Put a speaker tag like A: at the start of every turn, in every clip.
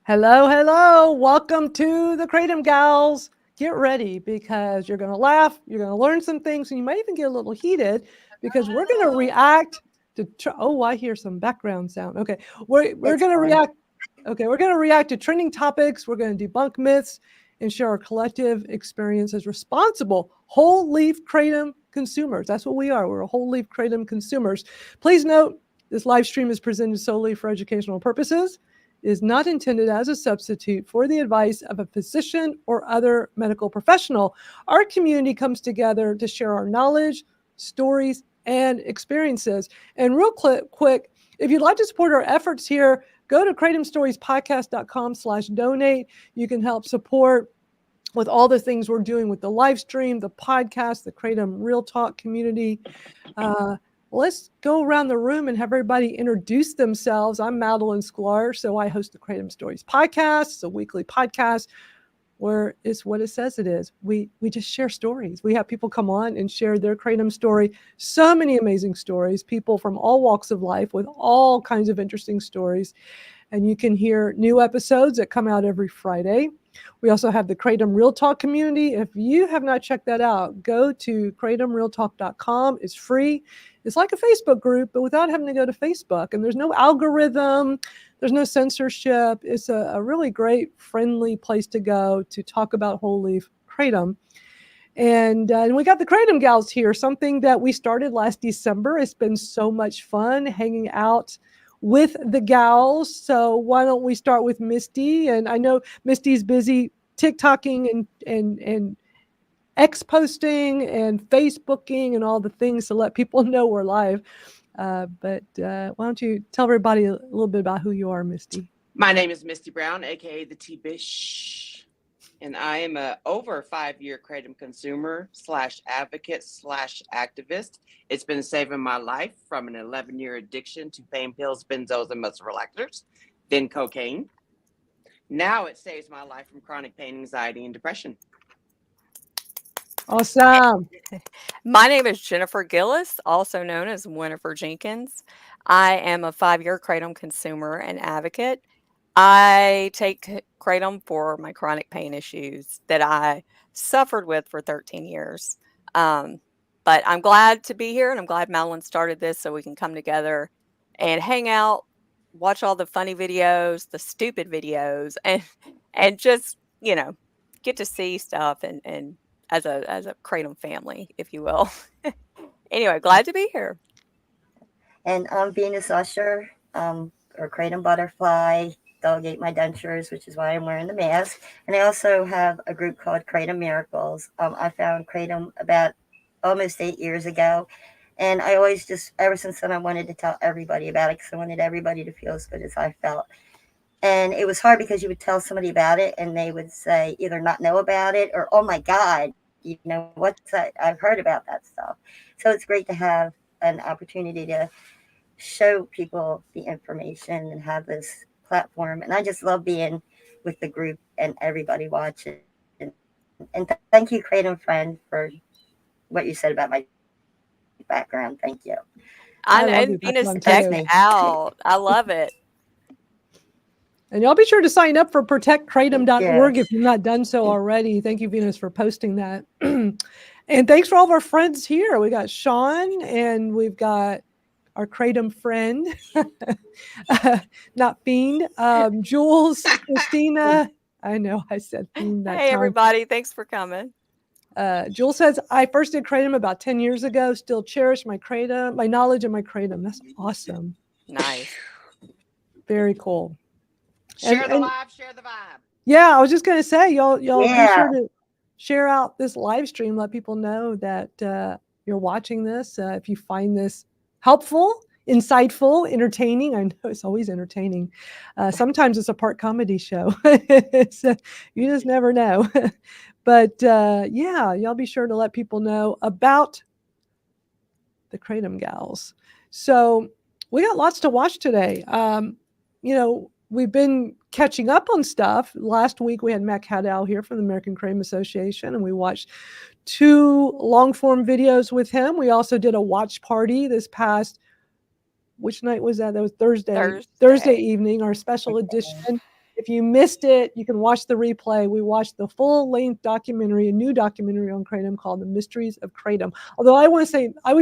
A: Hello, hello. Welcome to the Kratom Gals. Get ready because you're going to laugh, you're going to learn some things, and you might even get a little heated because we're going to react to. Oh, I hear some background sound. Okay, we're going to react. Okay, we're going to react to trending topics. We're going to debunk myths and share our collective experience as responsible whole leaf kratom consumers. That's what we are. We're whole leaf kratom consumers. Please note this live stream is presented solely for educational purposes. Is not intended as a substitute for the advice of a physician or other medical professional. Our community comes together to share our knowledge, stories, and experiences. And real quick, if you'd like to support our efforts here, go to kratomstoriespodcast.com/donate. You can help support with all the things we're doing with the live stream, the podcast, the Kratom Real Talk community. Let's go around the room and have everybody introduce themselves. I'm Madeline Sklar, so I host the Kratom Stories Podcast. It's a weekly podcast where it's what it says it is. We just share stories. We have people come on and share their Kratom story. So many amazing stories, people from all walks of life with all kinds of interesting stories. And you can hear new episodes that come out every Friday. We also have the Kratom Real Talk community. If you have not checked that out, go to kratomrealtalk.com. It's free. It's like a Facebook group, but without having to go to Facebook. And there's no algorithm. There's no censorship. It's a really great, friendly place to go to talk about whole leaf kratom. And we got the Kratom Gals here, something that we started last December. It's been so much fun hanging out with the gals. So why don't we start with Misty? And I know Misty's busy TikToking and X posting and Facebooking and all the things to let people know we're live. But why don't you tell everybody a little bit about who you are, Misty?
B: My name is Misty Brown, aka the T-Bish, and I am a over 5-year Kratom consumer / advocate / activist. It's been saving my life from an 11-year addiction to pain pills, benzos, and muscle relaxers, then cocaine. Now it saves my life from chronic pain, anxiety, and depression.
A: Awesome.
C: My name is Jennifer Gillis, also known as Winifred Jenkins. I am a 5-year Kratom consumer and advocate. I take Kratom for my chronic pain issues that I suffered with for 13 years. But I'm glad to be here, and I'm glad Madeline started this so we can come together and hang out, watch all the funny videos, the stupid videos, and just, get to see stuff and as a Kratom family, if you will. Anyway, glad to be here.
D: And I'm Venus Usher, or Kratom Butterfly. Dog ate my dentures, which is why I'm wearing the mask. And I also have a group called Kratom Miracles. I found Kratom about almost 8 years ago. And I always ever since then, I wanted to tell everybody about it because I wanted everybody to feel as good as I felt. And it was hard because you would tell somebody about it and they would say either not know about it or, oh my God, what's that? I've heard about that stuff. So it's great to have an opportunity to show people the information and have this platform. And I just love being with the group and everybody watching. And thank you, Kratom Friend, for what you said about my background. Thank you.
C: And Venus, check me out. I love it.
A: And y'all be sure to sign up for protectkratom.org if you've not done so already. Thank you, Venus, for posting that. And thanks for all of our friends here. We got Sean and we've got our Kratom friend, not Fiend, Jules, Christina. I know I said Fiend that time.
C: Hey, everybody. Thanks for coming.
A: Jules says, I first did Kratom about 10 years ago. Still cherish my knowledge of my Kratom. That's awesome.
C: Nice.
A: Very cool.
B: Share the live, share the vibe.
A: Yeah, I was just going to say, y'all be sure to share out this live stream. Let people know that you're watching this. If you find this helpful, insightful, entertaining. I know it's always entertaining. Sometimes it's a part comedy show. You just never know. But y'all be sure to let people know about the Kratom Gals. So we got lots to watch today. We've been catching up on stuff. Last week we had Matt Cadow here from the American Kratom Association, and we watched 2 long-form videos with him. We also did a watch party this past, which night was that? That was Thursday evening, our special edition. If you missed it, you can watch the replay. We watched the full-length documentary, a new documentary on Kratom called The Mysteries of Kratom. Although I always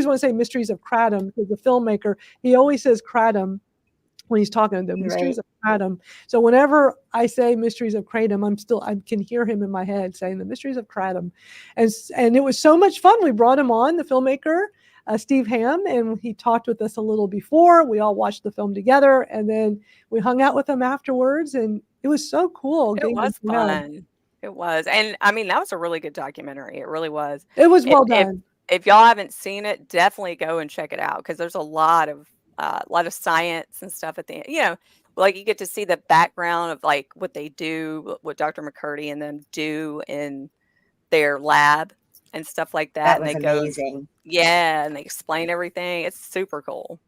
A: want to say Mysteries of Kratom, because the filmmaker, he always says Kratom when he's talking, the Mysteries of Kratom. So whenever I say Mysteries of Kratom, I can hear him in my head saying the Mysteries of Kratom. And it was so much fun. We brought him on, the filmmaker, Steve Hamm, and he talked with us a little before. We all watched the film together, and then we hung out with him afterwards, and it was so cool.
C: It was fun. It was. And I mean, that was a really good documentary. It really was.
A: It was well done.
C: If y'all haven't seen it, definitely go and check it out, because there's a lot of science and stuff at the end. You know, like you get to see the background of like what they do, what Dr. McCurdy and them do in their lab and stuff like that.
D: That was amazing.
C: And they explain everything. It's super cool.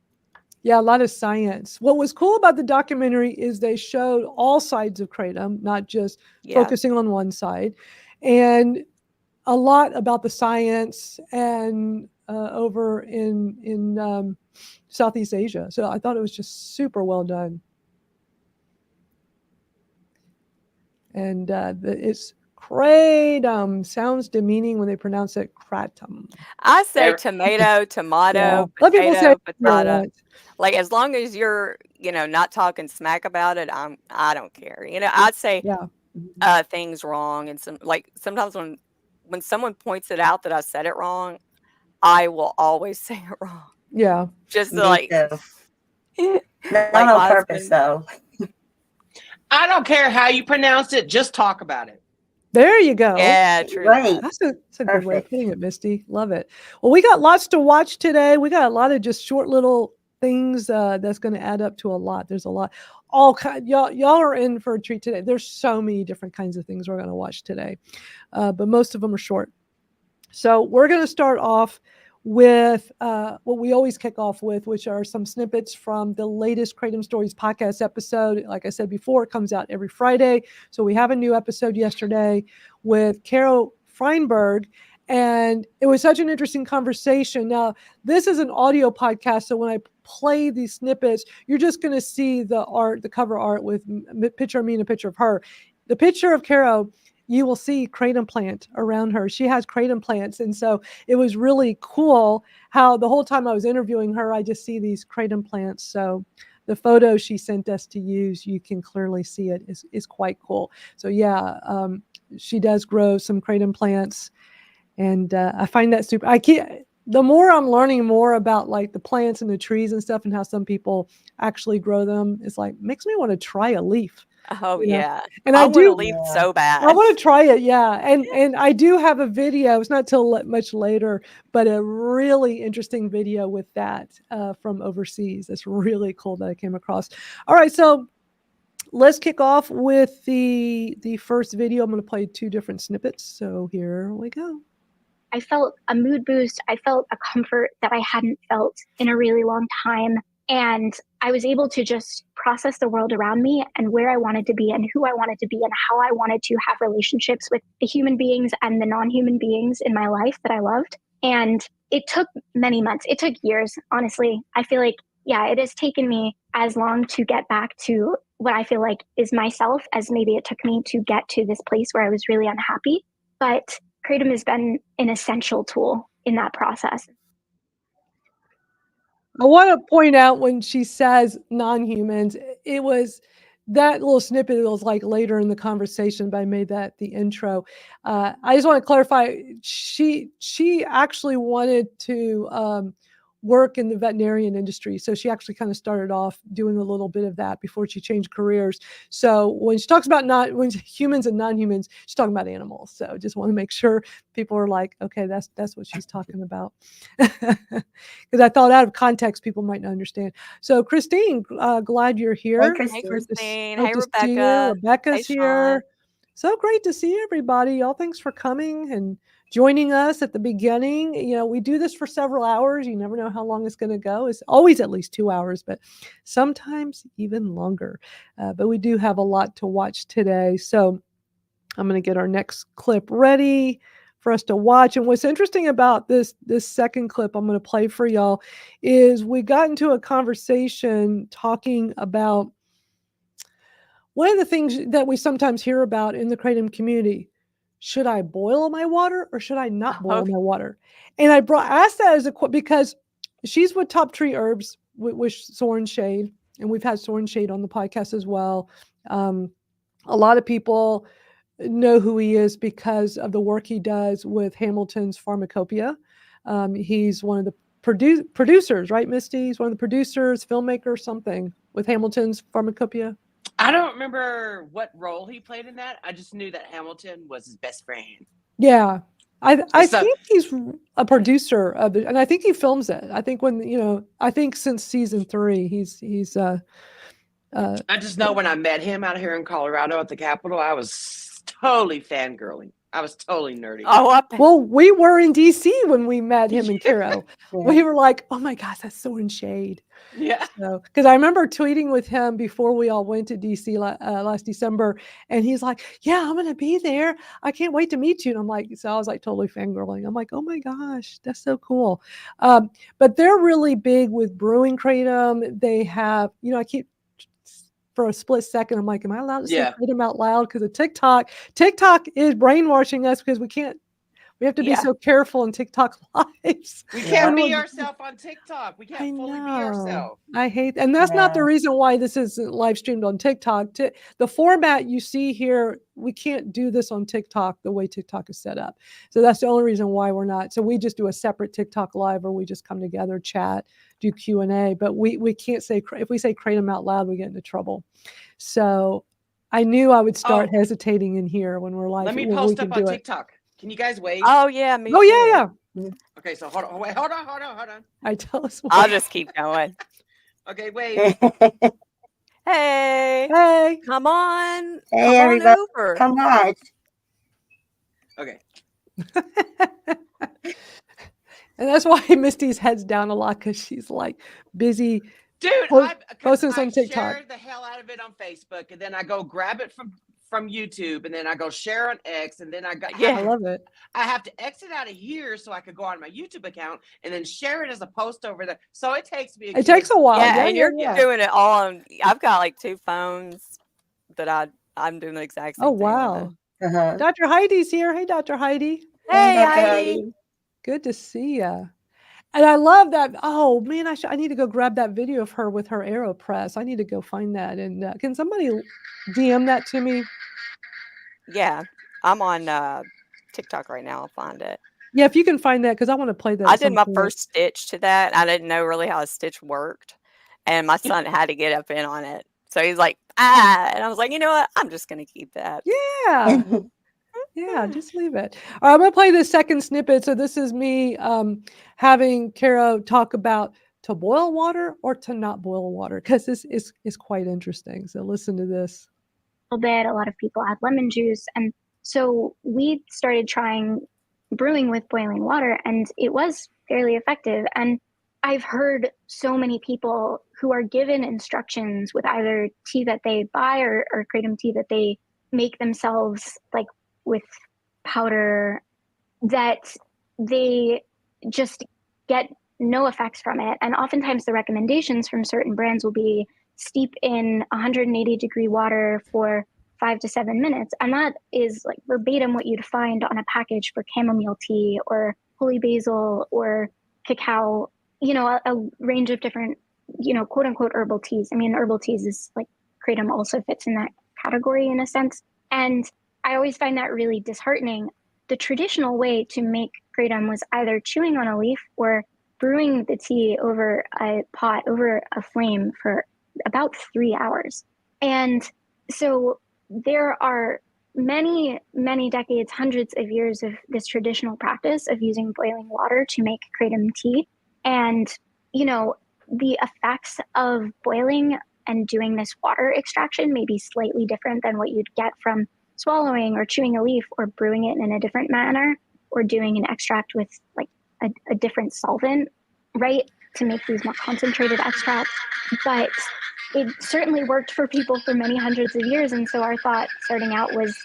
A: Yeah, a lot of science. What was cool about the documentary is they showed all sides of Kratom, not just focusing on one side, and a lot about the science and over in Southeast Asia. So I thought it was just super well done. And it's Kratom. Sounds demeaning when they pronounce it Kratom.
C: I say tomato,
A: Yeah. Let people say
C: potato. Like, as long as you're, not talking smack about it, I don't care. I'd say things wrong, and sometimes when someone points it out that I said it wrong, I will always say it wrong.
A: Yeah.
C: Just
D: Not on purpose, though.
B: I don't care how you pronounce it. Just talk about it.
A: There you go.
C: Yeah, true.
D: Right.
A: That's a good way of putting it, Misty. Love it. Well, we got lots to watch today. We got a lot of just short little things that's going to add up to a lot. There's a lot. Y'all are in for a treat today. There's so many different kinds of things we're going to watch today, but most of them are short. So we're going to start off with what we always kick off with, which are some snippets from the latest Kratom Stories podcast episode. Like I said before, it comes out every Friday. So we have a new episode yesterday with Caro Freinberg, and it was such an interesting conversation. Now, this is an audio podcast, so when I play these snippets, you're just going to see the art, the cover art with a picture of me and a picture of her. The picture of Caro, you will see kratom plant around her. She has kratom plants. And so it was really cool how the whole time I was interviewing her, I just see these kratom plants. So the photo she sent us to use, you can clearly see it is quite cool. So she does grow some kratom plants. And I find that super, the more I'm learning more about like the plants and the trees and stuff and how some people actually grow them, it's like, makes me want to try a leaf.
C: Oh, yeah.
A: And
C: I do leave so bad.
A: I want to try it. Yeah. And I do have a video. It's not till much later, but a really interesting video with that from overseas. That's really cool that I came across. All right. So let's kick off with the first video. I'm going to play 2 different snippets. So here we go.
E: I felt a mood boost. I felt a comfort that I hadn't felt in a really long time. And I was able to just process the world around me and where I wanted to be and who I wanted to be and how I wanted to have relationships with the human beings and the non-human beings in my life that I loved. And it took many months. It took years, honestly. I feel like, it has taken me as long to get back to what I feel like is myself as maybe it took me to get to this place where I was really unhappy. But Kratom has been an essential tool in that process.
A: I want to point out when she says non-humans, it was that little snippet. It was like later in the conversation, but I made that the intro. I just want to clarify. She actually wanted to work in the veterinarian industry. So she actually kind of started off doing a little bit of that before she changed careers. So when she talks about when humans and non-humans, she's talking about animals. So just want to make sure people are like, okay, that's what she's talking about. Because I thought out of context, people might not understand. So Christine, glad you're here.
D: Hey,
C: Christine.
A: Hope
C: Hey,
A: to see you.
C: Rebecca.
A: Rebecca's
C: Hey,
A: here.
C: Sean.
A: So great to see everybody. Y'all, thanks for coming and joining us at the beginning. We do this for several hours. You never know how long it's going to go. It's always at least 2 hours, but sometimes even longer. But we do have a lot to watch today. So I'm going to get our next clip ready for us to watch. And what's interesting about this second clip I'm going to play for y'all is we got into a conversation talking about one of the things that we sometimes hear about in the Kratom community, should I boil my water or should I not boil my water? And I asked that as because she's with Top Tree Herbs with Soren Shade, and we've had Soren Shade on the podcast as well. A lot of people know who he is because of the work he does with Hamilton's Pharmacopoeia. He's one of the producers, right, Misty? He's one of the producers, filmmakers, something with Hamilton's Pharmacopoeia.
B: I don't remember what role he played in that. I just knew that Hamilton was his best friend.
A: Yeah. I think he's a producer of it, and I think he films it. I think I think since season 3, he's
B: I just know when I met him out here in Colorado at the Capitol, I was totally fangirling. I was totally nerdy.
C: Oh,
A: well, we were in DC when we met him and Caro. We were like, oh my gosh, that's Soren Shade.
B: Yeah.
A: Because I remember tweeting with him before we all went to DC last December, and he's like, yeah, I'm going to be there. I can't wait to meet you. And I'm like, so I was like totally fangirling. I'm like, oh my gosh, that's so cool. But they're really big with brewing Kratom. They have, I keep, for a split second, I'm like, am I allowed to say Kratom out loud? Because of TikTok is brainwashing us because we have to be so careful in TikTok lives.
B: We can't be ourselves on TikTok. We can't fully be ourselves.
A: I hate, and that's not the reason why this isn't live streamed on TikTok. The format you see here, we can't do this on TikTok the way TikTok is set up. So that's the only reason why we're not. So we just do a separate TikTok live where we just come together, chat, do Q&A. But we can't say, if we say Kratom out loud, we get into trouble. So I knew I would start hesitating in here when we're like,
B: let me post up on TikTok. Can you guys wait?
C: Oh yeah, me.
A: Oh too. Yeah.
B: Okay, so hold on.
A: I tell us.
C: I'll just keep going.
B: Okay, wait.
C: Hey, come on,
D: hey,
C: come on over.
D: Come on.
B: Okay.
A: And that's why Misty's head's down a lot, because she's like busy.
B: Dude,
A: posting on TikTok.
B: Share the hell out of it on Facebook, and then I go grab it from YouTube, and then I go share on X, and then
A: I love it.
B: I have to exit out of here so I could go on my YouTube account and then share it as a post over there. So it takes me.
A: It takes a while.
C: Yeah, and you're doing it all on. I've got like 2 phones that I'm doing the exact same thing.
A: Oh wow. Dr. Heidi's here. Hey, Dr. Heidi.
C: Hey, Heidi.
A: Good to see you. And I love that. Oh man, I need to go grab that video of her with her AeroPress. I need to go find that. And can somebody DM that to me?
C: Yeah, I'm on TikTok right now. I'll find it.
A: Yeah, if you can find that, because I want to play that.
C: I did my first stitch to that. I didn't know really how a stitch worked, and my son had to get up in on it. So he's like, and I was like, you know what? I'm just gonna keep that.
A: Yeah. Yeah, just leave it. All right, I'm going to play the second snippet. So this is me having Caro talk about to boil water or to not boil water, because this is quite interesting. So listen to this.
E: A lot of people add lemon juice. And so we started trying brewing with boiling water, and it was fairly effective. And I've heard so many people who are given instructions with either tea that they buy or Kratom tea that they make themselves, like with powder, that they just get no effects from it. And oftentimes the recommendations from certain brands will be steep in 180-degree water for 5 to 7 minutes. And that is like verbatim what you'd find on a package for chamomile tea or holy basil or cacao, a range of different, quote unquote herbal teas. I mean, herbal teas is like Kratom also fits in that category in a sense. And I always find that really disheartening. The traditional way to make Kratom was either chewing on a leaf or brewing the tea over a pot, over a flame for about 3 hours. And so there are many, many decades, hundreds of years of this traditional practice of using boiling water to make Kratom tea. And, the effects of boiling and doing this water extraction may be slightly different than what you'd get from swallowing or chewing a leaf or brewing it in a different manner or doing an extract with like a different solvent, right, to make these more concentrated extracts. But it certainly worked for people for many hundreds of years. And so our thought starting out was,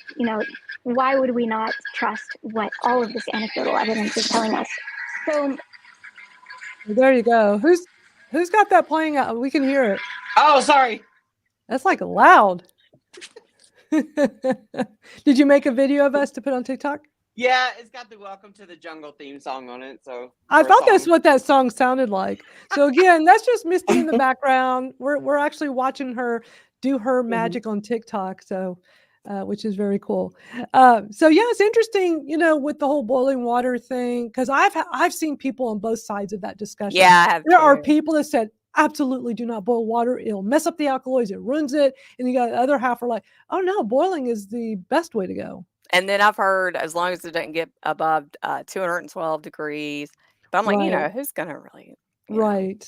E: why would we not trust what all of this anecdotal evidence is telling us? So
A: there you go. Who's got that playing out? We can hear it.
B: Oh, sorry.
A: That's like loud. Did you make a video of us to put on TikTok?
B: Yeah, it's got the Welcome to the Jungle theme song on it. So
A: I
B: or
A: thought that's
B: song.
A: what that song sounded like. So again, that's just Misty in the background. We're actually watching her do her magic on TikTok. So, which is very cool. So yeah, it's interesting, with the whole boiling water thing, because I've seen people on both sides of that discussion.
C: Yeah, I have
A: There are
C: too.
A: people that said absolutely do not boil water; it'll mess up the alkaloids, it ruins it. And you got the other half are like, oh no, boiling is the best way to go.
C: And then I've heard as long as it doesn't get above 212 degrees. But I'm like,
A: Right.
C: who's going to really,
A: Right.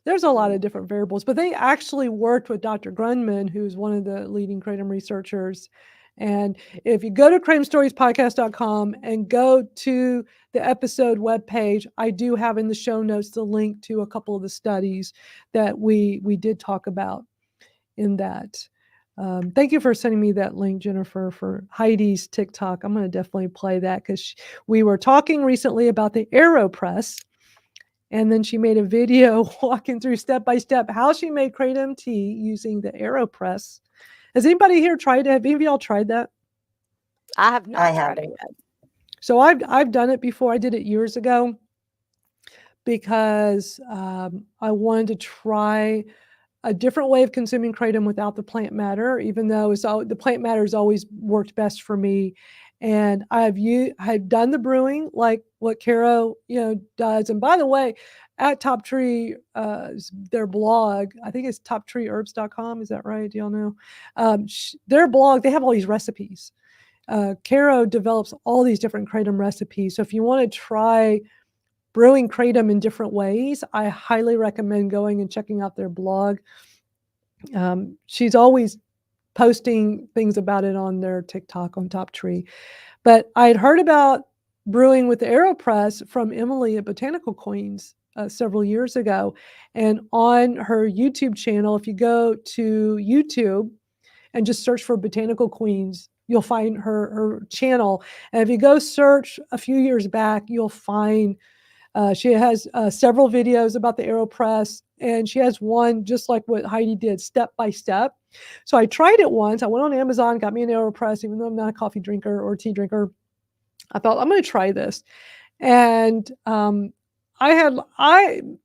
A: There's a lot
C: Mm.
A: of different variables, but they actually worked with Dr. Grundman, who's one of the leading kratom researchers. And if you go to kratomstoriespodcast.com and go to the episode webpage, I do have in the show notes the link to a couple of the studies that we did talk about in that. Thank you for sending me that link, Jennifer, for Heidi's TikTok. I'm going to definitely play that because we were talking recently about the AeroPress. And then she made a video walking through step by step how she made kratom tea using the AeroPress. Has anybody here tried it? Have any of y'all tried that?
C: I have not
D: I
C: tried it
D: haven't.
C: yet.
A: So I've done it before. I did it years ago because I wanted to try a different way of consuming kratom without the plant matter, even though the plant matter has always worked best for me. And I've done the brewing like what Caro does. And by the way, at Top Tree, their blog, I think it's toptreeherbs.com. Is that right? Do y'all know? Their blog, they have all these recipes. Caro develops all these different kratom recipes. So if you want to try brewing kratom in different ways, I highly recommend going and checking out their blog. She's always posting things about it on their TikTok on Top Tree. But I had heard about brewing with the AeroPress from Emily at Botanical Queens several years ago. And on her YouTube channel, if you go to YouTube and just search for Botanical Queens, you'll find her channel. And if you go search a few years back, you'll find she has several videos about the AeroPress, and she has one just like what Heidi did, step by step. So I tried it once. I went on Amazon, got me an AeroPress, even though I'm not a coffee drinker or tea drinker. I thought I'm going to try this, and I don't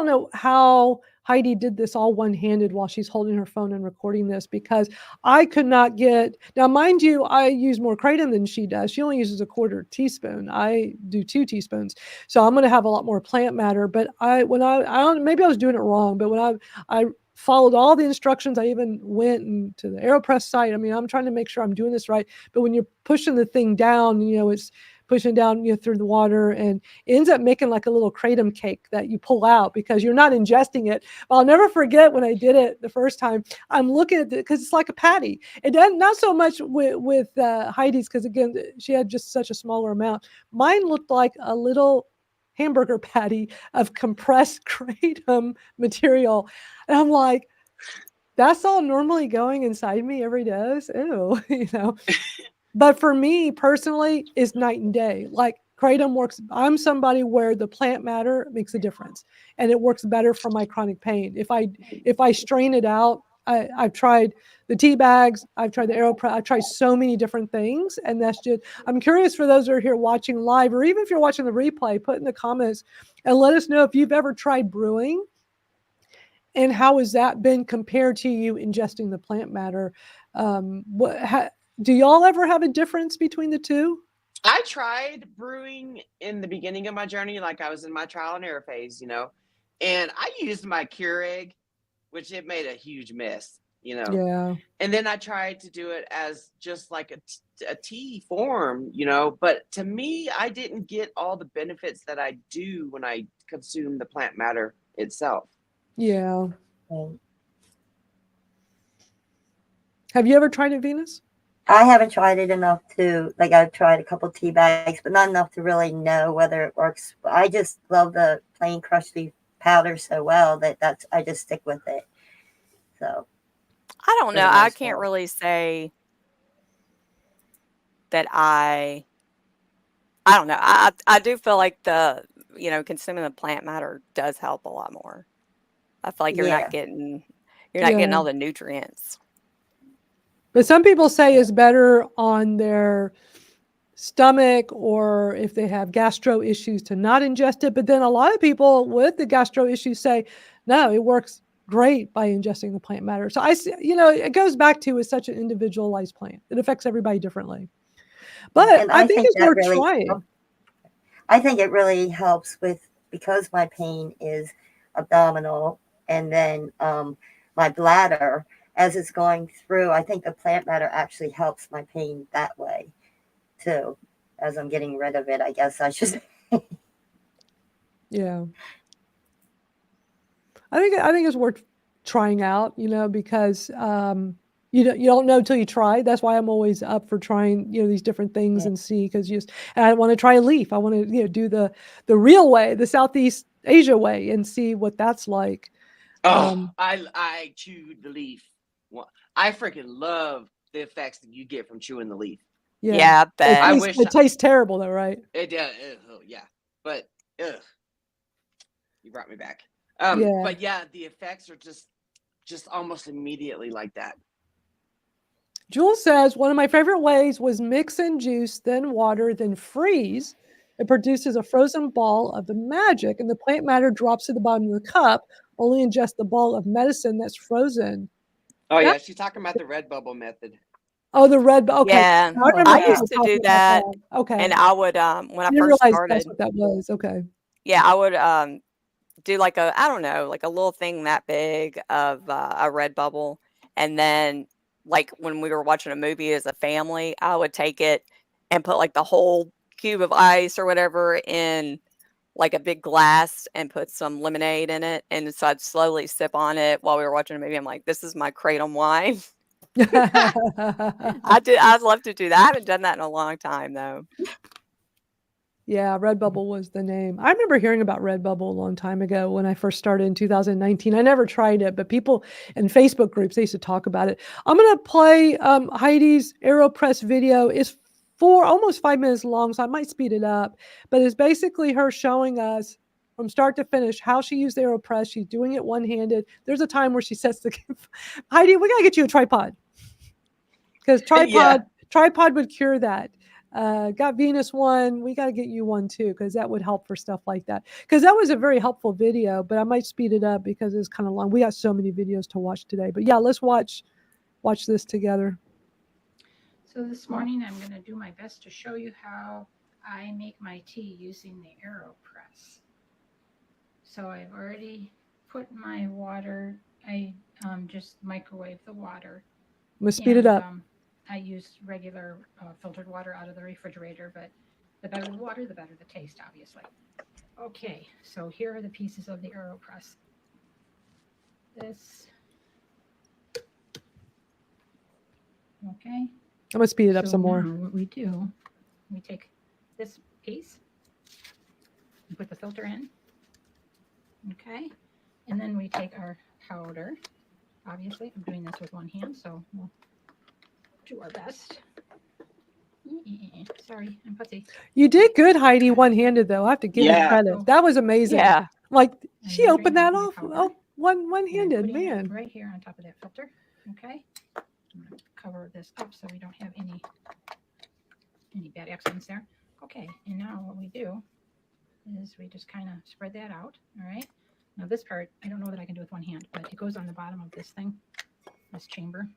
A: know how Heidi did this all one-handed while she's holding her phone and recording this, because I could not get, now mind you, I use more kratom than she does. She only uses a quarter teaspoon. I do 2 teaspoons. So I'm going to have a lot more plant matter. But maybe I was doing it wrong, but when I followed all the instructions, I even went to the AeroPress site. I mean, I'm trying to make sure I'm doing this right. But when you're pushing the thing down, it's pushing down through the water, and it ends up making like a little kratom cake that you pull out because you're not ingesting it. But I'll never forget when I did it the first time. I'm looking at it because it's like a patty. It doesn't, not so much with Heidi's, because again, she had just such a smaller amount. Mine looked like a little hamburger patty of compressed kratom material. And I'm like, that's all normally going inside me every dose. Ew, But for me personally, is night and day. Like kratom works. I'm somebody where the plant matter makes a difference, and it works better for my chronic pain. If I strain it out, I've tried the tea bags, I've tried the AeroPress, I've tried so many different things, and that's just. I'm curious for those who are here watching live, or even if you're watching the replay, put in the comments and let us know if you've ever tried brewing. And how has that been compared to you ingesting the plant matter? Do y'all ever have a difference between the two?
B: I tried brewing in the beginning of my journey, like I was in my trial and error phase, and I used my Keurig, which it made a huge mess,
A: Yeah.
B: And then I tried to do it as just like a tea form, but to me, I didn't get all the benefits that I do when I consume the plant matter itself.
A: Yeah. Have you ever tried it, Venus?
D: I haven't tried it enough to, like, I've tried a couple tea bags, but not enough to really know whether it works. I just love the plain crusty powder so well that I just stick with it. So
C: I don't know. I can't really say that I don't know. I do feel like consuming the plant matter does help a lot more. I feel like you're not getting all the nutrients.
A: But some people say it's better on their stomach or if they have gastro issues to not ingest it. But then a lot of people with the gastro issues say, no, it works great by ingesting the plant matter. So it goes back to it's such an individualized plant. It affects everybody differently. But
D: And
A: I think it's
D: that
A: worth
D: really,
A: trying.
D: I think it really helps because my pain is abdominal and then my bladder as it's going through. I think the plant matter actually helps my pain that way too, as I'm getting rid of it, I guess I should say.
A: Yeah. I think it's worth trying out, because you don't know till you try. That's why I'm always up for trying, these different things and see, because and I want to try a leaf. I want to, do the real way, the Southeast Asia way, and see what that's like.
B: I chewed the leaf. I freaking love the effects that you get from chewing the leaf.
C: Yeah, I bet.
A: It tastes terrible though, right?
B: It does. Yeah, but you brought me back.
A: Yeah.
B: But yeah, the effects are just almost immediately like that.
A: Jules says, one of my favorite ways was mix in juice, then water, then freeze. It produces a frozen ball of the magic, and the plant matter drops to the bottom of the cup. Only ingest the ball of medicine that's frozen.
B: Oh, yeah, she's talking about the red bubble method.
A: Oh, the red bubble. Okay.
C: Yeah, I used to do that.
A: Okay.
C: And I would, when I
A: didn't
C: first
A: realize
C: started,
A: that's what that was. Okay.
C: Yeah, I would do like I don't know, like a little thing that big of a red bubble. And then like when we were watching a movie as a family, I would take it and put like the whole cube of ice or whatever in like a big glass and put some lemonade in it. And so I'd slowly sip on it while we were watching a movie. I'm like, this is my Kratom wine. I'd love to do that. I haven't done that in a long time though.
A: Yeah, Redbubble was the name. I remember hearing about Redbubble a long time ago when I first started in 2019. I never tried it, but people in Facebook groups, they used to talk about it. I'm going to play Heidi's AeroPress video. It's almost 5 minutes long, so I might speed it up. But it's basically her showing us from start to finish how she used AeroPress. She's doing it one-handed. There's a time where she sets the... Heidi, we got to get you a tripod. Because tripod would cure that. Got Venus one. We got to get you one too, because that would help for stuff like that. Because that was a very helpful video, but I might speed it up because it's kind of long. We got so many videos to watch today. But yeah, let's watch this together.
F: So this morning I'm going to do my best to show you how I make my tea using the AeroPress. So I've already put my water. I just microwave the water.
A: I'm going to speed it up.
F: I use regular filtered water out of the refrigerator, but the better the water, the better the taste, obviously. Okay, so here are the pieces of the AeroPress. This. Okay.
A: I'm going to speed it up some more.
F: What we do, we take this piece and put the filter in. Okay. And then we take our powder. Obviously, I'm doing this with one hand, so we'll do our best. Sorry, I'm pussy.
A: You did good, Heidi, one-handed though. I have to give you credit. That was amazing.
C: Yeah.
A: Like she opened that off one-handed, man.
F: Right here on top of that filter. Okay. I'm going to cover this up so we don't have any bad accents there. Okay, and now what we do is we just kind of spread that out. All right. Now this part, I don't know that I can do with one hand, but it goes on the bottom of this thing, this chamber.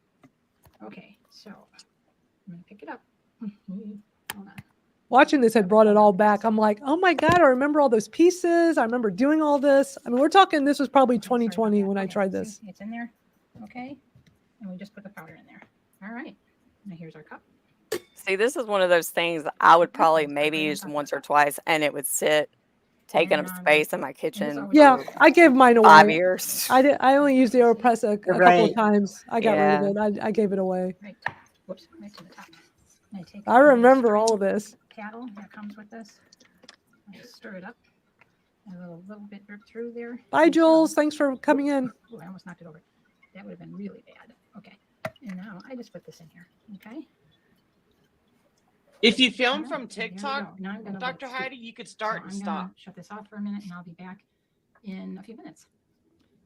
F: Okay, so I'm going to pick it up. Hold on.
A: Watching this had brought it all back. I'm like, oh my God, I remember all those pieces. I remember doing all this. I mean, we're talking, this was probably 2020 when I tried this.
F: See, it's in there. Okay. And we just put the powder in there. All right. Now here's our cup.
C: See, this is one of those things I would probably maybe use once or twice, and it would sit taking up space in my kitchen.
A: Yeah, I gave mine away.
C: 5 years.
A: I only used the AeroPress a couple of times. I got rid of it. I gave it away.
F: Right. Whoops, right to the top.
A: I remember all of this.
F: Paddle that comes with this. I just stir it up. A little bit drip through there.
A: Bye, Jules. Thanks for coming in.
F: Oh, I almost knocked it over. That would have been really bad. Okay. And now I just put this in here. Okay.
B: If you film from TikTok, Dr. Heidi, you could start and stop.
F: Shut this off for a minute and I'll be back in a few minutes.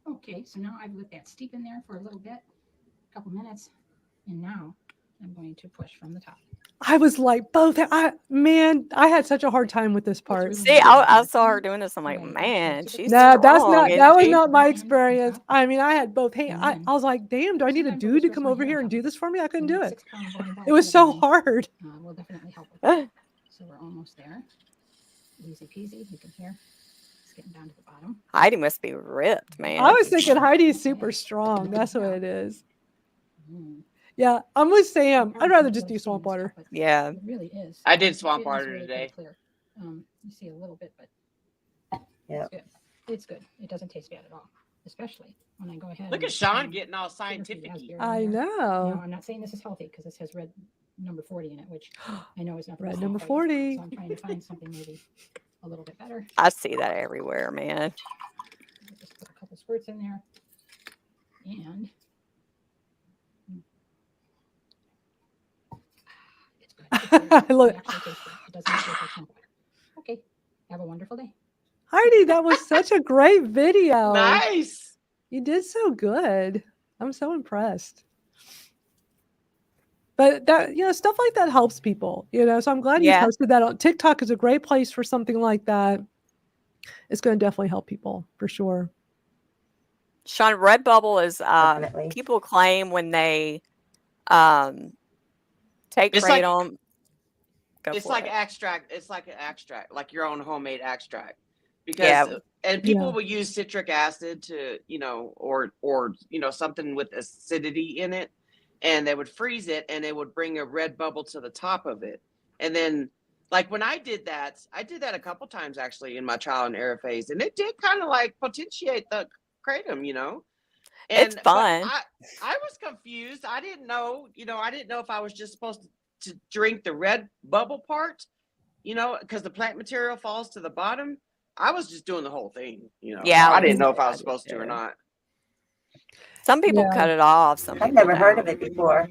F: Okay, so now I've let that steep in there for a little bit, a couple minutes, and now I'm going to push from the top.
A: I was like, both. I had such a hard time with this part.
F: really
C: See, I saw her doing this. I'm like,
F: Okay,
C: man,
F: actually,
C: she's
A: No,
C: strong.
A: that was
C: isn't
A: not my
F: she?
A: experience. I mean, I had both hands. I
F: then-
A: was like, damn, do I need a
F: Sometimes I'll
A: dude to
F: just
A: come
F: rest my
A: over
F: hand
A: here
F: on
A: and
F: top
A: do
F: of
A: this for me? I couldn't
F: And
A: do
F: that
A: it.
F: 6 pound bowling ball
A: It was
F: full
A: so
F: of
A: hard.
F: will definitely help with
C: she?
F: that. So we're almost there. Easy peasy. You can hear it's getting down to the bottom.
C: Heidi must be ripped, man.
A: I was thinking Heidi's super strong. That's what it is. Yeah, I'm with Sam. I'd rather just do swamp water.
C: Yeah.
F: It really is.
B: I did
F: It
B: swamp
F: is
B: water
F: really
B: today.
F: pretty clear. You see a little bit, but
D: Yep.
F: it's good. It's good. It doesn't taste bad at all, especially when I go ahead.
B: Look
F: and
B: at Sean
F: put
B: getting all
F: some sugar-free
B: scientific.
F: raspberry in
A: I
F: there.
A: know.
F: Now, I'm not saying this is healthy because this has red number 40 in it, which I know is not the
A: Red
F: best
A: number
F: for you.
A: 40.
F: So I'm trying to find something maybe a little bit better.
C: I see that everywhere, man.
F: Just put a couple squirts in there, and it's good. It's good.
A: Look.
F: It actually tastes good. It doesn't taste like swamp water. Okay. Have a wonderful day.
A: Heidi, that was such a great video.
B: Nice.
A: You did so good. I'm so impressed. But that, stuff like that helps people, so I'm glad you
C: Yeah.
A: posted that on TikTok. Is a great place for something like that. It's going to definitely help people for sure.
C: Sean, Redbubble is
D: Definitely.
C: people claim when they take
B: It's like-
C: kratom.
B: It's like extract. It's like an extract, like your own homemade extract. Because
C: Yeah.
B: and people
A: Yeah.
B: will use citric acid to, or something with acidity in it, and they would freeze it and they would bring a red bubble to the top of it. And then like when I did that a couple times actually in my trial and error phase, and it did kind of like potentiate the kratom,
C: It's
B: but
C: fun.
B: I was confused. I didn't know, if I was just supposed to drink the red bubble part, because the plant material falls to the bottom. I was just doing the whole thing,
C: Yeah,
B: I
C: I
B: didn't know
C: was-
B: if I
C: I
B: was
C: did
B: supposed to or
C: too.
B: not.
C: Some people
A: Yeah.
C: cut it off. Some
D: I've
C: people
D: never heard of
C: don't.
D: it before.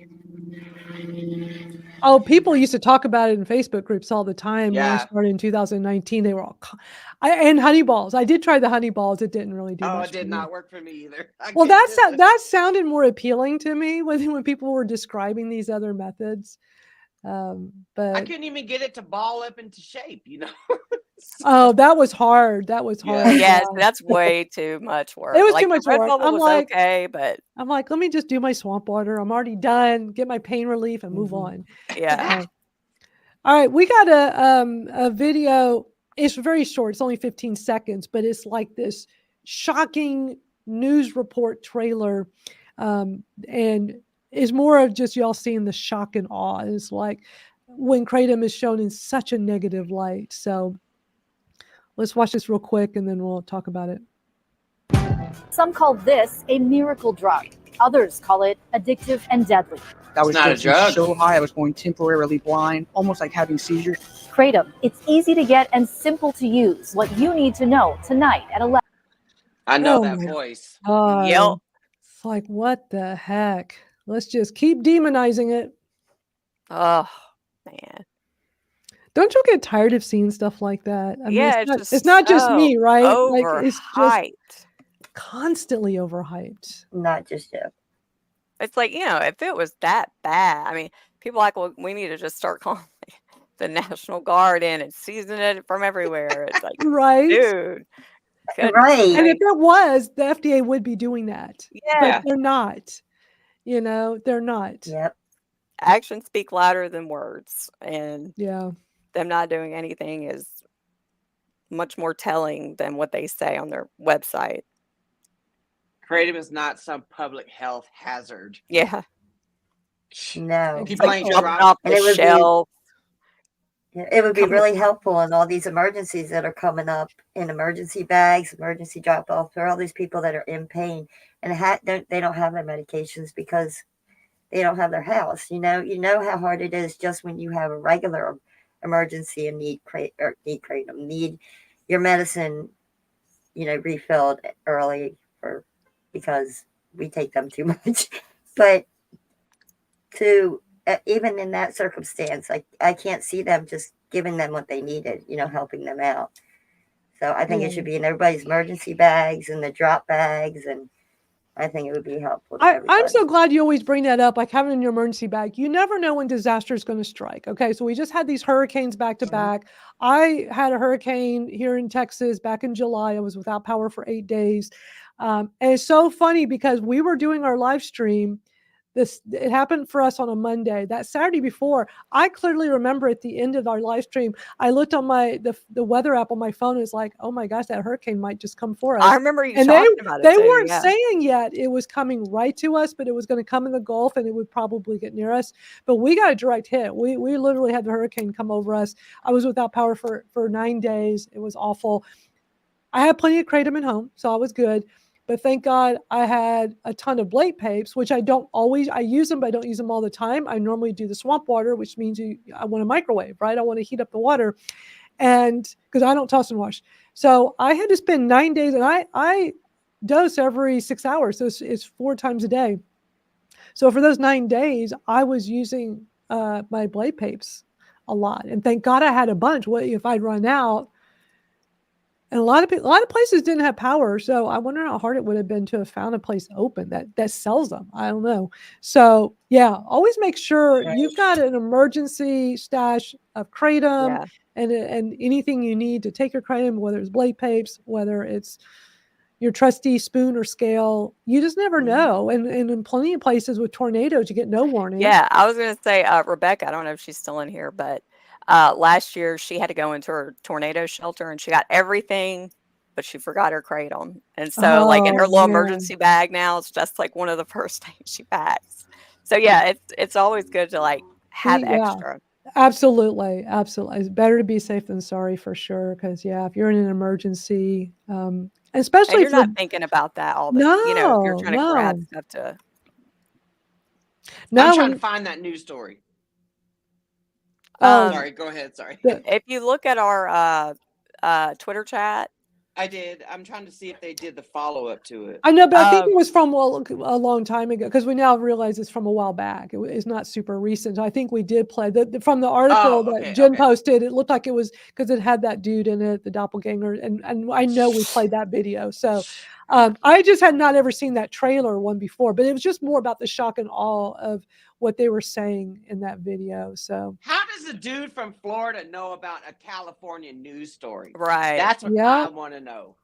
A: Oh, people used to talk about it in Facebook groups all the time. When I
B: Yeah.
A: started in 2019, they were all, and honey balls. I did try the honey balls. It didn't really do
B: Oh,
A: much
B: it did
A: for me.
B: not work for me either.
A: Well, that sounded more appealing to me when people were describing these other methods.
B: I
A: But
B: couldn't even get it to ball up into shape,
A: oh, that was hard. That was
B: Yeah.
A: hard.
C: Yes, that's way too much work.
A: It was
C: Like,
A: too much
C: the
A: work.
C: Redbubble
A: I'm
C: was
A: like-
C: okay, but
A: I'm like, let me just do my swamp water. I'm already done. Get my pain relief and move
D: Mhm.
A: on.
C: yeah.
A: All right, we got a video. It's very short. It's only 15 seconds, but it's like this shocking news report trailer, and it's more of just y'all seeing the shock and awe. It's like when kratom is shown in such a negative light. So let's watch this real quick, and then we'll talk about it.
G: Some call this a miracle drug. Others call it addictive and deadly.
H: I was
B: not a
H: dancing
B: drug.
H: so high I was going temporarily blind, almost like having seizures.
G: Kratom. It's easy to get and simple to use. What you need to know tonight at 11.
B: I know
A: Oh
B: that
A: my-
B: voice.
C: Yep.
A: It's like, what the heck? Let's just keep demonizing it.
C: Oh, man.
A: Don't you get tired of seeing stuff like that? I mean,
C: Yeah,
A: it's not just
C: so
A: me, right? Like it's just
C: overhyped.
A: constantly overhyped.
D: Not just yet.
C: It's like, if it was that bad, I mean, people are like, well, we need to just start calling the National Guard in and seizing it from everywhere. It's like,
A: Right?
C: dude. goodness
D: Right.
A: And if
C: sakes.
A: it was, the FDA would be doing that.
C: Yeah.
A: But they're not. They're not.
D: Yep.
C: Actions speak louder than words. And
A: Yeah.
C: them not doing anything is much more telling than what they say on their website.
B: Kratom is not some public health hazard.
C: Yeah.
D: No.
B: People ain't
C: Jumping
B: dropping.
C: off
D: And
C: the
D: it would be-
C: shelf.
D: Yeah, it would be
C: Coming-
D: really helpful in all these emergencies that are coming up in emergency bags, emergency drop off for all these people that are in pain and they don't have their medications because they don't have their house. You know how hard it is just when you have a regular emergency and need kratom, need your medicine, refilled early because we take them too much. But even in that circumstance, I can't see them just giving them what they needed, helping them out. So I think it should be in everybody's emergency bags and the drop bags and I think it would be helpful to
A: I'm
D: everybody.
A: so glad you always bring that up, like having it in your emergency bag. You never know when disaster is going to strike. Okay, so we just had these hurricanes back to back. I had a hurricane here in Texas back in July. I was without power for 8 days. And it's so funny because we were doing our live stream. It happened for us on a Monday. That Saturday before, I clearly remember at the end of our live stream, I looked on the weather app on my phone. It's like, oh my gosh, that hurricane might just come for us.
C: I remember you
A: And
C: talking about it
A: they
C: too,
A: weren't
C: yeah.
A: saying yet it was coming right to us, but it was going to come in the Gulf and it would probably get near us. But we got a direct hit. We literally had the hurricane come over us. I was without power for 9 days. It was awful. I had plenty of Kratom at home, so I was good. But thank God I had a ton of Blade Papes, which I use them, but I don't use them all the time. I normally do the swamp water, which means I want a microwave, right? I want to heat up the water. And because I don't toss and wash. So I had to spend 9 days, and I dose every 6 hours. So it's 4 times a day. So for those 9 days, I was using my Blade Papes a lot. And thank God I had a bunch. What if I'd run out? And a lot of places didn't have power, so I wonder how hard it would have been to have found a place open that sells them. I don't know. So yeah, always make sure you've got an emergency stash of Kratom and anything you need to take your Kratom, whether it's Blade Papes, whether it's your trusty spoon or scale. You just never know. And in plenty of places with tornadoes, you get no warning.
C: Yeah, I was going to say, Rebecca, I don't know if she's still in here, but last year she had to go into her tornado shelter and she got everything, but she forgot her Kratom. And so like in her little emergency bag now, it's just like one of the first things she packs. So yeah, it's always good to like have extra.
A: Absolutely. It's better to be safe than sorry for sure. Because if you're in an emergency, especially
C: and you're not thinking about that all the time. If you're trying to grab stuff to.
B: I'm trying to find that news story. Sorry, go ahead. Sorry.
C: If you look at our Twitter chat.
B: I did. I'm trying to see if they did the follow-up to it.
A: I know, but I think it was from a long time ago because we now realize it's from a while back. It's not super recent. I think we did play from the article that Jen posted. It looked like it was because it had that dude in it, the doppelganger, and I know we played that video. So I just had not ever seen that trailer one before, but it was just more about the shock and awe of what they were saying in that video. So
B: how does a dude from Florida know about a California news story?
C: Right.
B: That's what I want to know.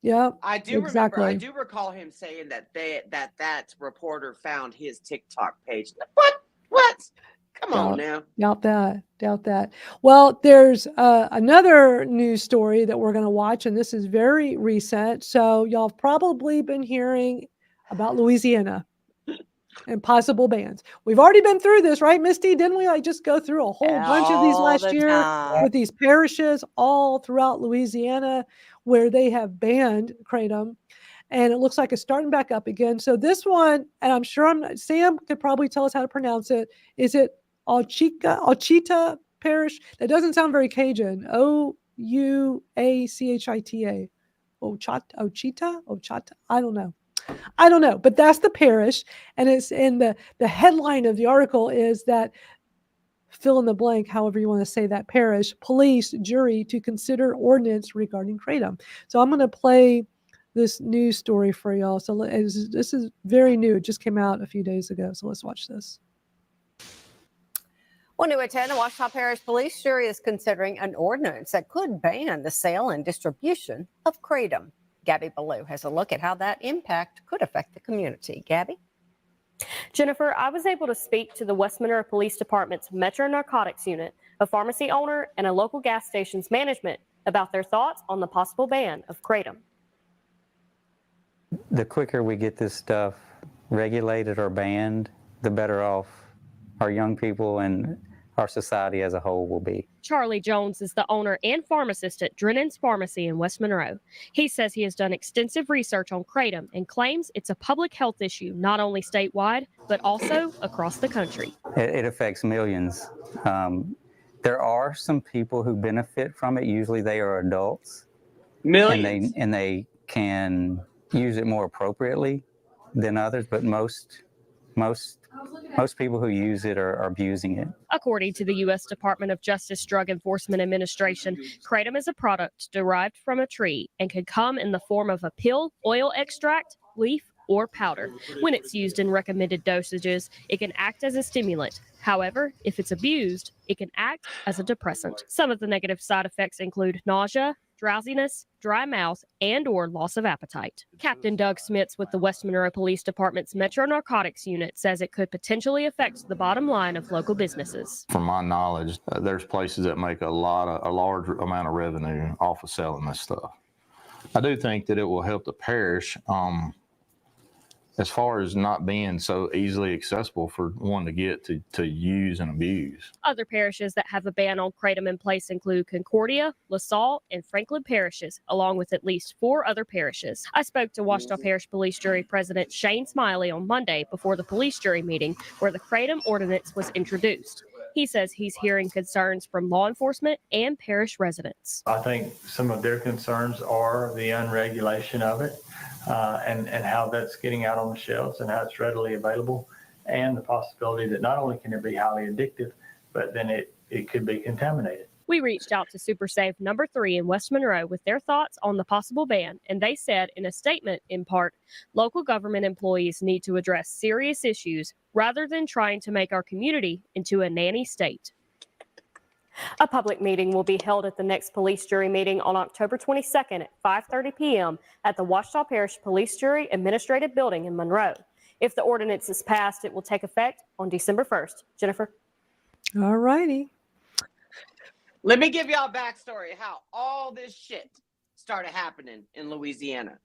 A: Yeah,
B: I do remember. I do recall him saying that that reporter found his TikTok page. What? Come on now.
A: Doubt that. Well, there's another news story that we're going to watch, and this is very recent. So y'all have probably been hearing about Louisiana and possible bans. We've already been through this, right, Misty? Didn't we just go through a whole bunch of these last year with these parishes all throughout Louisiana where they have banned Kratom? And it looks like it's starting back up again. So this one, and I'm sure Sam could probably tell us how to pronounce it. Is it Ouachita Parish? That doesn't sound very Cajun. Ouachita. Ouachita? I don't know, but that's the parish. And it's in the headline of the article is that fill in the blank, however you want to say that parish, police jury to consider ordinance regarding Kratom. So I'm going to play this news story for y'all. So this is very new. It just came out a few days ago. So let's watch this.
I: Well, new at 10, the Ouachita Parish Police jury is considering an ordinance that could ban the sale and distribution of Kratom. Gabby Ballou has a look at how that impact could affect the community. Gabby?
J: Jennifer, I was able to speak to the West Monroe Police Department's Metro Narcotics Unit, a pharmacy owner, and a local gas station's management about their thoughts on the possible ban of Kratom.
K: The quicker we get this stuff regulated or banned, the better off our young people and our society as a whole will be.
J: Charlie Jones is the owner and pharmacist at Drennan's Pharmacy in West Monroe. He says he has done extensive research on Kratom and claims it's a public health issue, not only statewide, but also across the country.
K: It affects millions. There are some people who benefit from it. Usually they are adults.
B: Millions.
K: And they can use it more appropriately than others, but most people who use it are abusing it.
J: According to the U.S. Department of Justice Drug Enforcement Administration, Kratom is a product derived from a tree and can come in the form of a pill, oil extract, leaf, or powder. When it's used in recommended dosages, it can act as a stimulant. However, if it's abused, it can act as a depressant. Some of the negative side effects include nausea, drowsiness, dry mouth, and/or loss of appetite. Captain Doug Smits with the West Monroe Police Department's Metro Narcotics Unit says it could potentially affect the bottom line of local businesses.
L: From my knowledge, there's places that make a large amount of revenue off of selling this stuff. I do think that it will help the parish as far as not being so easily accessible for one to get to use and abuse.
J: Other parishes that have a ban on kratom in place include Concordia, LaSalle, and Franklin parishes, along with at least 4 other parishes. I spoke to Ouachita Parish Police Jury President Shane Smiley on Monday before the police jury meeting where the kratom ordinance was introduced. He says he's hearing concerns from law enforcement and parish residents.
M: I think some of their concerns are the unregulation of it and how that's getting out on the shelves and how it's readily available, and the possibility that not only can it be highly addictive, but then it could be contaminated.
J: We reached out to Super Safe number 3 in West Monroe with their thoughts on the possible ban, and they said in a statement, in part, local government employees need to address serious issues rather than trying to make our community into a nanny state. A public meeting will be held at the next police jury meeting on October 22nd at 5:30 p.m. at the Ouachita Parish Police Jury Administrative Building in Monroe. If the ordinance is passed, it will take effect on December 1st. Jennifer?
A: All righty.
B: Let me give y'all a backstory of how all this shit started happening in Louisiana.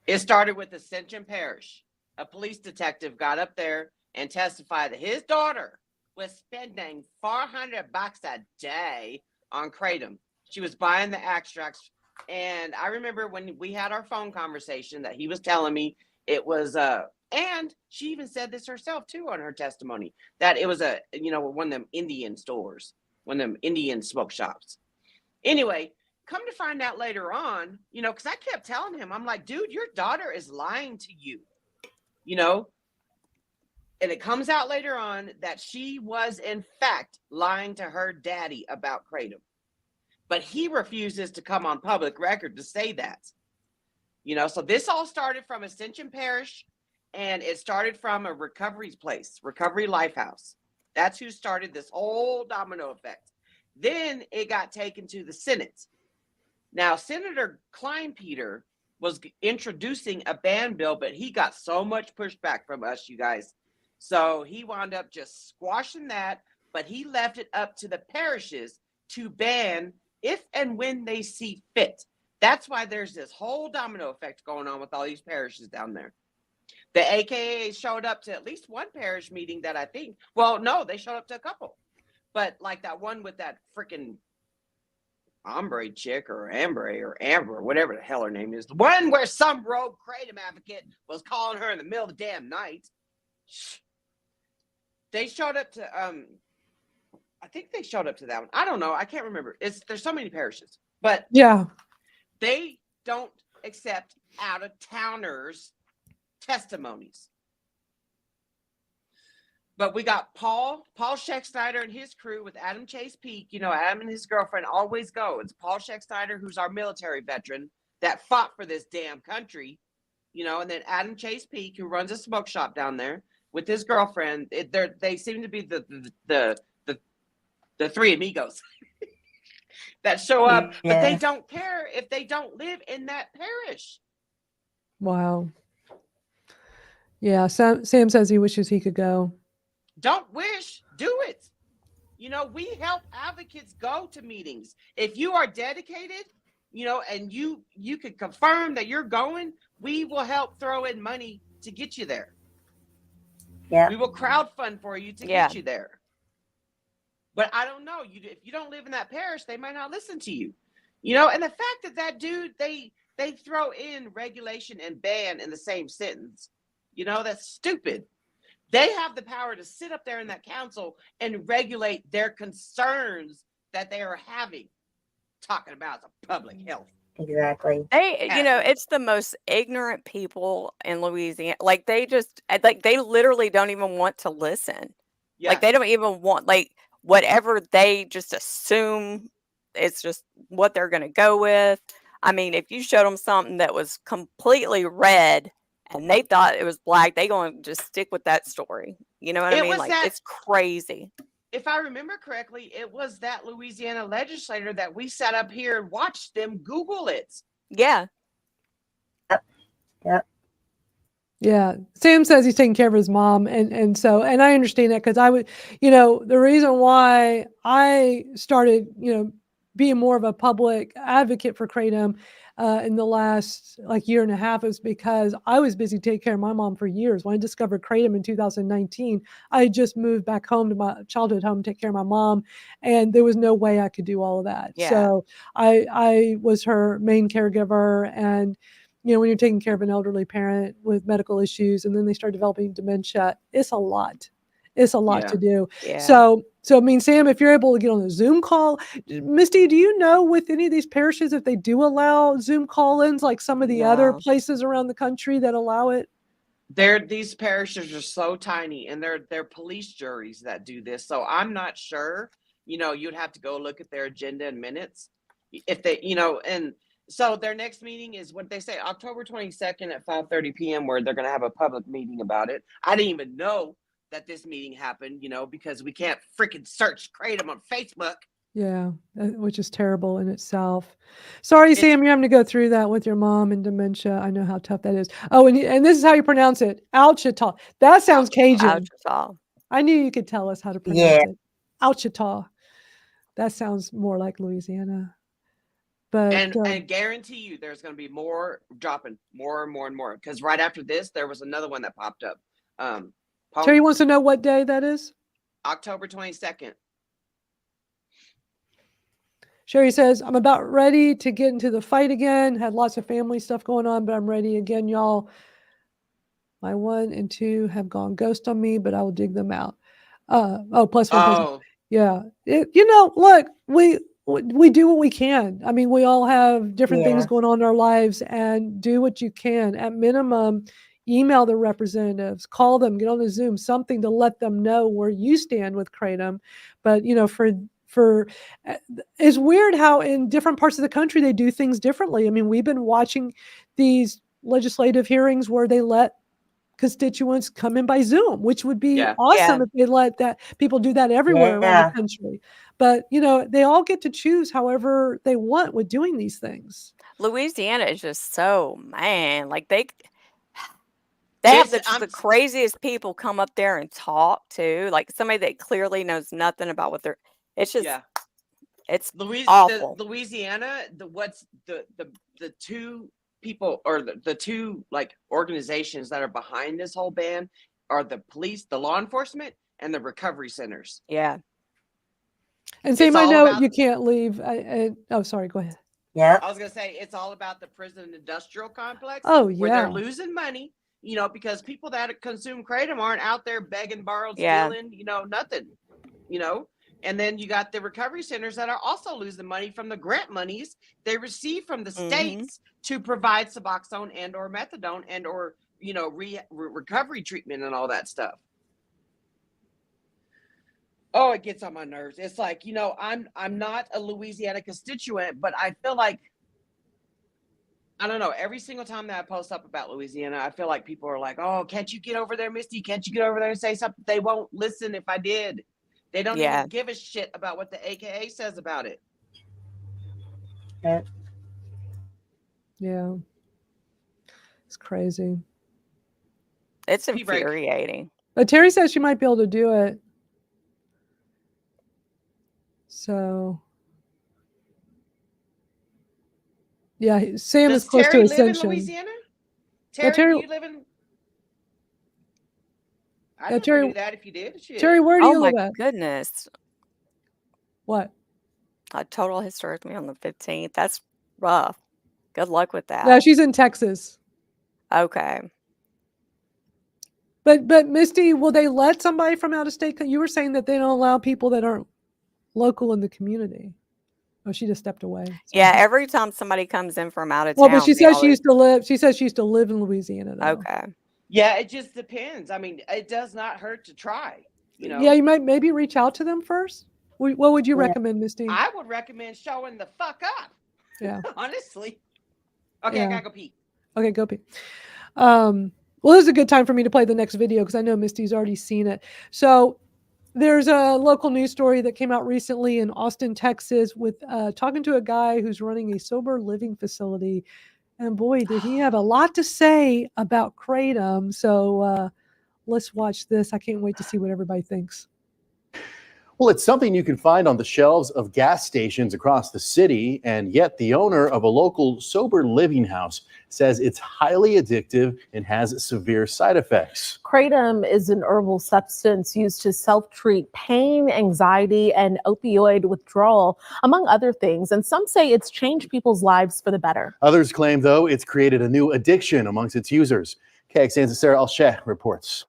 B: It started with Ascension Parish. A police detective got up there and testified that his daughter was spending $400 a day on kratom. She was buying the extracts. And I remember when we had our phone conversation that he was telling me it was, and she even said this herself too on her testimony, that it was one of them Indian stores, one of them Indian smoke shops. Anyway, come to find out later on, because I kept telling him, I'm like, dude, your daughter is lying to you, and it comes out later on that she was in fact lying to her daddy about kratom, but he refuses to come on public record to say that, so this all started from Ascension Parish, and it started from a recovery place, Recovery Lifehouse. That's who started this whole domino effect. Then it got taken to the Senate. Now, Senator Kleinpeter was introducing a ban bill, but he got so much pushback from us, you guys. So he wound up just squashing that, but he left it up to the parishes to ban if and when they see fit. That's why there's this whole domino effect going on with all these parishes down there. The AKA showed up to at least one parish meeting that I think, they showed up to a couple. But like that one with that freaking Amber chick or Amber, whatever the hell her name is. The one where some rogue kratom advocate was calling her in the middle of the damn night. They showed up to, I think they showed up to that one. I don't know. I can't remember. There's so many parishes. But
A: yeah,
B: they don't accept out-of-towners' testimonies. But we got Paul Scheck-Snyder and his crew with Adam Chase Peak. Adam and his girlfriend always go. It's Paul Scheck-Snyder, who's our military veteran that fought for this damn country, and then Adam Chase Peak, who runs a smoke shop down there with his girlfriend. They seem to be the three amigos that show up, but they don't care if they don't live in that parish.
A: Wow. Yeah, Sam says he wishes he could go.
B: Don't wish, do it. We help advocates go to meetings. If you are dedicated, and you can confirm that you're going, we will help throw in money to get you there. Yeah. We will crowdfund for you to get you there. But I don't know. If you don't live in that parish, they might not listen to you. And the fact that dude, they throw in regulation and ban in the same sentence, that's stupid. They have the power to sit up there in that council and regulate their concerns that they are having, talking about the public health.
D: Exactly.
C: It's the most ignorant people in Louisiana. Like they literally don't even want to listen. Yeah. Like they don't even want, whatever they just assume it's just what they're going to go with. I mean, if you showed them something that was completely red and they thought it was black. They going to just stick with that story. You know what I
B: It
C: mean?
B: was
C: Like,
B: that-
C: it's crazy.
B: If I remember correctly, it was that Louisiana legislator that we sat up here and watched them Google it.
C: Yeah.
D: Yep.
A: Yeah. Sam says he's taking care of his mom. And I understand that because I would, the reason why I started, being more of a public advocate for Kratom in the last year and a half is because I was busy taking care of my mom for years. When I discovered Kratom in 2019, I had just moved back home to my childhood home to take care of my mom, and there was no way I could do all of that.
C: Yeah.
A: So I was her main caregiver, and when you're taking care of an elderly parent with medical issues and then they start developing dementia, it's a lot. It's a lot to do.
C: Yeah.
A: So I mean, Sam, if you're able to get on a Zoom call, Misty, do you know with any of these parishes if they do allow Zoom call-ins like some of the other places around the country that allow it?
B: These parishes are so tiny, and they're police juries that do this. So I'm not sure. You'd have to go look at their agenda and minutes if they, and so their next meeting is what they say, October 22nd at 5:30 p.m., where they're going to have a public meeting about it. I didn't even know that this meeting happened, because we can't freaking search Kratom on Facebook.
A: Yeah, which is terrible in itself. Sorry, Sam, you're having to go through that with your mom and dementia. I know how tough that is. Oh, and this is how you pronounce it, Ouachita. That sounds Cajun.
C: Ouachita.
A: I knew you could tell us how to pronounce it. Ouachita. That sounds more like Louisiana. But
B: and guarantee you there's going to be more dropping, more and more and more, because right after this there was another one that popped up.
A: Terry wants to know what day that is.
B: October 22nd.
A: Sherry says, I'm about ready to get into the fight again. Had lots of family stuff going on, but I'm ready again, y'all. My 1 and 2 have gone ghost on me, but I will dig them out. Plus one.
B: Oh.
A: Yeah. Look, we do what we can. I mean, we all have different things going on in our lives, and do what you can. At minimum, email the representatives, call them, get on a Zoom, something to let them know where you stand with Kratom. But, for it's weird how in different parts of the country they do things differently. I mean, we've been watching these legislative hearings where they let constituents come in by Zoom, which would be awesome if they let that people do that everywhere around the country. But they all get to choose however they want with doing these things.
C: Louisiana is just so, man, like they have the craziest people come up there and talk too, like somebody that clearly knows nothing about what they're. It's just it's awful.
B: Louisiana, the two people or the two organizations that are behind this whole ban are the police, the law enforcement, and the recovery centers.
C: Yeah.
A: And Sam, I know you can't leave. Sorry, go ahead.
D: Yeah.
B: I was gonna say it's all about the prison industrial complex.
A: Oh,
B: where they're losing money, because people that consume Kratom aren't out there begging, borrowed, stealing, nothing, And then you got the recovery centers that are also losing money from the grant monies they receive from the states to provide Suboxone and or methadone and or recovery treatment and all that stuff. Oh, it gets on my nerves. It's like, I'm not a Louisiana constituent, but I feel like, I don't know, every single time that I post up about Louisiana, I feel like people are like, oh, can't you get over there, Misty? Can't you get over there and say something? They won't listen if I did. They don't even give a shit about what the AKA says about it.
A: Yeah. It's crazy.
C: It's infuriating.
A: But Terry says she might be able to do it. So, yeah, Sam is close to Ascension.
B: Live in Louisiana? Terry, do you live in? I never knew that if you did. Shit.
A: Terry, where do you live at?
C: Oh my goodness.
A: What?
C: A total hysterectomy on the 15th. That's rough. Good luck with that.
A: No, she's in Texas.
C: Okay.
A: But Misty, will they let somebody from out of state? You were saying that they don't allow people that aren't local in the community. Oh, she just stepped away.
C: Yeah, every time somebody comes in from out of town.
A: Well, but she says she used to live. She says she used to live in Louisiana, though.
C: Okay.
B: Yeah, it just depends. I mean, it does not hurt to try.
A: Yeah, you might maybe reach out to them first. What would you recommend, Misty?
B: I would recommend showing the fuck up.
A: Yeah.
B: Honestly. Okay, I gotta go pee.
A: Okay, go pee. Well, this is a good time for me to play the next video because I know Misty's already seen it. So there's a local news story that came out recently in Austin, Texas, with talking to a guy who's running a sober living facility. And boy, did he have a lot to say about Kratom. So let's watch this. I can't wait to see what everybody thinks.
N: Well, it's something you can find on the shelves of gas stations across the city, and yet the owner of a local sober living house says it's highly addictive and has severe side effects.
O: Kratom is an herbal substance used to self-treat pain, anxiety, and opioid withdrawal, among other things. And some say it's changed people's lives for the better.
N: Others claim, though, it's created a new addiction amongst its users. KXAN's Sarah Alsheh reports.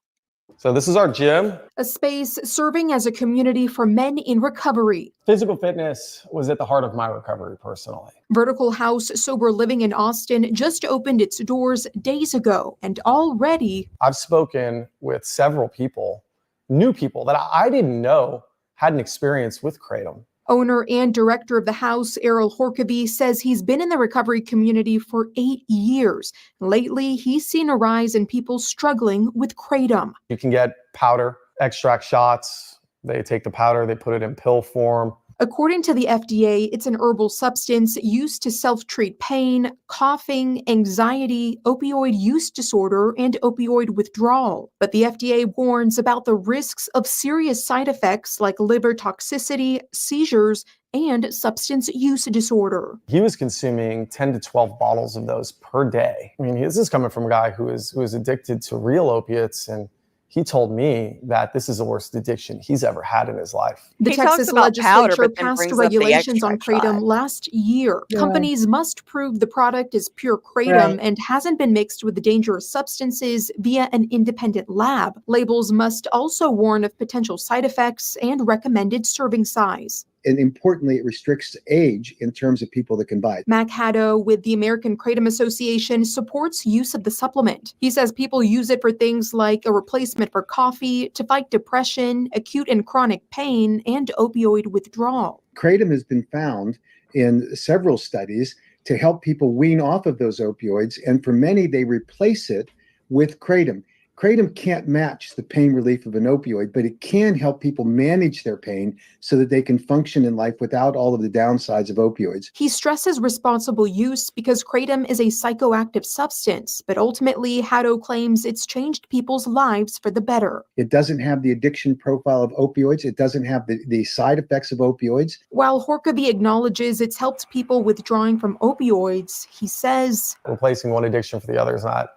P: So this is our gym.
Q: A space serving as a community for men in recovery.
P: Physical fitness was at the heart of my recovery personally.
Q: Vertical House Sober Living in Austin just opened its doors days ago, and already
P: I've spoken with several people, new people that I didn't know had an experience with Kratom.
Q: owner and director of the house, Errol Horkaby, says he's been in the recovery community for 8 years. Lately, he's seen a rise in people struggling with Kratom.
P: You can get powder, extract shots. They take the powder, they put it in pill form.
Q: According to the FDA, it's an herbal substance used to self-treat pain, coughing, anxiety, opioid use disorder, and opioid withdrawal. But the FDA warns about the risks of serious side effects like liver toxicity, seizures, and substance use disorder.
P: He was consuming 10 to 12 bottles of those per day. I mean, this is coming from a guy who is addicted to real opiates, and he told me that this is the worst addiction he's ever had in his life.
Q: The Texas legislature passed regulations on Kratom last year.
A: Yeah.
Q: Companies must prove the product is pure Kratom and hasn't been mixed with dangerous substances via an independent lab. Labels must also warn of potential side effects and recommended serving size.
R: And importantly, it restricts age in terms of people that can buy it.
Q: Mac Haddo with the American Kratom Association supports use of the supplement. He says people use it for things like a replacement for coffee, to fight depression, acute and chronic pain, and opioid withdrawal.
R: Kratom has been found in several studies to help people wean off of those opioids, and for many, they replace it with Kratom. Kratom can't match the pain relief of an opioid, but it can help people manage their pain so that they can function in life without all of the downsides of opioids.
Q: He stresses responsible use because Kratom is a psychoactive substance, but ultimately Haddo claims it's changed people's lives for the better.
R: It doesn't have the addiction profile of opioids. It doesn't have the side effects of opioids.
Q: While Horkaby acknowledges it's helped people withdrawing from opioids, he says,
P: replacing one addiction for the other is not,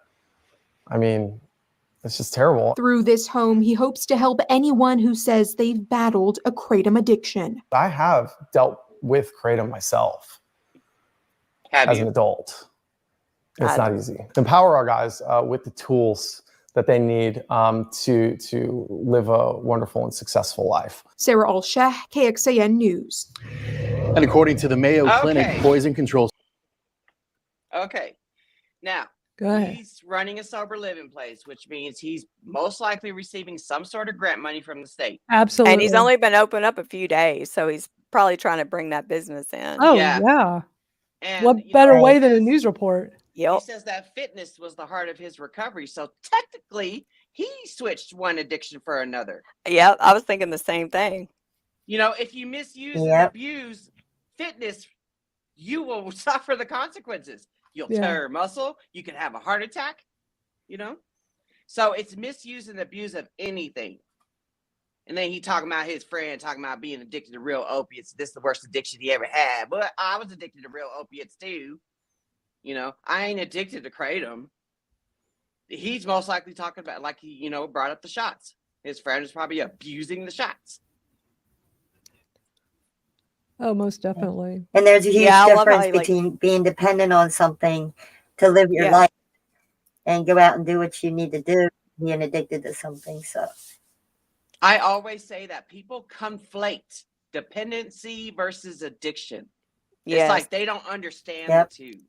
P: I mean, it's just terrible.
Q: Through this home, he hopes to help anyone who says they've battled a Kratom addiction.
P: I have dealt with Kratom myself as an adult. It's not easy. Empower our guys with the tools that they need to live a wonderful and successful life.
Q: Sarah Alsheh, KXAN News.
N: And according to the Mayo Clinic Poison Control.
B: Okay. Now,
A: Go ahead.
B: he's running a sober living place, which means he's most likely receiving some sort of grant money from the state.
A: Absolutely.
C: And he's only been open up a few days, so he's probably trying to bring that business in.
A: Oh, yeah.
B: And,
A: What
B: you
A: better
B: know,
A: way than a news report?
B: He says that fitness was the heart of his recovery. So technically, he switched one addiction for another.
C: Yeah, I was thinking the same thing.
B: You know, if you misuse and abuse fitness, you will suffer the consequences. You'll tear your muscle. You can have a heart attack, you know? So it's misuse and abuse of anything. And then he talking about his friend, talking about being addicted to real opiates. This is the worst addiction he ever had. But I was addicted to real opiates too. You know, I ain't addicted to Kratom. He's most likely talking about, like he, you know, brought up the shots. His friend is probably abusing the shots.
A: Oh, most definitely.
D: And there's a huge
C: Yeah, I love how
D: difference
C: he, like-
D: between being dependent on something to live your life and go out and do what you need to do, being addicted to something. So
B: I always say that people conflate dependency versus addiction.
C: Yes.
B: It's like they don't understand the two.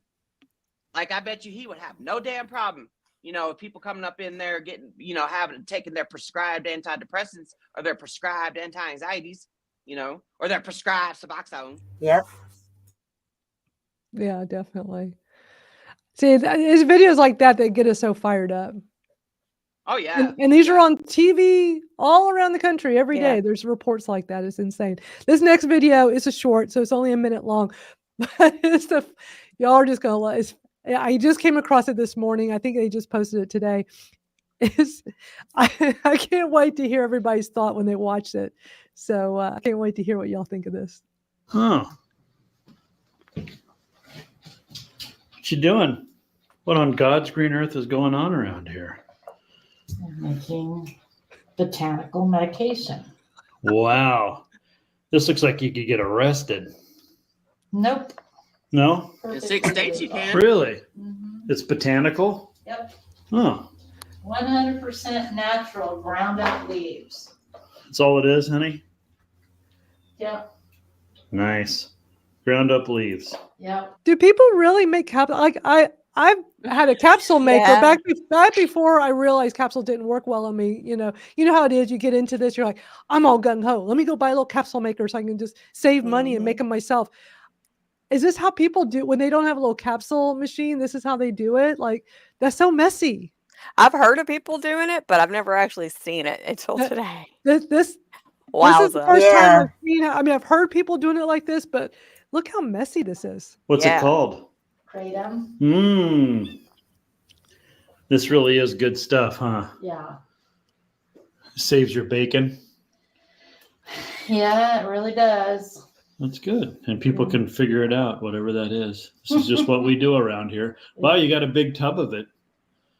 B: Like, I bet you he would have no damn problem, you know, if people coming up in there getting, you know, taking their prescribed antidepressants or their prescribed anti-anxieties, you know, or their prescribed Suboxone.
D: Yep.
A: Yeah, definitely. See, it's videos like that that get us so fired up.
B: Oh yeah.
A: And these are on TV all around the country every day. There's reports like that. It's insane. This next video is a short, so it's only a minute long. But y'all are just gonna. I just came across it this morning. I think they just posted it today. I can't wait to hear everybody's thought when they watch it. So I can't wait to hear what y'all think of this.
S: Huh. What you doing? What on God's green earth is going on around here?
T: Making botanical medication.
S: Wow. This looks like you could get arrested.
T: Nope.
S: No?
B: In 6 states you can.
S: Really? It's botanical?
T: Yep.
S: Oh.
T: 100% natural ground up leaves.
S: That's all it is, honey?
T: Yep.
S: Nice. Ground up leaves.
T: Yep.
A: Do people really make capsules? Like I've had a capsule maker back before I realized capsules didn't work well on me. You know how it is. You get into this, you're like, I'm all gung ho. Let me go buy a little capsule maker so I can just save money and make them myself. Is this how people do when they don't have a little capsule machine? This is how they do it. Like, that's so messy.
C: I've heard of people doing it, but I've never actually seen it until today.
A: This is the
C: Wowza.
A: first time I've seen it. I mean, I've heard people doing it like this, but look how messy this is.
S: What's it called?
T: Kratom.
S: This really is good stuff, huh?
T: Yeah.
S: Saves your bacon.
T: Yeah, it really does.
S: That's good. And people can figure it out, whatever that is. This is just what we do around here. Wow, you got a big tub of it.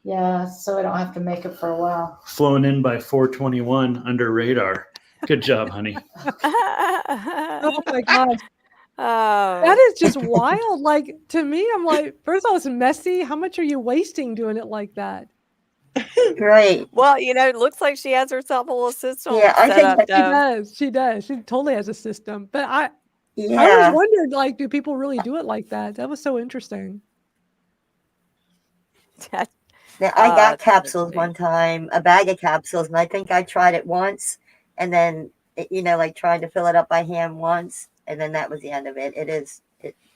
T: Yeah, so I don't have to make it for a while.
S: Flown in by 421 under radar. Good job, honey.
A: Oh my gosh.
C: Oh.
A: That is just wild. Like, to me, I'm like, first of all, it's messy. How much are you wasting doing it like that?
D: Right.
C: Well, it looks like she has herself a little system.
D: Yeah, I think
A: She does. She does. She totally has a system. But I always wondered, like, do people really do it like that? That was so interesting.
D: Now, I got capsules one time, a bag of capsules, and I think I tried it once, and then, like tried to fill it up by hand once, and then that was the end of it. It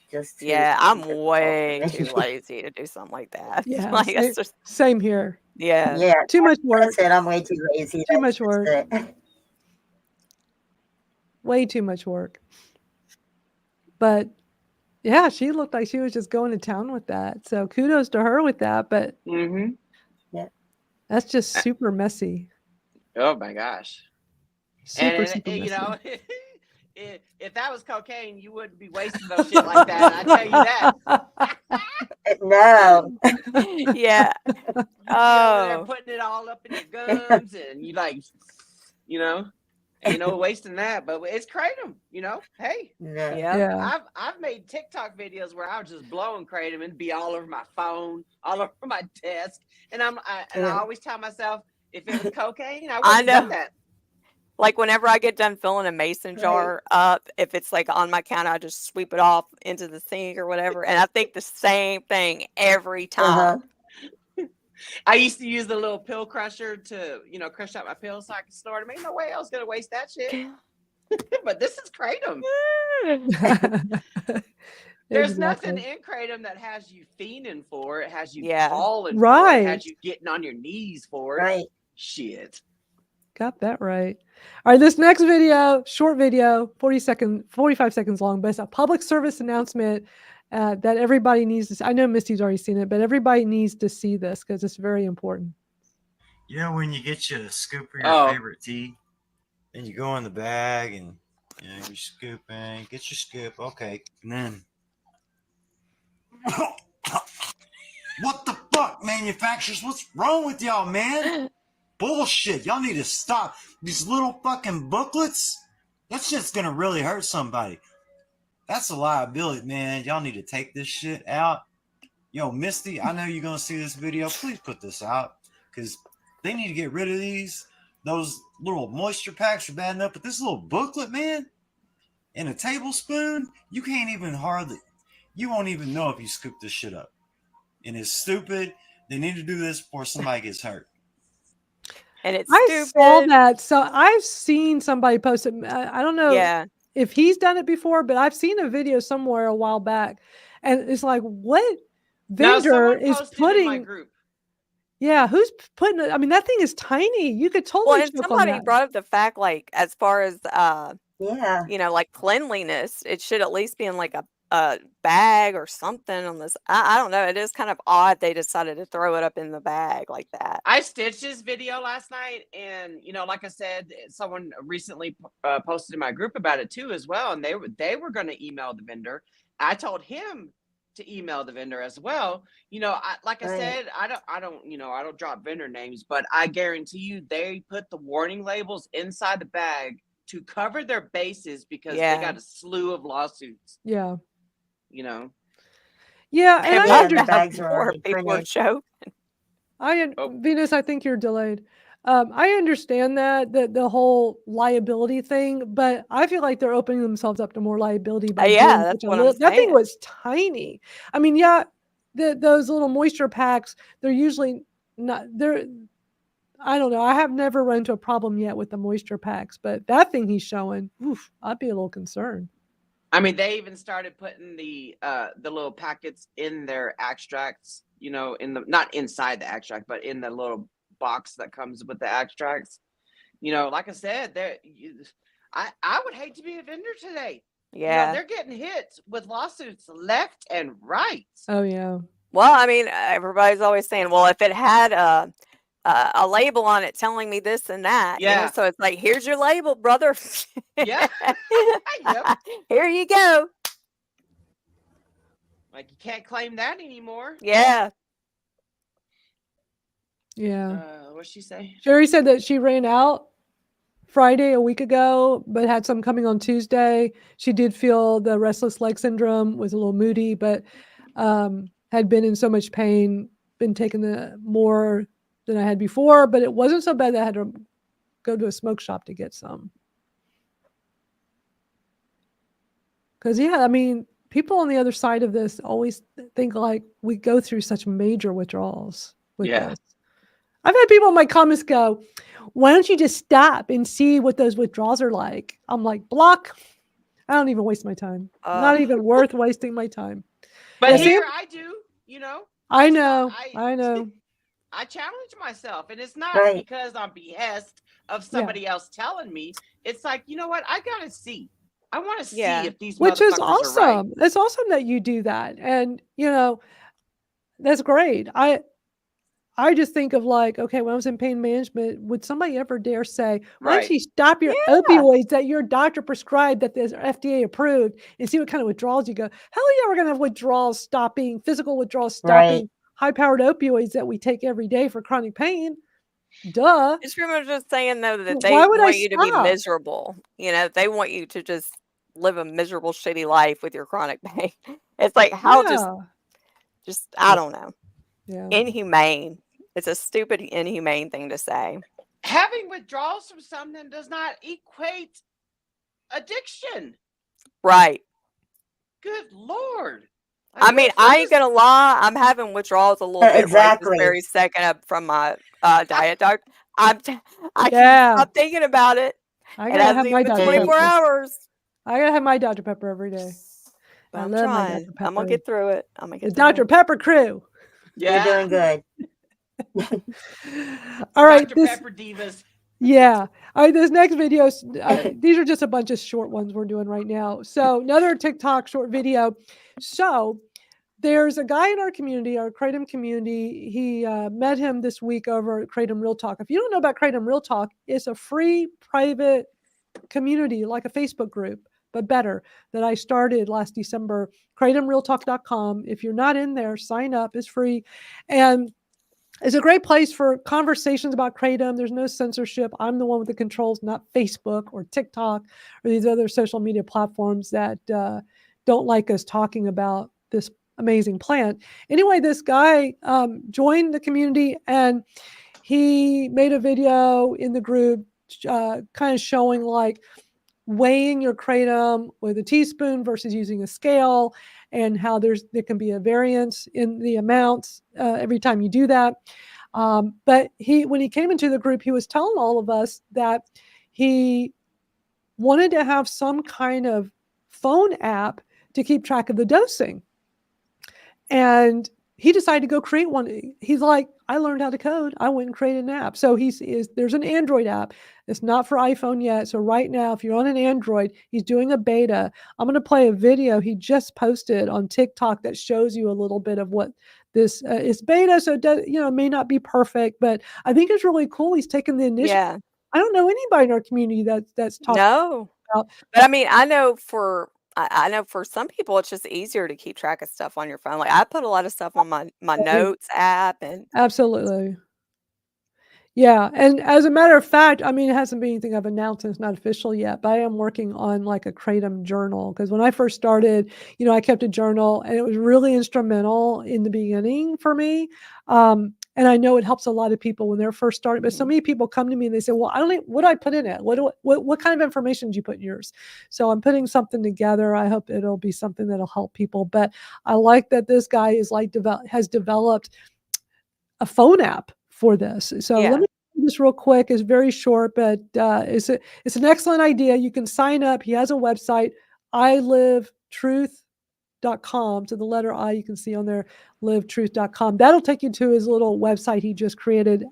D: just.
C: Yeah, I'm way too lazy to do something like that.
A: Yeah,
C: Like,
A: same,
C: it's just,
A: same here.
C: yeah.
D: Yeah.
A: Too much work.
D: That's it. I'm way too lazy.
A: Too much
D: That's
A: work.
D: it.
A: Way too much work. But yeah, she looked like she was just going to town with that. So kudos to her with that. But
D: yeah,
A: that's just super messy.
B: Oh my gosh.
A: Super
B: And,
A: messy.
B: if that was cocaine, you wouldn't be wasting those shit like that. I tell you that.
D: No.
C: Yeah.
B: They're putting it all up in your gums, and you like, ain't no wasting that. But it's kratom, Hey.
C: Yeah.
B: I've made TikTok videos where I was just blowing kratom and be all over my phone, all over my desk, and I always tell myself, if it was cocaine, I wouldn't have done that.
C: Like, whenever I get done filling a mason jar up, if it's like on my counter, I just sweep it off into the sink or whatever. And I think the same thing every time.
B: I used to use the little pill crusher to, crush out my pills so I could snort them. Ain't no way I was going to waste that shit. But this is kratom. There's nothing in kratom that has you fiending for it. Has you falling for it. Has you getting on your knees for it.
D: Right.
B: Shit.
A: Got that right. All right, this next video, short video, 45 seconds long, but it's a public service announcement that everybody needs to see. I know Misty's already seen it, but everybody needs to see this because it's very important.
U: When you get you a scoop of your favorite tea, then you go in the bag and you scoop in, get your scoop, okay, and then what the fuck, manufacturers? What's wrong with y'all, man? Bullshit. Y'all need to stop. These little fucking booklets, that shit's gonna really hurt somebody. That's a liability, man. Y'all need to take this shit out. Yo, Misty, I know you're gonna see this video. Please put this out, because they need to get rid of these. Those little moisture packs are bad enough, but this little booklet, man, and a tablespoon, you won't even know if you scoop this shit up. And it's stupid. They need to do this before somebody gets hurt.
C: And it's
A: I saw that. So I've seen somebody post it. I don't know if he's done it before, but I've seen a video somewhere a while back. And it's like, what vendor is putting. Yeah, who's putting it? I mean, that thing is tiny. You could
C: Well,
A: totally
C: and
A: choke on
C: somebody
A: that.
C: brought up the fact, like, as far as
D: Yeah.
C: you know, like cleanliness, it should at least be in like a bag or something on this. I don't know. It is kind of odd they decided to throw it up in the bag like that.
B: I stitched this video last night, and like I said, someone recently posted in my group about it too as well, and they were going to email the vendor. I told him to email the vendor as well. I said, I don't drop vendor names, but I guarantee you they put the warning labels inside the bag to cover their bases because they got a slew of lawsuits.
A: Yeah.
B: Yeah,
A: and I understand. Venus, I think you're delayed. I understand that the whole liability thing, but I feel like they're opening themselves up to more liability by doing
C: that's
A: such
C: what
A: a
C: I'm
A: that thing
C: saying.
A: was tiny. I mean, those little moisture packs, they're usually not they're I don't know. I have never run into a problem yet with the moisture packs, but that thing he's showing, I'd be a little concerned.
B: I mean, they even started putting the little packets in their extracts, in the, not inside the extract, but in the little box that comes with the extracts. Like I said, I would hate to be a vendor today.
C: Yeah.
B: They're getting hit with lawsuits left and right.
A: Oh yeah.
C: Well, I mean, everybody's always saying, well, if it had a label on it telling me this and that, so it's like, here's your label, brother.
B: Yeah. Yep.
C: Here you go.
B: Like, you can't claim that anymore.
C: Yeah.
A: Yeah.
B: What'd she say?
A: Sherry said that she ran out Friday a week ago, but had some coming on Tuesday. She did feel the restless leg syndrome, was a little moody, but had been in so much pain, been taking the more than I had before, but it wasn't so bad that I had to go to a smoke shop to get some. Because, I mean, people on the other side of this always think like we go through such major withdrawals with this. I've had people in my comments go, why don't you just stop and see what those withdrawals are like? I'm like, block. I don't even waste my time. Not even worth wasting my time.
B: But here I do,
A: I know.
B: I challenge myself, and it's not
D: Right.
B: because I'm behest of somebody else telling me. It's like, you know what? I gotta see. I want to see if these
A: Which is
B: motherfuckers are
A: awesome.
B: right.
A: It's awesome that you do that. And, that's great. I just think of like, okay, when I was in pain management, would somebody ever dare say, why don't you stop your opioids that your doctor prescribed that is FDA approved and see what kind of withdrawals you go? Hell yeah, we're going to have withdrawals stopping, physical withdrawals stopping high-powered opioids that we take every day for chronic pain. Duh.
C: It's pretty much just saying, though, that they
A: Why would I
C: want you to be
A: stop?
C: miserable. They want you to just live a miserable, shitty life with your chronic pain. It's like, how just I don't know.
A: Yeah.
C: Inhumane. It's a stupid, inhumane thing to say.
B: Having withdrawals from something does not equate addiction.
C: Right.
B: Good Lord.
C: I mean, I ain't gonna lie. I'm having withdrawals a little bit right this very second up from my diet doctor. I can't stop thinking about it.
A: I
C: It
A: gotta
C: hasn't
A: have my
C: even been
A: Dr.
C: 24
A: Pepper.
C: hours.
A: I gotta have my Dr. Pepper every day. I
C: I'm
A: love my
C: trying.
A: Dr.
C: I'm gonna
A: Pepper.
C: get through it. I'm gonna
A: The
C: get through
A: Dr.
C: it.
A: Pepper crew.
B: Yeah.
D: You're doing good.
A: All right.
B: Dr. Pepper Divas.
A: Yeah. All right. This next video, these are just a bunch of short ones we're doing right now. So another TikTok short video. So there's a guy in our community, our Kratom community. He met him this week over at Kratom Real Talk. If you don't know about Kratom Real Talk, it's a free private community, like a Facebook group, but better, that I started last December. KratomRealTalk.com. If you're not in there, sign up. It's free. And it's a great place for conversations about Kratom. There's no censorship. I'm the one with the controls, not Facebook or TikTok or these other social media platforms that don't like us talking about this amazing plant. Anyway, this guy joined the community and he made a video in the group kind of showing like weighing your Kratom with a teaspoon versus using a scale, and how there can be a variance in the amounts every time you do that. But when he came into the group, he was telling all of us that he wanted to have some kind of phone app to keep track of the dosing. And he decided to go create one. He's like, I learned how to code. I went and created an app. So there's an Android app. It's not for iPhone yet. So right now, if you're on an Android, he's doing a beta. I'm going to play a video he just posted on TikTok that shows you a little bit of what this is beta. So it does, may not be perfect, but I think it's really cool. He's taken the initiative.
C: Yeah.
A: I don't know anybody in our community that's talking
C: No.
A: about.
C: But I mean, I know for some people, it's just easier to keep track of stuff on your phone. Like I put a lot of stuff on my notes app and
A: Absolutely. Yeah. And as a matter of fact, I mean, it hasn't been anything I've announced and it's not official yet, but I am working on like a Kratom journal. Because when I first started, I kept a journal and it was really instrumental in the beginning for me. And I know it helps a lot of people when they're first starting, but so many people come to me and they say, well, what do I put in it? What kind of information do you put in yours? So I'm putting something together. I hope it'll be something that'll help people. But I like that this guy has developed a phone app for this. So let me do this real quick. It's very short, but it's an excellent idea. You can sign up. He has a website, ilivetruth.com. So the letter I, you can see on there, livetruth.com. That'll take you to his little website he just created.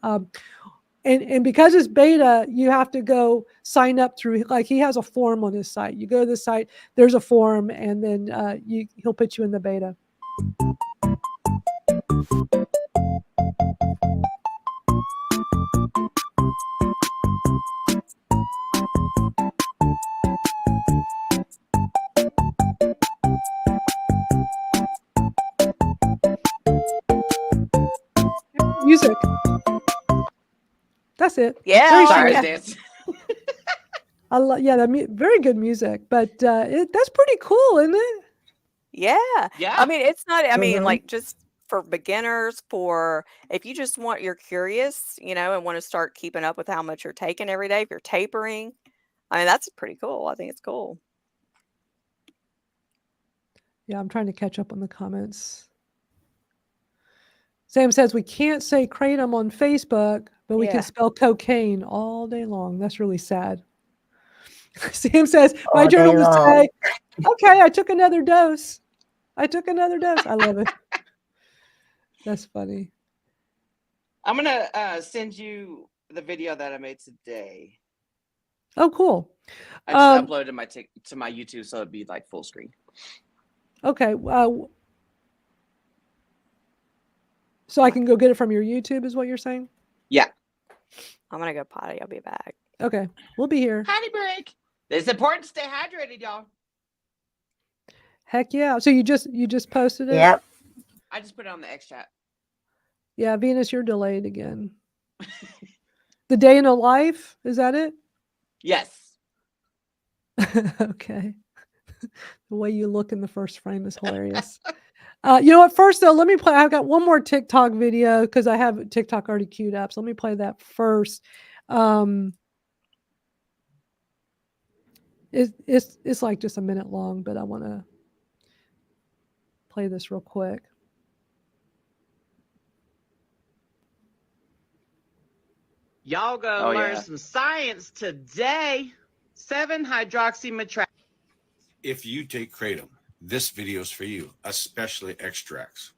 A: And because it's beta, you have to go sign up through, like he has a form on his site. You go to the site, there's a form, and then he'll put you in the beta. Music. That's it.
C: Yeah.
B: Sorry,
C: Yeah.
B: dance.
A: I love, very good music, but that's pretty cool, isn't it?
C: Yeah.
B: Yeah.
C: I mean, it's not, I mean,
A: Mhm.
C: like just for beginners, for if you just you're curious, and want to start keeping up with how much you're taking every day, if you're tapering, I mean, that's pretty cool. I think it's cool.
A: Yeah, I'm trying to catch up on the comments. Sam says we can't say Kratom on Facebook, but we
C: Yeah.
A: can spell cocaine all day long. That's really sad. Sam says my
D: All day
A: journal will
D: long.
A: say, okay, I took another dose. I love it. That's funny.
B: I'm gonna send you the video that I made today.
A: Oh, cool.
B: I just uploaded to my YouTube, so it'd be like full screen.
A: Okay. So I can go get it from your YouTube, is what you're saying?
B: Yeah.
C: I'm going to go potty. I'll be back.
A: Okay. We'll be here.
B: Potty break. It's important to stay hydrated, y'all.
A: Heck yeah. So you just posted it?
D: Yep.
B: I just put it on the X chat.
A: Yeah, Venus, you're delayed again. The day in a life, is that it?
B: Yes.
A: Okay. The way you look in the first frame is hilarious. You know what? First, though, let me play. I've got one more TikTok video because I have TikTok already queued up. So let me play that first. It's like just a minute long, but I want to play this real quick.
B: Y'all gonna learn some science today. 7-hydroxymetrat.
E: If you take Kratom, this video is for you, especially extracts.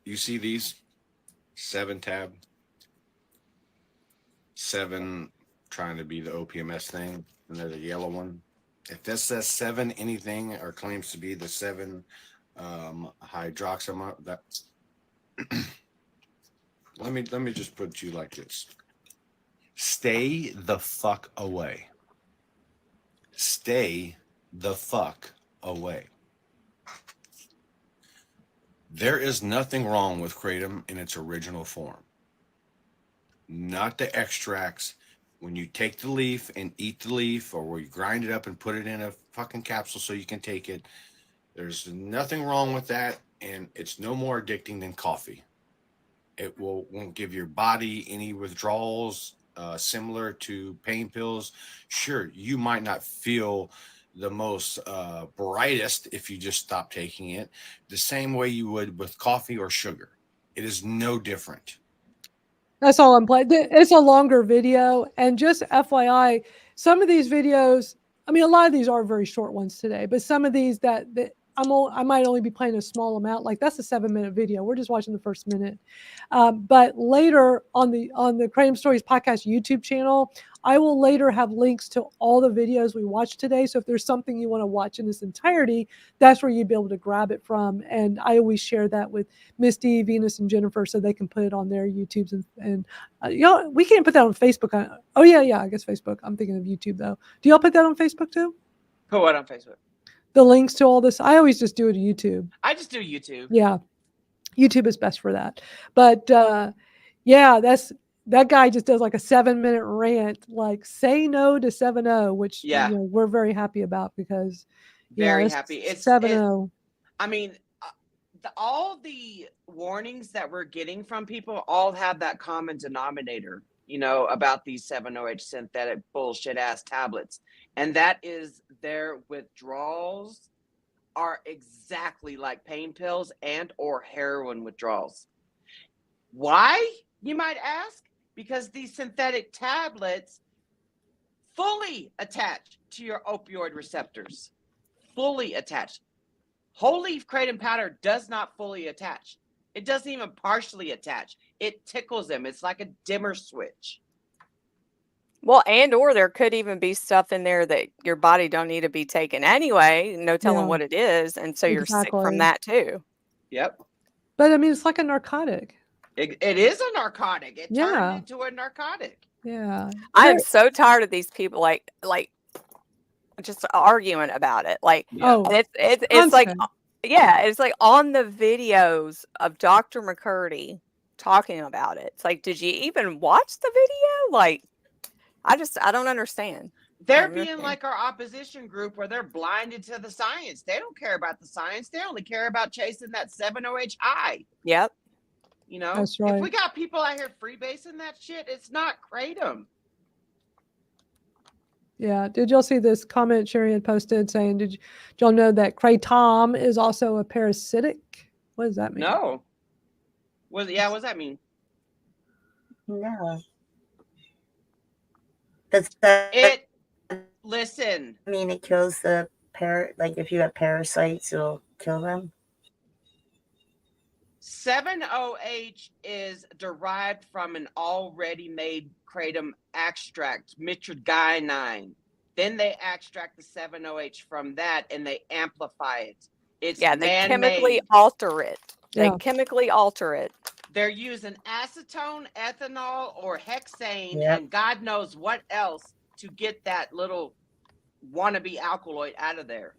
E: You see these? 7 tab. 7 trying to be the OPMS thing, and there's a yellow one. If this says 7 anything or claims to be the 7 hydroxymetrat, that's let me just put it to you like this. Stay the fuck away. Stay the fuck away. There is nothing wrong with Kratom in its original form. Not the extracts. When you take the leaf and eat the leaf, or where you grind it up and put it in a fucking capsule so you can take it. There's nothing wrong with that, and it's no more addicting than coffee. It won't give your body any withdrawals similar to pain pills. Sure, you might not feel the most brightest if you just stop taking it, the same way you would with coffee or sugar. It is no different.
A: That's all I'm playing. It's a longer video. And just FYI, some of these videos, I mean, a lot of these are very short ones today, but some of these that I might only be playing a small amount. Like that's a 7-minute video. We're just watching the first minute. But later on the Kratom Stories Podcast YouTube channel, I will later have links to all the videos we watched today. So if there's something you want to watch in its entirety, that's where you'd be able to grab it from. And I always share that with Misty, Venus, and Jennifer so they can put it on their YouTubes. And we can't put that on Facebook. Oh, yeah, I guess Facebook. I'm thinking of YouTube, though. Do y'all put that on Facebook, too?
B: Put what on Facebook?
A: The links to all this. I always just do it to YouTube.
B: I just do YouTube.
A: Yeah. YouTube is best for that. But, yeah, that guy just does like a 7-minute rant, like say no to 7-0, which we're very happy about because
B: very happy. It's
A: 7-0.
B: I mean, all the warnings that we're getting from people all have that common denominator, about these 7-0H synthetic bullshit ass tablets. And that is their withdrawals are exactly like pain pills and or heroin withdrawals. Why, you might ask? Because these synthetic tablets fully attach to your opioid receptors. Fully attached. Whole leaf kratom powder does not fully attach. It doesn't even partially attach. It tickles them. It's like a dimmer switch.
C: Well, and or there could even be stuff in there that your body don't need to be taking anyway. No telling what it is. And so you're sick from that too.
B: Yep.
A: But I mean, it's like a narcotic.
B: It is a narcotic. It turned into a narcotic.
A: Yeah.
C: I'm so tired of these people like just arguing about it. Like, it's like, it's like on the videos of Dr. McCurdy talking about it. It's like, did you even watch the video? Like, I don't understand.
B: They're being like our opposition group where they're blinded to the science. They don't care about the science. They only care about chasing that 7-0H high.
C: Yep.
A: That's right.
B: If we got people out here freebasing that shit, it's not Kratom.
A: Yeah. Did y'all see this comment Sherry had posted saying, did y'all know that Kratom is also a parasitic? What does that mean?
B: No. What does that mean?
D: No.
B: Listen.
D: I mean, it kills the like if you have parasites, it'll kill them.
B: 7-0H is derived from an already made kratom extract, mitragynine. Then they extract the 7-0H from that and they amplify it. It's
C: they chemically alter it. They chemically alter it.
B: They're using acetone, ethanol, or hexane, and God knows what else to get that little wannabe alkaloid out of there.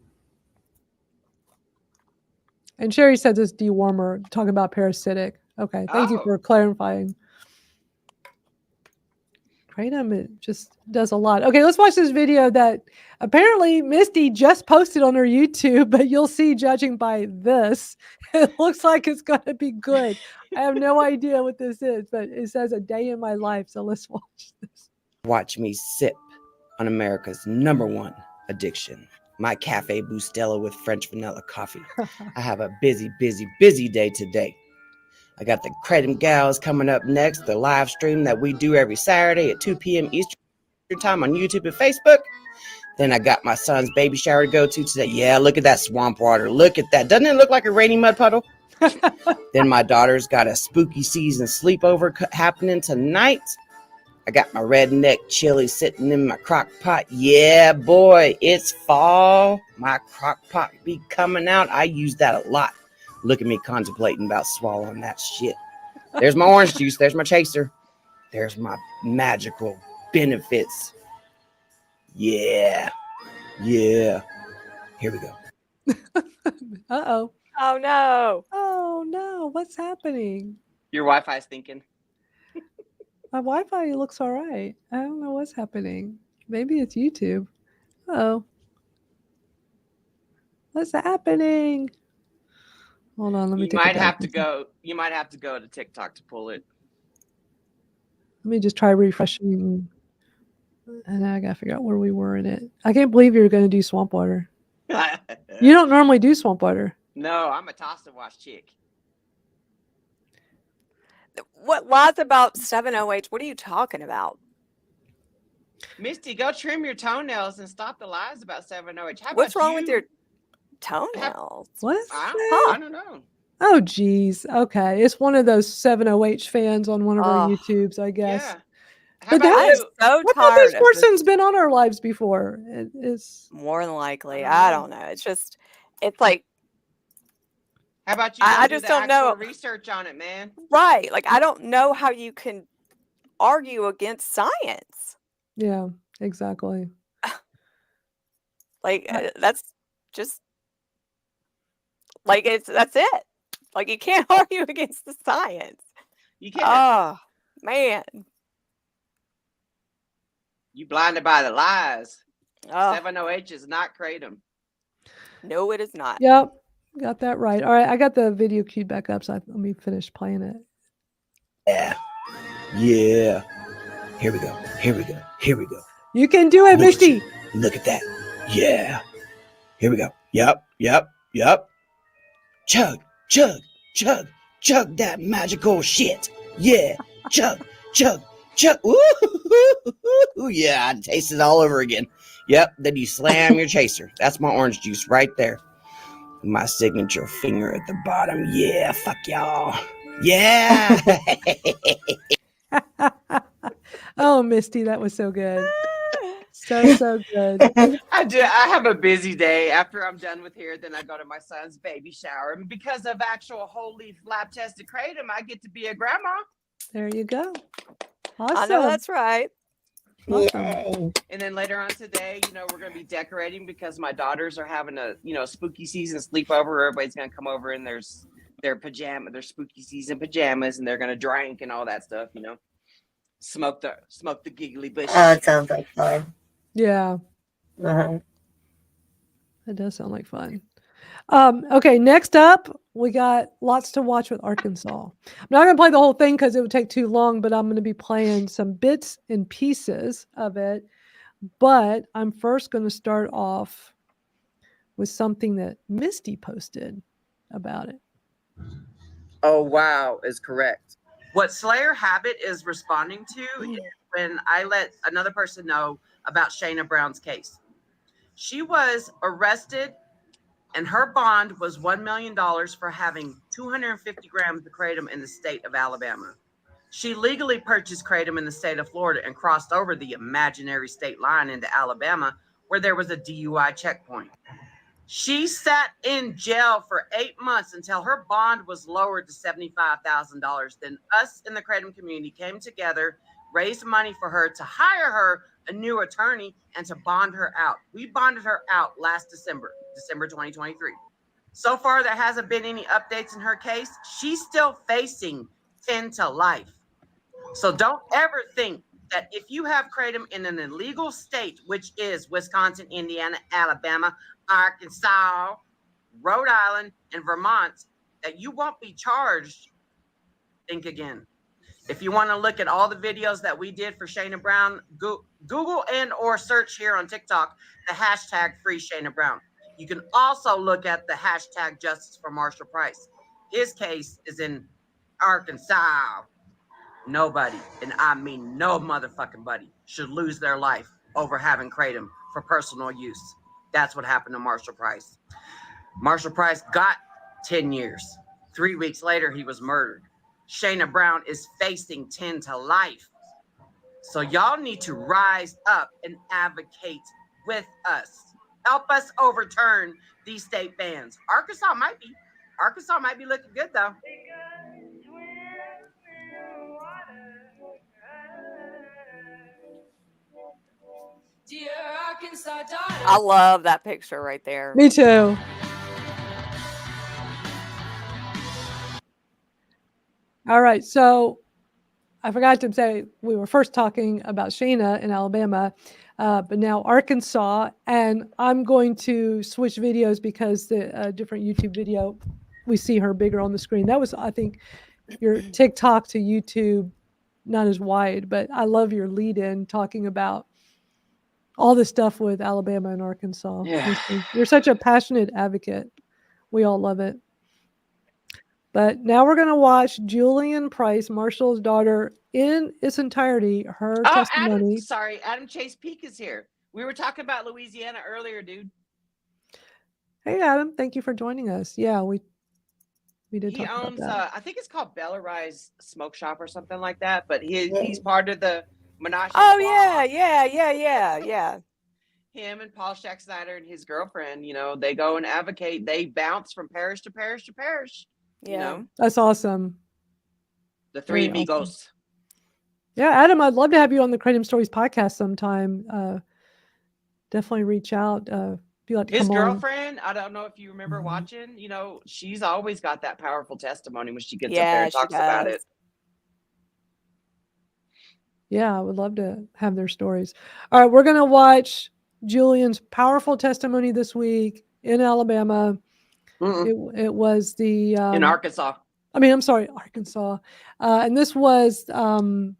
A: And Sherry said this dewormer, talking about parasitic. Okay, thank you for clarifying. Kratom, it just does a lot. Okay, let's watch this video that apparently Misty just posted on her YouTube, but you'll see, judging by this, it looks like it's going to be good. I have no idea what this is, but it says a day in my life. So let's watch this.
F: Watch me sip on America's #1 addiction. My Cafe Bustelo with French vanilla coffee. I have a busy day today. I got the Kratom Gals coming up next, the live stream that we do every Saturday at 2 p.m. Eastern time on YouTube and Facebook. Then I got my son's baby shower to go to today. Yeah, look at that swamp water. Look at that. Doesn't it look like a rainy mud puddle? Then my daughter's got a spooky season sleepover happening tonight. I got my redneck chili sitting in my crock pot. Yeah, boy, it's fall. My crock pot be coming out. I use that a lot. Look at me contemplating about swallowing that shit. There's my orange juice. There's my chaser. There's my magical benefits. Yeah. Here we go.
A: Uh-oh.
C: Oh, no.
A: Oh, no. What's happening?
B: Your Wi-Fi's thinking.
A: My Wi-Fi looks all right. I don't know what's happening. Maybe it's YouTube. Oh. What's happening? Hold on, let me
B: You might have to go to TikTok to pull it.
A: Let me just try refreshing. And I gotta figure out where we were in it. I can't believe you're gonna do swamp water. You don't normally do swamp water.
B: No, I'm a toss and wash chick.
C: What lies about 7-0H? What are you talking about?
B: Misty, go trim your toenails and stop the lies about 7-0H.
C: What's wrong with your Toenails.
A: What?
B: I don't know.
A: Oh, geez. Okay. It's one of those 70H fans on one of our YouTubes, I guess.
B: Yeah.
A: But
C: I am so
A: what
C: tired
A: this
C: of this.
A: person's been on our lives before. It's
C: More than likely. I don't know. It's just, it's like,
B: How about you
C: I
B: do
C: just
B: the
C: don't
B: actual
C: know.
B: research on it, man?
C: Right. Like, I don't know how you can argue against science.
A: yeah, exactly.
C: Like, that's just, like, that's it. Like, you can't argue against the science.
B: You can't.
C: Oh, man.
B: You blinded by the lies.
C: Oh.
B: 7OH is not Kratom.
C: No, it is not.
A: Yep. Got that right. All right. I got the video queued back up, so let me finish playing it.
F: Yeah. Yeah. Here we go. Here we go. Here we go.
A: You can do it, Misty.
F: Look at that. Yeah. Here we go. Yep. Yep. Yep. Chug, chug, chug, chug that magical shit. Yeah. Chug, chug, chug. Ooh, yeah. I taste it all over again. Yep. Then you slam your chaser. That's my orange juice right there. My signature finger at the bottom. Yeah. Fuck y'all. Yeah.
A: Oh, Misty, that was so good. So good.
B: I have a busy day. After I'm done with here, then I go to my son's baby shower. And because of actual whole leaf lab tested Kratom, I get to be a grandma.
A: There you go. Awesome.
C: I know that's right.
A: Awesome.
B: And then later on today, we're going to be decorating because my daughters are having a, spooky season sleepover. Everybody's going to come over in their spooky season pajamas, and they're going to drink and all that stuff, Smoke the giggly bush.
D: Oh, it sounds like fun.
A: Yeah.
D: Uh-huh.
A: That does sound like fun. Okay, next up, we got lots to watch with Arkansas. I'm not going to play the whole thing because it would take too long, but I'm going to be playing some bits and pieces of it. But I'm first going to start off with something that Misty posted about it.
B: Oh, wow, is correct. What Slayer Habit is responding to is when I let another person know about Shaina Brown's case. She was arrested, and her bond was $1 million for having 250 grams of Kratom in the state of Alabama. She legally purchased Kratom in the state of Florida and crossed over the imaginary state line into Alabama, where there was a DUI checkpoint. She sat in jail for 8 months until her bond was lowered to $75,000. Then us in the Kratom community came together, raised money for her to hire her a new attorney and to bond her out. We bonded her out last December 2023. So far, there hasn't been any updates in her case. She's still facing 10 to life. So don't ever think that if you have Kratom in an illegal state, which is Wisconsin, Indiana, Alabama, Arkansas, Rhode Island, and Vermont, that you won't be charged. Think again. If you want to look at all the videos that we did for Shaina Brown, Google and or search here on TikTok the hashtag FreeShainaBrown. You can also look at the hashtag JusticeForMarshallPrice. His case is in Arkansas. Nobody, and I mean no motherfucking buddy, should lose their life over having Kratom for personal use. That's what happened to Marshall Price. Marshall Price got 10 years. 3 weeks later, he was murdered. Shaina Brown is facing 10 to life. So y'all need to rise up and advocate with us. Help us overturn these state bans. Arkansas might be looking good though.
C: I love that picture right there.
A: Me too. All right, so I forgot to say we were first talking about Shaina in Alabama, but now Arkansas, and I'm going to switch videos because the different YouTube video, we see her bigger on the screen. That was, I think, your TikTok to YouTube, not as wide, but I love your lead-in talking about all the stuff with Alabama and Arkansas.
B: Yeah.
A: You're such a passionate advocate. We all love it. But now we're going to watch Julian Price, Marshall's daughter, in its entirety, her testimony.
B: Adam Chase Peak is here. We were talking about Louisiana earlier, dude.
A: Hey, Adam. Thank you for joining us. Yeah, we did
B: He
A: talk about
B: owns,
A: that.
B: I think it's called Bella Rise Smoke Shop or something like that. But he's part of the Menage a
C: Oh
B: Trois.
C: yeah.
B: Him and Paul Schack-Snyder and his girlfriend, they go and advocate. They bounce from parish to parish to parish.
C: Yeah.
A: That's awesome.
B: The three
A: Very
B: amigos.
A: awesome. Yeah, Adam, I'd love to have you on the Kratom Stories podcast sometime. Definitely reach out. If you like to
B: His
A: come on.
B: girlfriend, I don't know if you remember watching, she's always got that powerful testimony when she gets up there
C: Yeah,
B: and
C: she
B: talks about
C: does.
B: it.
A: Yeah, I would love to have their stories. All right, we're going to watch Julian's powerful testimony this week in Alabama. It was the
B: in Arkansas.
A: I'm sorry, Arkansas. And this was the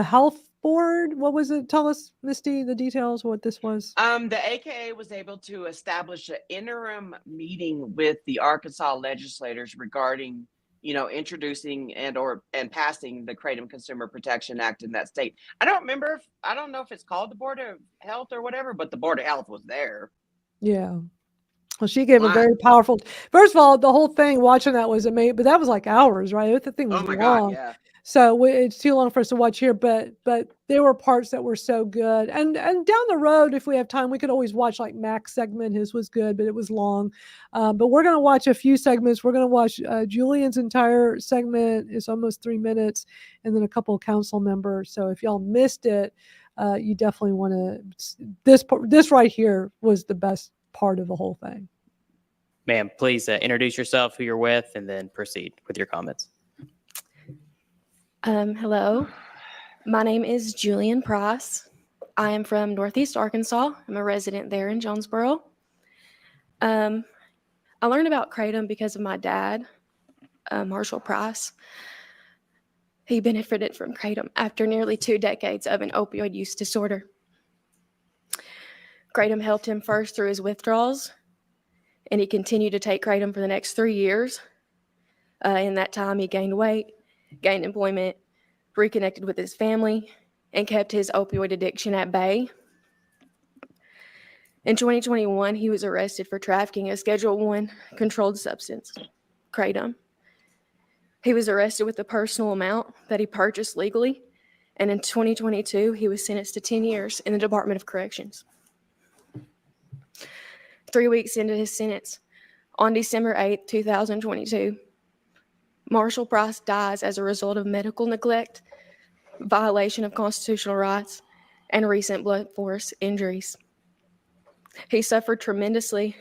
A: health board. What was it? Tell us, Misty, the details, what this was.
B: The AKA was able to establish an interim meeting with the Arkansas legislators regarding, introducing and passing the Kratom Consumer Protection Act in that state. I don't know if it's called the Board of Health or whatever, but the Board of Health was there.
A: Yeah. Well, she gave a very powerful. First of all, the whole thing watching that was amazing, but that was like hours, right? The thing was
B: Oh my
A: long.
B: God, yeah.
A: So it's too long for us to watch here, but there were parts that were so good. And down the road, if we have time, we could always watch like Mac's segment. His was good, but it was long. But we're going to watch a few segments. We're going to watch Julian's entire segment. It's almost 3 minutes, and then a couple of council members. So if y'all missed it, you definitely want to. This right here was the best part of the whole thing.
H: Ma'am, please introduce yourself, who you're with, and then proceed with your comments.
V: Hello, my name is Julian Price. I am from Northeast Arkansas. I'm a resident there in Jonesboro. I learned about Kratom because of my dad, Marshall Price. He benefited from Kratom after nearly 2 decades of an opioid use disorder. Kratom helped him first through his withdrawals, and he continued to take Kratom for the next 3 years. In that time, he gained weight, gained employment, reconnected with his family, and kept his opioid addiction at bay. In 2021, he was arrested for trafficking a Schedule I controlled substance, Kratom. He was arrested with a personal amount that he purchased legally, and in 2022, he was sentenced to 10 years in the Department of Corrections. 3 weeks into his sentence, on December 8, 2022, Marshall Price dies as a result of medical neglect, violation of constitutional rights, and recent blunt force injuries. He suffered tremendously.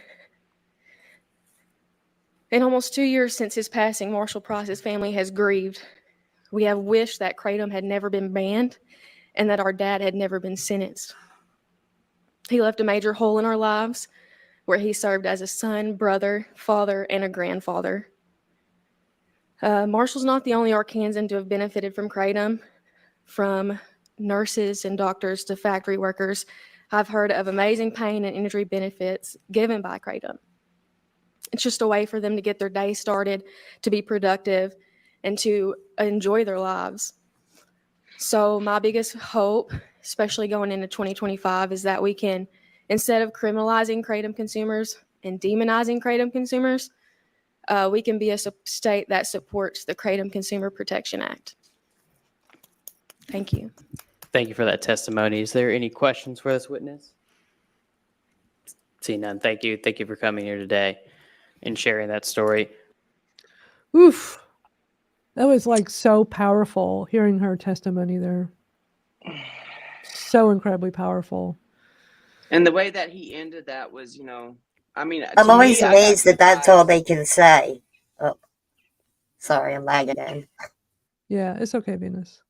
V: In almost 2 years since his passing, Marshall Price's family has grieved. We have wished that Kratom had never been banned and that our dad had never been sentenced. He left a major hole in our lives where he served as a son, brother, father, and a grandfather. Marshall's not the only Arkansan to have benefited from Kratom. From nurses and doctors to factory workers, I've heard of amazing pain and injury benefits given by Kratom. It's just a way for them to get their day started, to be productive, and to enjoy their lives. So my biggest hope, especially going into 2025, is that we can, instead of criminalizing Kratom consumers and demonizing Kratom consumers, we can be a state that supports the Kratom Consumer Protection Act. Thank you.
H: Thank you for that testimony. Is there any questions for this witness? See none. Thank you. Thank you for coming here today and sharing that story.
A: Oof. That was like so powerful hearing her testimony there. So incredibly powerful.
B: And the way that he ended that was,
D: I'm always amazed that that's all they can say. Oh, sorry, I'm lagging in.
A: Yeah, it's okay, Venus.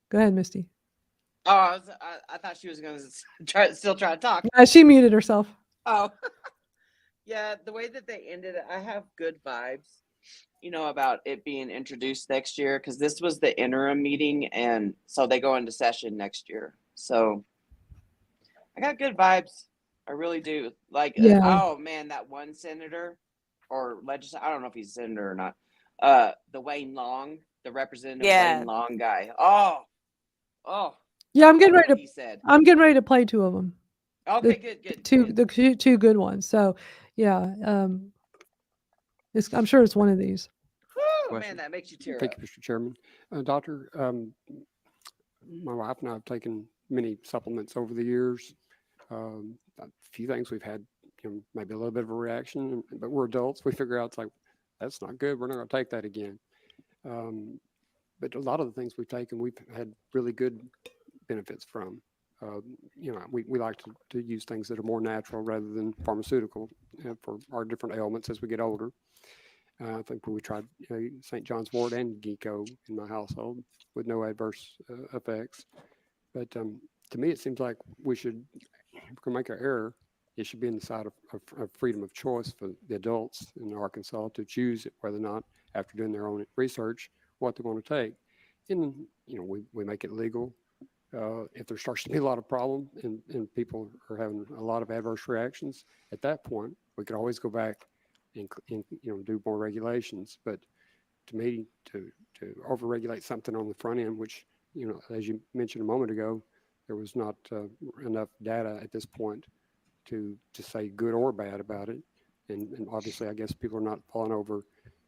A: Go ahead, Misty.
B: Oh, I thought she was going to still try to talk.
A: She muted herself.
B: Oh, yeah. The way that they ended it, I have good vibes, about it being introduced next year, because this was the interim meeting, and so they go into session next year. So I got good vibes. I really do. Oh man, that one senator or legislator, I don't know if he's a senator or not. The Wayne Long, the representative Wayne Long guy. Oh,
A: Yeah, I'm getting
B: what
A: ready to.
B: he said.
A: I'm getting ready to play two of them.
B: Okay, good.
A: The two good ones. So, yeah, I'm sure it's one of these.
B: Whew, man, that makes you tear
G: Thank
B: up.
G: you, Mr. Chairman. Doctor, my wife and I have taken many supplements over the years. A few things we've had, maybe a little bit of a reaction, but we're adults. We figure out it's like, that's not good. We're not going to take that again. But a lot of the things we've taken, we've had really good benefits from. We like to use things that are more natural rather than pharmaceutical for our different ailments as we get older. I think we tried St. John's wort and ginkgo in my household with no adverse effects. But to me, it seems like we should, if we're going to make an error, it should be in the side of freedom of choice for the adults in Arkansas to choose whether or not, after doing their own research, what they want to take. And, we make it legal. If there starts to be a lot of problem and people are having a lot of adverse reactions, at that point, we could always go back and do more regulations. But to me, to overregulate something on the front end, which, as you mentioned a moment ago, there was not enough data at this point to say good or bad about it. And obviously, I guess people are not falling over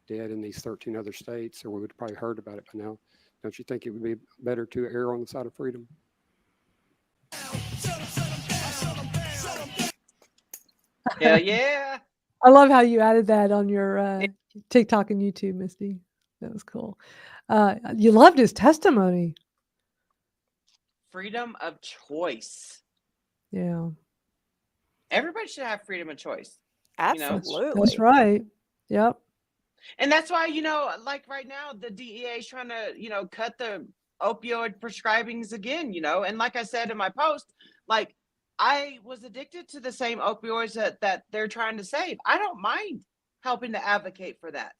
G: dead in these 13 other states, or we would have probably heard about it by now. Don't you think it would be better to err on the side of freedom?
B: Hell yeah.
A: I love how you added that on your TikTok and YouTube, Misty. That was cool. You loved his testimony.
B: Freedom of choice.
A: Yeah.
B: Everybody should have freedom of choice.
C: Absolutely.
A: That's right. Yep.
B: And that's why, like right now, the DEA is trying to, cut the opioid prescribings again, and like I said in my post, like I was addicted to the same opioids that they're trying to save. I don't mind helping to advocate for that,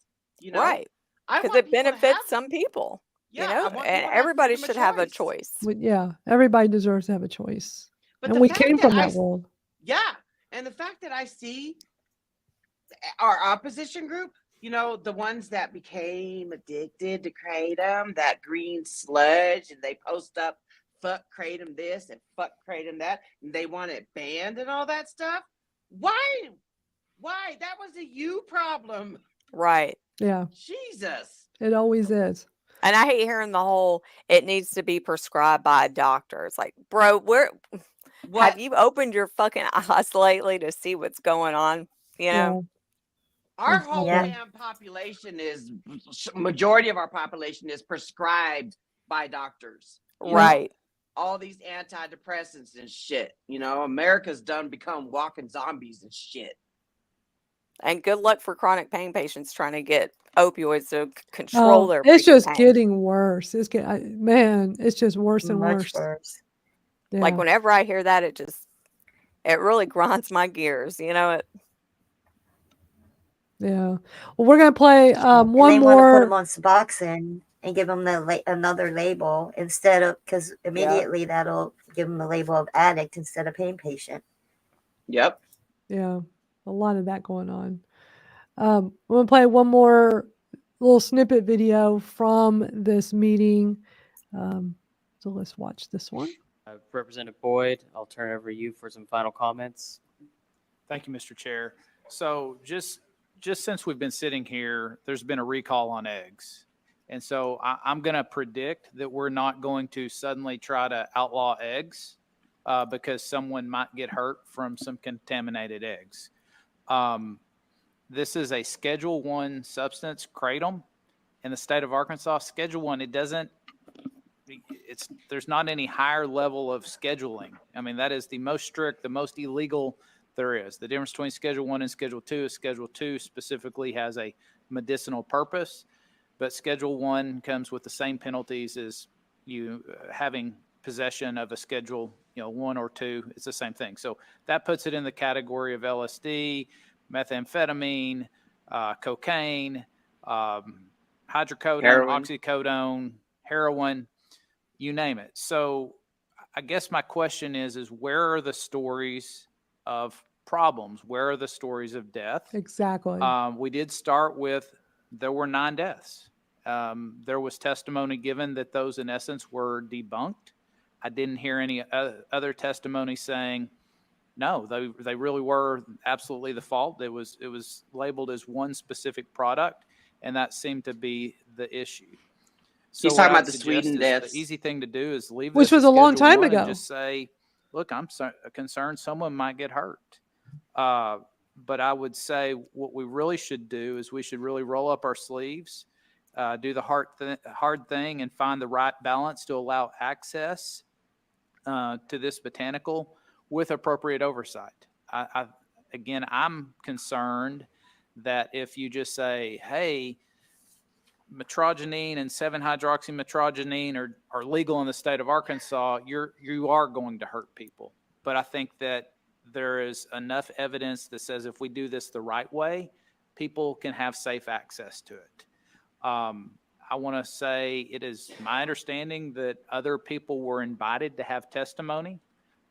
C: Right. Because it benefits some people, and everybody should have a choice.
A: Yeah. Everybody deserves to have a choice.
B: But
A: and
B: the
A: we
B: fact
A: came
B: that
A: from that world.
B: Yeah. And the fact that I see our opposition group, the ones that became addicted to Kratom, that green sludge, and they post up, fuck Kratom this and fuck Kratom that, and they want it banned and all that stuff. Why? That was a you problem.
C: Right.
A: Yeah.
B: Jesus.
A: It always is.
C: And I hate hearing the whole, it needs to be prescribed by a doctor. It's like, bro, have you opened your fucking eyes lately to see what's going on?
B: Our whole damn population majority of our population is prescribed by doctors.
C: Right.
B: All these antidepressants and shit. America's become walking zombies and shit.
C: And good luck for chronic pain patients trying to get opioids to control their
A: It's just
C: pain.
A: getting worse. It's just worse and
D: Much
A: worse.
D: worse.
A: Yeah.
C: Like whenever I hear that, it really grinds my gears.
A: Yeah. Well, we're gonna play
D: And
A: one
D: they want to put them
A: more.
D: on Suboxone and give them another label instead of, because immediately that'll give them the label of addict instead of pain patient.
B: Yep.
A: Yeah, a lot of that going on. I'm gonna play one more little snippet video from this meeting. So let's watch this one.
H: Representative Boyd, I'll turn it over to you for some final comments.
I: Thank you, Mr. Chair. So just since we've been sitting here, there's been a recall on eggs. And so I'm going to predict that we're not going to suddenly try to outlaw eggs because someone might get hurt from some contaminated eggs. This is a Schedule 1 substance, Kratom, in the state of Arkansas. Schedule 1, there's not any higher level of scheduling. I mean, that is the most strict, the most illegal there is. The difference between Schedule 1 and Schedule 2 is Schedule 2 specifically has a medicinal purpose, but Schedule 1 comes with the same penalties as you having possession of a Schedule 1 or 2. It's the same thing. So that puts it in the category of LSD, methamphetamine, cocaine, hydrocodone,
B: Heroin.
I: oxycodone, heroin, you name it. So I guess my question is where are the stories of problems? Where are the stories of death?
A: Exactly.
I: We did start with, there were 9 deaths. There was testimony given that those in essence were debunked. I didn't hear any other testimony saying, no, they really were absolutely the fault. It was labeled as one specific product, and that seemed to be the issue. So
B: He's talking
I: what
B: about
I: I'd
B: the
I: suggest
B: Sweden
I: is
B: deaths.
I: the easy thing to do is leave
A: Which
I: this
A: was
I: at
A: a long
I: Schedule
A: time
I: 1
A: ago.
I: and just say, look, I'm concerned someone might get hurt. But I would say what we really should do is we should really roll up our sleeves, do the hard thing, and find the right balance to allow access to this botanical with appropriate oversight. Again, I'm concerned that if you just say, hey, metrogenine and 7-hydroxymetrogenine are legal in the state of Arkansas, you are going to hurt people. But I think that there is enough evidence that says if we do this the right way, people can have safe access to it. I want to say it is my understanding that other people were invited to have testimony.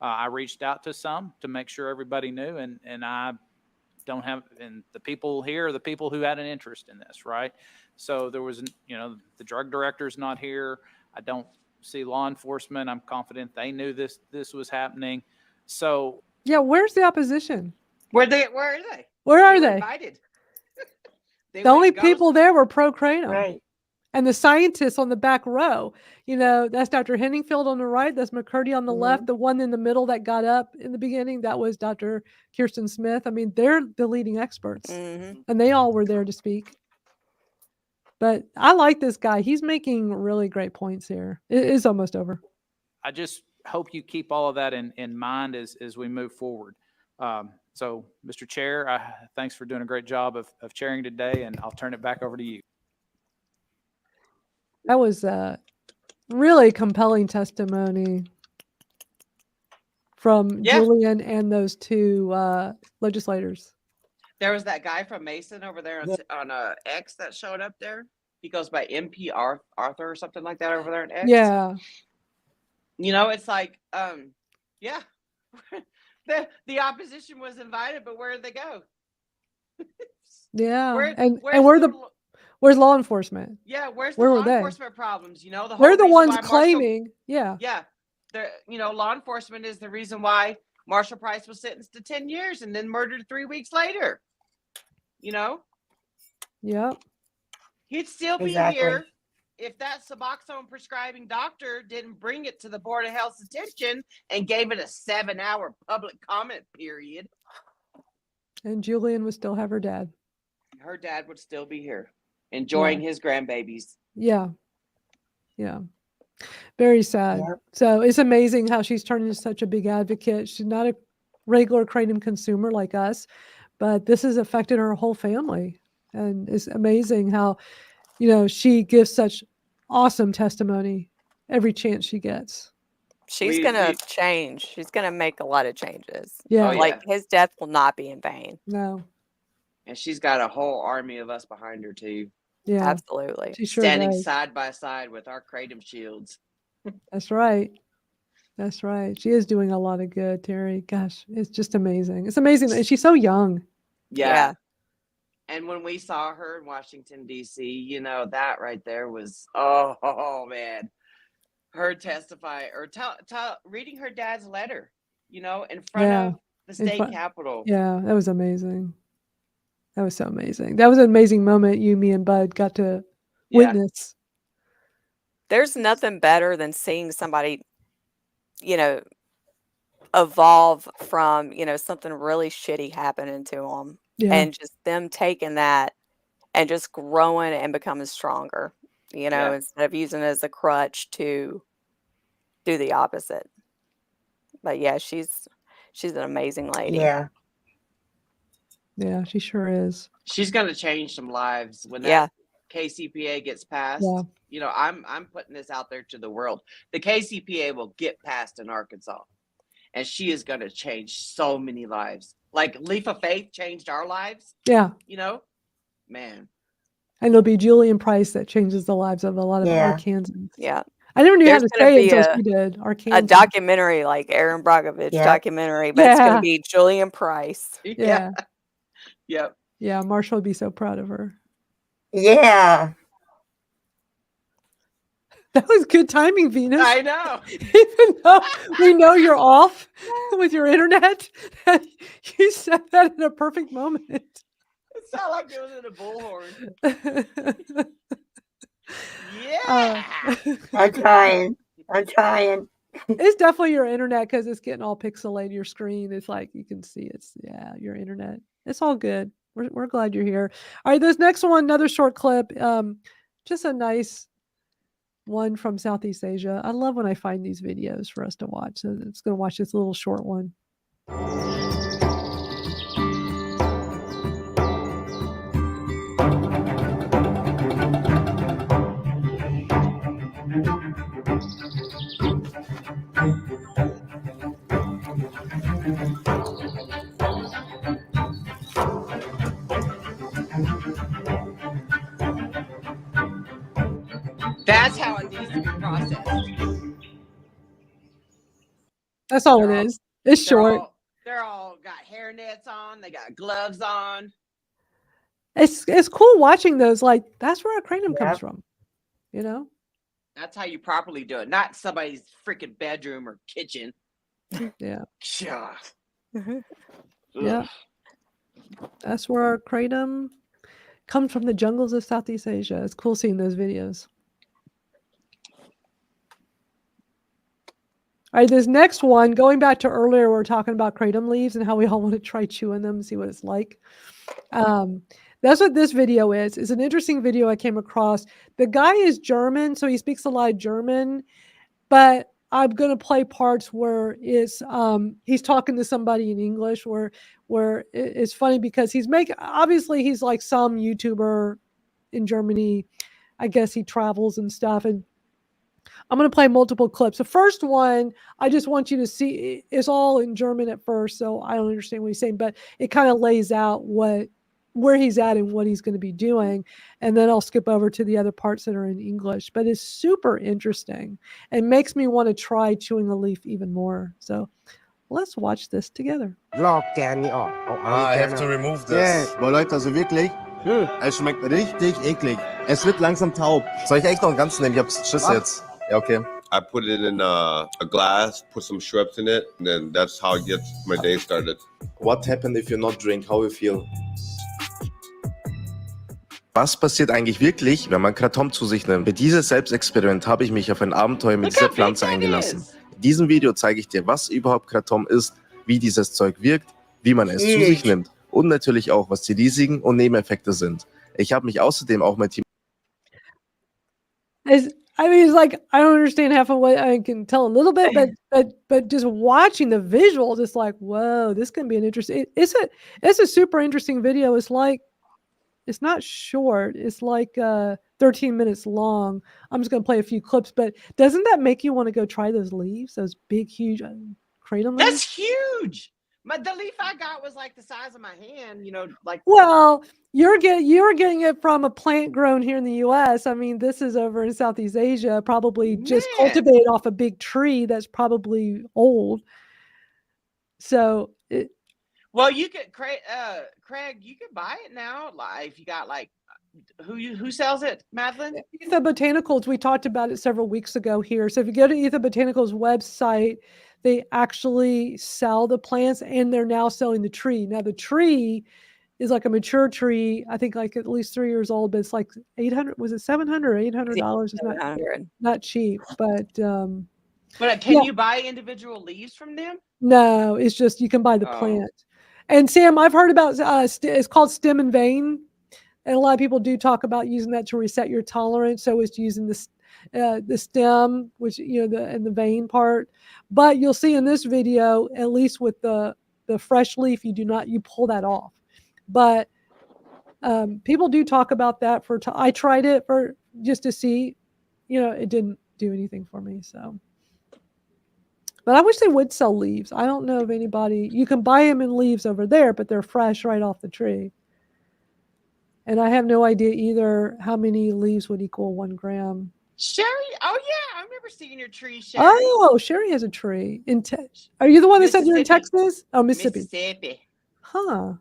I: I reached out to some to make sure everybody knew, and I don't have, and the people here are the people who had an interest in this, right? So there was, the drug director's not here. I don't see law enforcement. I'm confident they knew this was happening. So
A: yeah, where's the opposition?
B: Where are they?
A: Where are
B: were
A: they?
B: Invited.
A: The only people there were pro Kratom.
D: Right.
A: And the scientists on the back row, that's Dr. Henningfield on the right. That's McCurdy on the left. The one in the middle that got up in the beginning, that was Dr. Kirsten Smith. I mean, they're the leading experts.
C: Mm-hmm.
A: And they all were there to speak. But I like this guy. He's making really great points here. It is almost over.
I: I just hope you keep all of that in mind as we move forward. So, Mr. Chair, thanks for doing a great job of chairing today, and I'll turn it back over to you.
A: That was really compelling testimony from Julian and those two legislators.
B: There was that guy from Mason over there on X that showed up there. He goes by MP Arthur or something like that over there on X.
A: Yeah.
B: It's like, yeah, the opposition was invited, but where did they go?
A: Yeah. Where's law enforcement?
B: Yeah, where's the
A: Where
B: law
A: were they?
B: enforcement problems? The whole
A: They're the
B: reason
A: ones
B: why
A: claiming. Yeah.
B: Yeah. Law enforcement is the reason why Marshall Price was sentenced to 10 years and then murdered 3 weeks later.
A: Yep.
B: He'd still be here if that Suboxone prescribing doctor didn't bring it to the Board of Health's attention and gave it a 7-hour public comment period.
A: And Julian would still have her dad.
B: Her dad would still be here, enjoying his grandbabies.
A: Yeah. Yeah. Very sad.
B: Yep.
A: So it's amazing how she's turned into such a big advocate. She's not a regular Kratom consumer like us, but this has affected her whole family. And it's amazing how, she gives such awesome testimony every chance she gets.
C: She's going to change. She's going to make a lot of changes.
A: Yeah.
C: Like his death will not be in vain.
A: No.
B: And she's got a whole army of us behind her too.
A: Yeah.
C: Absolutely.
A: She sure
B: standing
A: does.
B: side by side with our Kratom shields.
A: That's right. That's right. She is doing a lot of good, Terry. Gosh, it's just amazing. It's amazing. And she's so young.
B: Yeah. And when we saw her in Washington, D.C., that right there was, oh man. Her testify or reading her dad's letter, in front of the state capitol.
A: Yeah, that was amazing. That was so amazing. That was an amazing moment you, me, and Bud got to witness.
C: There's nothing better than seeing somebody, evolve from, something really shitty happening to them.
A: Yeah.
C: And just them taking that and just growing and becoming stronger, instead of using it as a crutch to do the opposite. But yeah, she's an amazing lady.
D: Yeah.
A: Yeah, she sure is.
B: She's going to change some lives when that KCPA gets passed.
A: Yeah.
B: I'm putting this out there to the world. The KCPA will get passed in Arkansas, and she is going to change so many lives. Like Leaf of Faith changed our lives.
A: Yeah.
B: Man.
A: And it'll be Julian Price that changes the lives of a lot of Arkansans.
C: Yeah.
A: I never knew how to
C: There's gonna
A: say it
C: be
A: until she did.
C: a
A: Arkansas.
C: documentary like Aaron Brockovich documentary, but it's going to be Julian Price.
A: Yeah.
B: Yep.
A: Yeah, Marshall would be so proud of her.
D: Yeah.
A: That was good timing, Venus.
B: I know.
A: Even though we know you're off with your internet, you said that in a perfect moment.
B: It sounded like it was in a bullhorn. Yeah.
D: I'm trying. I'm trying.
A: It's definitely your internet because it's getting all pixelated. Your screen, it's like you can see it's your internet. It's all good. We're glad you're here. All right, this next one, another short clip. Just a nice one from Southeast Asia. I love when I find these videos for us to watch. So it's going to watch this little short one.
B: That's how it needs to be processed.
A: That's all it is. It's short.
B: They're all got hair nets on. They got gloves on.
A: It's cool watching those. Like, that's where our kratom comes from. You know?
B: That's how you properly do it. Not somebody's freaking bedroom or kitchen.
A: Yeah.
B: Yeah.
A: Yeah. That's where our kratom comes from, the jungles of Southeast Asia. It's cool seeing those videos. All right, this next one, going back to earlier, we were talking about kratom leaves and how we all want to try chewing them and see what it's like. That's what this video is. It's an interesting video I came across. The guy is German, so he speaks a lot of German, but I'm going to play parts where he's talking to somebody in English where it's funny because obviously he's like some YouTuber in Germany. I guess he travels and stuff, and I'm going to play multiple clips. The first one, I just want you to see, it's all in German at first, so I don't understand what he's saying, but it kind of lays out where he's at and what he's going to be doing. And then I'll skip over to the other parts that are in English. But it's super interesting and makes me want to try chewing a leaf even more. So let's watch this together.
K: I have to remove this. Boah, Leute, also wirklich, es schmeckt richtig eklig. Es wird langsam taub. Soll ich echt noch einen ganzen nehmen? Ich hab Schiss jetzt. Ja, okay.
L: I put it in a glass, put some Schweppes in it, and then that's how I get my day started.
K: What happened if you not drink? How you feel? Was passiert eigentlich wirklich, wenn man Kratom zu sich nimmt? Für dieses Selbstexperiment habe ich mich auf ein Abenteuer mit dieser Pflanze eingelassen. In diesem Video zeige ich dir, was überhaupt Kratom ist, wie dieses Zeug wirkt, wie man es zu sich nimmt und natürlich auch, was die Risiken und Nebeneffekte sind. Ich habe mich außerdem auch mit Team...
A: I mean, it's like, I don't understand half of what I can tell a little bit, but just watching the visuals, it's like, whoa, this can be an interesting, it's a super interesting video. It's like, it's not short. It's like 13 minutes long. I'm just going to play a few clips, but doesn't that make you want to go try those leaves? Those big, huge kratom leaves?
B: That's huge. The leaf I got was like the size of my hand, like.
A: Well, you're getting it from a plant grown here in the U.S. I mean, this is over in Southeast Asia, probably just cultivated off a big tree that's probably old. So
B: well, you could, Craig, you could buy it now. Like, if you got like, who sells it, Madeline?
A: Etha Botanicals. We talked about it several weeks ago here. So if you go to Etha Botanicals' website, they actually sell the plants, and they're now selling the tree. Now the tree is like a mature tree. I think like at least 3 years old, but it's like $800. Was it $700 or $800? It's not cheap, but
B: can you buy individual leaves from them?
A: No, it's just you can buy the plant. And Sam, I've heard about it's called stem and vein, and a lot of people do talk about using that to reset your tolerance. So it's using the stem, which and the vein part. But you'll see in this video, at least with the fresh leaf, you pull that off. But people do talk about that I tried it for just to see, it didn't do anything for me. So. But I wish they would sell leaves. I don't know of anybody. You can buy them in leaves over there, but they're fresh right off the tree. And I have no idea either how many leaves would equal 1 gram.
B: Sherry? Oh, yeah. I remember seeing your tree, Sherry.
A: Oh, Sherry has a tree. Are you the one that said you're in Texas? Oh, Mississippi. Huh.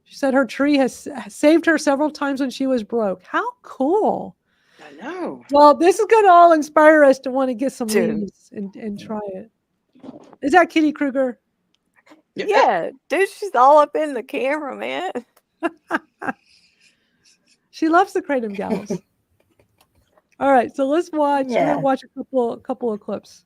A: She said her tree has saved her several times when she was broke. How cool.
B: I know.
A: Well, this is going to all inspire us to want to get some
C: Dude.
A: leaves and try it. Is that Kitty Kruger?
C: Yeah, dude, she's all up in the camera, man.
A: She loves the Kratom Gals. All right, so let's watch. We're
D: Yeah.
A: gonna watch a couple of clips.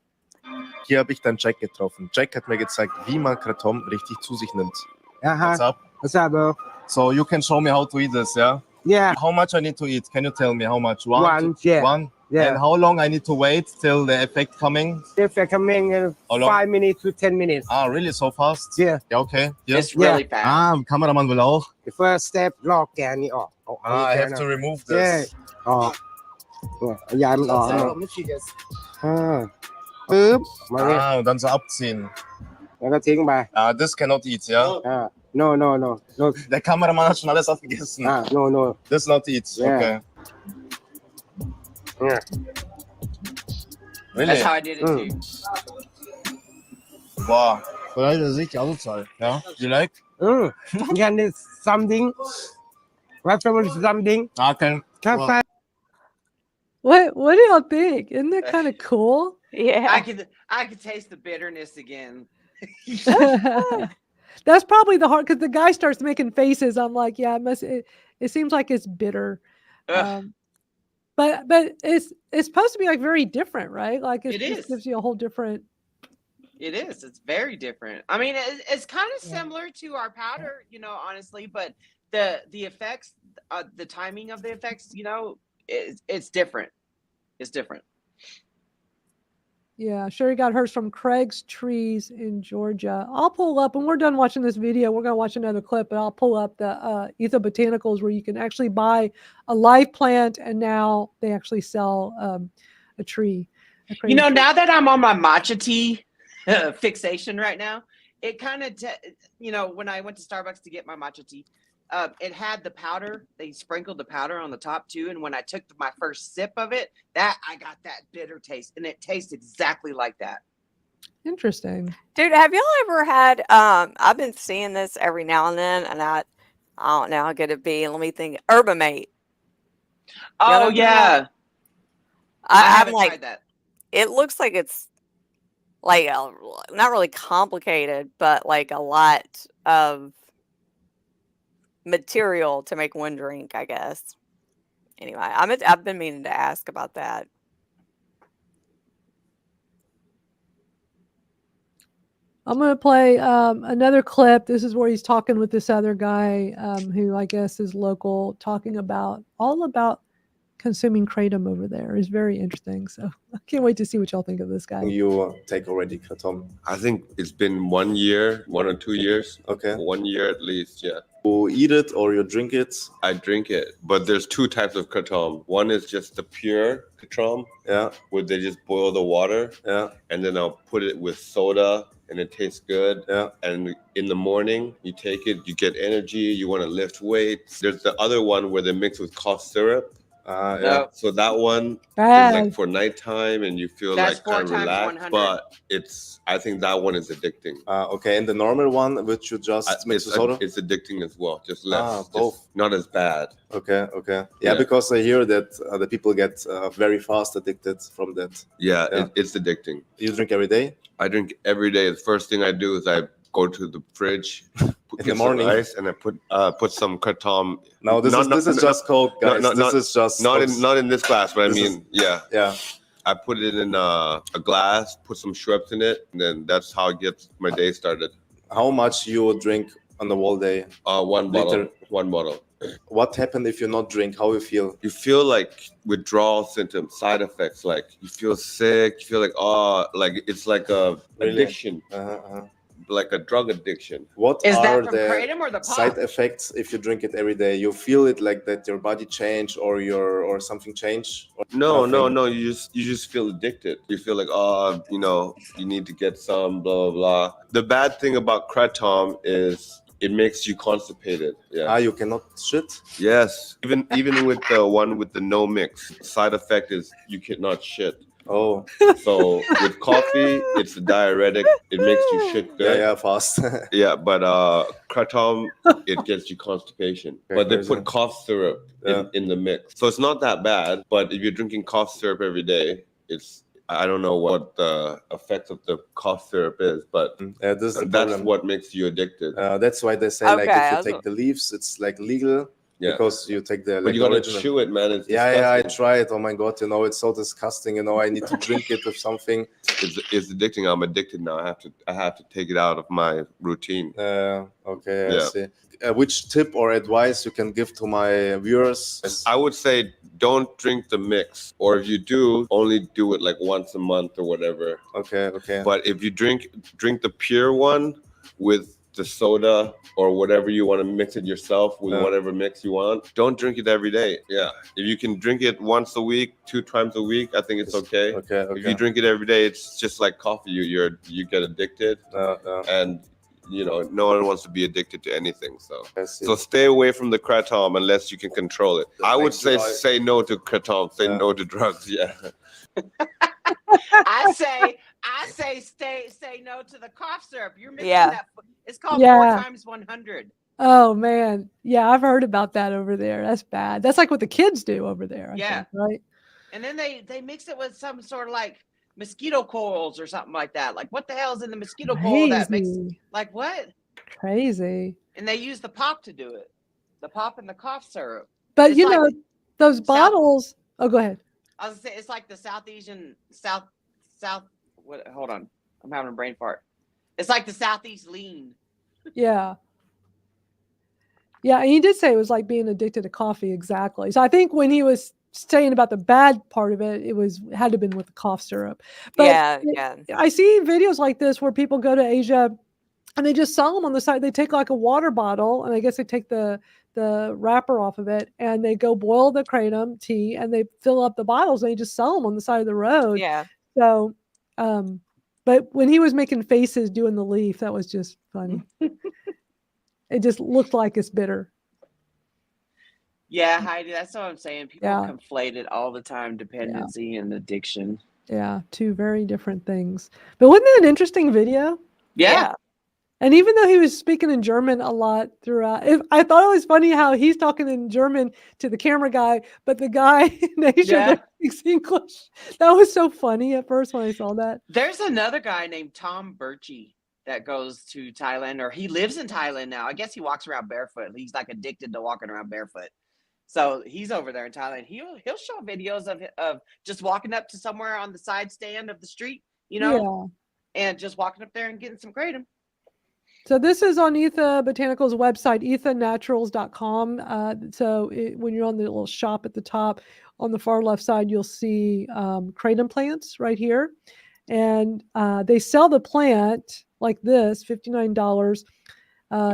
K: Hier habe ich dann Jack getroffen. Jack hat mir gezeigt, wie man Kratom richtig zu sich nimmt. What's up?
J: What's up, bro?
K: So you can show me how to eat this, yeah?
J: Yeah.
K: How much I need to eat? Can you tell me how much?
J: One, yeah.
K: One?
J: Yeah.
K: And how long I need to wait till the effect coming?
J: If I come in
K: How long?
J: 5 minutes to 10 minutes.
K: Ah, really? So fast?
J: Yeah.
K: Ja, okay. Yeah.
B: It's really fast.
K: Ah, Kameramann will auch.
J: The first step, ลอกแกนนี้ออก
K: Ah, I have to remove this.
J: Yeah. ออกยันออกปึ๊บมาเนี่ย
K: Ah, und dann so abziehen.
J: แล้วก็ทิ้งไป
K: Ah, this cannot eat, yeah?
J: no no no no
K: Der Kameramann hat schon alles aufgegessen.
J: no no
K: This not eat.
J: Yeah.
K: Okay.
J: Yeah.
K: Really?
B: That's how I did it too.
K: Wow. Vielleicht ist ich auch Zeit. Ja? You like?
J: Can is something Whatever something
K: Okay.
J: Well,
A: What do y'all think? Isn't that kind of cool?
C: Yeah.
B: I could taste the bitterness again.
A: That's probably the hard because the guy starts making faces. I'm like, yeah, it seems like it's bitter. But it's supposed to be like very different, right? Like it just gives you a whole different.
B: It is. It's very different. I mean, it's kind of similar to our powder, honestly, but the effects, the timing of the effects, it's different. It's different.
A: Yeah, Sherry got hers from Craig's Trees in Georgia. I'll pull up when we're done watching this video. We're gonna watch another clip, but I'll pull up the Etha Botanicals where you can actually buy a live plant, and now they actually sell a tree.
B: Now that I'm on my matcha tea fixation right now, it kind of, when I went to Starbucks to get my matcha tea, it had the powder. They sprinkled the powder on the top too. And when I took my first sip of it, I got that bitter taste, and it tastes exactly like that.
A: Interesting.
C: Dude, have y'all ever had, I've been seeing this every now and then, and I don't know how good it'd be. Let me think. Herbamate.
B: Oh, yeah. I haven't tried that.
C: It looks like it's like not really complicated, but like a lot of material to make one drink, I guess. Anyway, I've been meaning to ask about that.
A: I'm going to play another clip. This is where he's talking with this other guy who I guess is local, talking all about consuming Kratom over there. Is very interesting. So I can't wait to see what y'all think of this guy.
K: You take already Kratom?
L: I think it's been 1 year, 1 or 2 years.
K: Okay.
L: 1 year at least, yeah.
K: You eat it or you drink it?
L: I drink it, but there's two types of Kratom. One is just the pure Kratom, where they just boil the water, and then I'll put it with soda, and it tastes good. And in the morning, you take it, you get energy, you want to lift weights. There's the other one where they mix with cough syrup. So that one is like for nighttime, and you feel
B: That's
L: like kind of
B: 4 times
L: relaxed,
B: 100.
L: but I think that one is addicting.
K: Okay, and the normal one, which you just mix with soda?
L: It's addicting as well, just less,
K: both.
L: just not as bad.
K: Okay. Yeah, because I hear that the people get very fast addicted from that.
L: Yeah. It's addicting.
K: You drink every day?
L: I drink every day. The first thing I do is I go to the fridge
K: in the morning,
L: ice, and I put some Kratom.
K: No, this is just Coke, guys. This is just
L: not in this glass, but I mean,
K: yeah.
L: I put it in a glass, put some Schweppes in it, and then that's how I get my day started.
K: How much you drink on the whole day?
L: 1 bottle. 1 bottle.
K: What happened if you not drink? How you feel?
L: You feel like withdrawal symptoms, side effects. Like you feel sick. You feel like like it's like a addiction, like a drug addiction.
K: What
B: Is
K: are
B: that from
K: the
B: Kratom or the pop?
K: side effects if you drink it every day? You feel it like that your body change or something change? Or
L: No.
K: nothing?
L: You just feel addicted. You feel like you need to get some blah blah blah. The bad thing about Kratom is it makes you constipated. Yeah.
K: You cannot shit?
L: Yes. Even with the one with the no mix, side effect is you cannot shit.
K: Oh.
L: So with coffee, it's a diuretic. It makes you shit good.
K: Yeah, fast.
L: Yeah, but Kratom, it gets you constipation. But they put cough syrup in the mix. So it's not that bad. But if you're drinking cough syrup every day, I don't know what the effects of the cough syrup is, but
K: this is the
L: that's
K: problem.
L: what makes you addicted.
K: That's why they say like if you take the leaves, it's like legal.
L: Yeah.
K: Because you take the
L: But you gotta chew it, man. It's
K: I
L: disgusting.
K: tried. Oh my god, it's so disgusting. I need to drink it with something.
L: It's addicting. I'm addicted now. I have to take it out of my routine.
K: Okay, I see. Which tip or advice you can give to my viewers?
L: I would say don't drink the mix, or if you do, only do it like once a month or whatever.
K: Okay.
L: But if you drink the pure one with the soda or whatever you want to mix it yourself with whatever mix you want, don't drink it every day. Yeah, if you can drink it once a week, 2 times a week, I think it's okay.
K: Okay.
L: If you drink it every day, it's just like coffee. You get addicted, and no one wants to be addicted to anything. So stay away from the Kratom unless you can control it. I would say no to Kratom. Say no to drugs. Yeah.
B: I say say no to the cough syrup. You're mixing that. It's called 4 times 100.
A: Oh man, yeah, I've heard about that over there. That's bad. That's like what the kids do over there. I think, right?
B: And then they mix it with some sort of like mosquito coils or something like that. Like what the hell is in the mosquito coil that makes like what?
A: Crazy.
B: And they use the pop to do it. The pop and the cough syrup.
A: But
B: It's
A: those bottles. Oh, go ahead.
B: I was gonna say it's like the South. What? Hold on, I'm having a brain fart. It's like the Southeast lean.
A: Yeah. Yeah, and he did say it was like being addicted to coffee. Exactly. So I think when he was saying about the bad part of it, had to have been with the cough syrup. But
C: Yeah.
A: I see videos like this where people go to Asia and they just sell them on the side. They take like a water bottle, and I guess they take the wrapper off of it, and they go boil the kratom tea, and they fill up the bottles, and they just sell them on the side of the road.
C: Yeah.
A: So, but when he was making faces doing the leaf, that was just funny. It just looked like it's bitter.
B: Yeah, Heidi, that's what I'm saying. People conflate it all the time, dependency and addiction.
A: Yeah, 2 very different things. But wasn't it an interesting video?
B: Yeah.
A: And even though he was speaking in German a lot throughout, I thought it was funny how he's talking in German to the camera guy, but the guy in Asia that speaks English. That was so funny at first when I saw that.
B: There's another guy named Tom Birchie that goes to Thailand, or he lives in Thailand now. I guess he walks around barefoot. He's like addicted to walking around barefoot. So he's over there in Thailand. He'll show videos of just walking up to somewhere on the side stand of the street, and just walking up there and getting some kratom.
A: So this is on Etha Botanicals' website, ethanaturals.com. When you're on the little shop at the top, on the far left side, you'll see kratom plants right here. And they sell the plant like this, $59.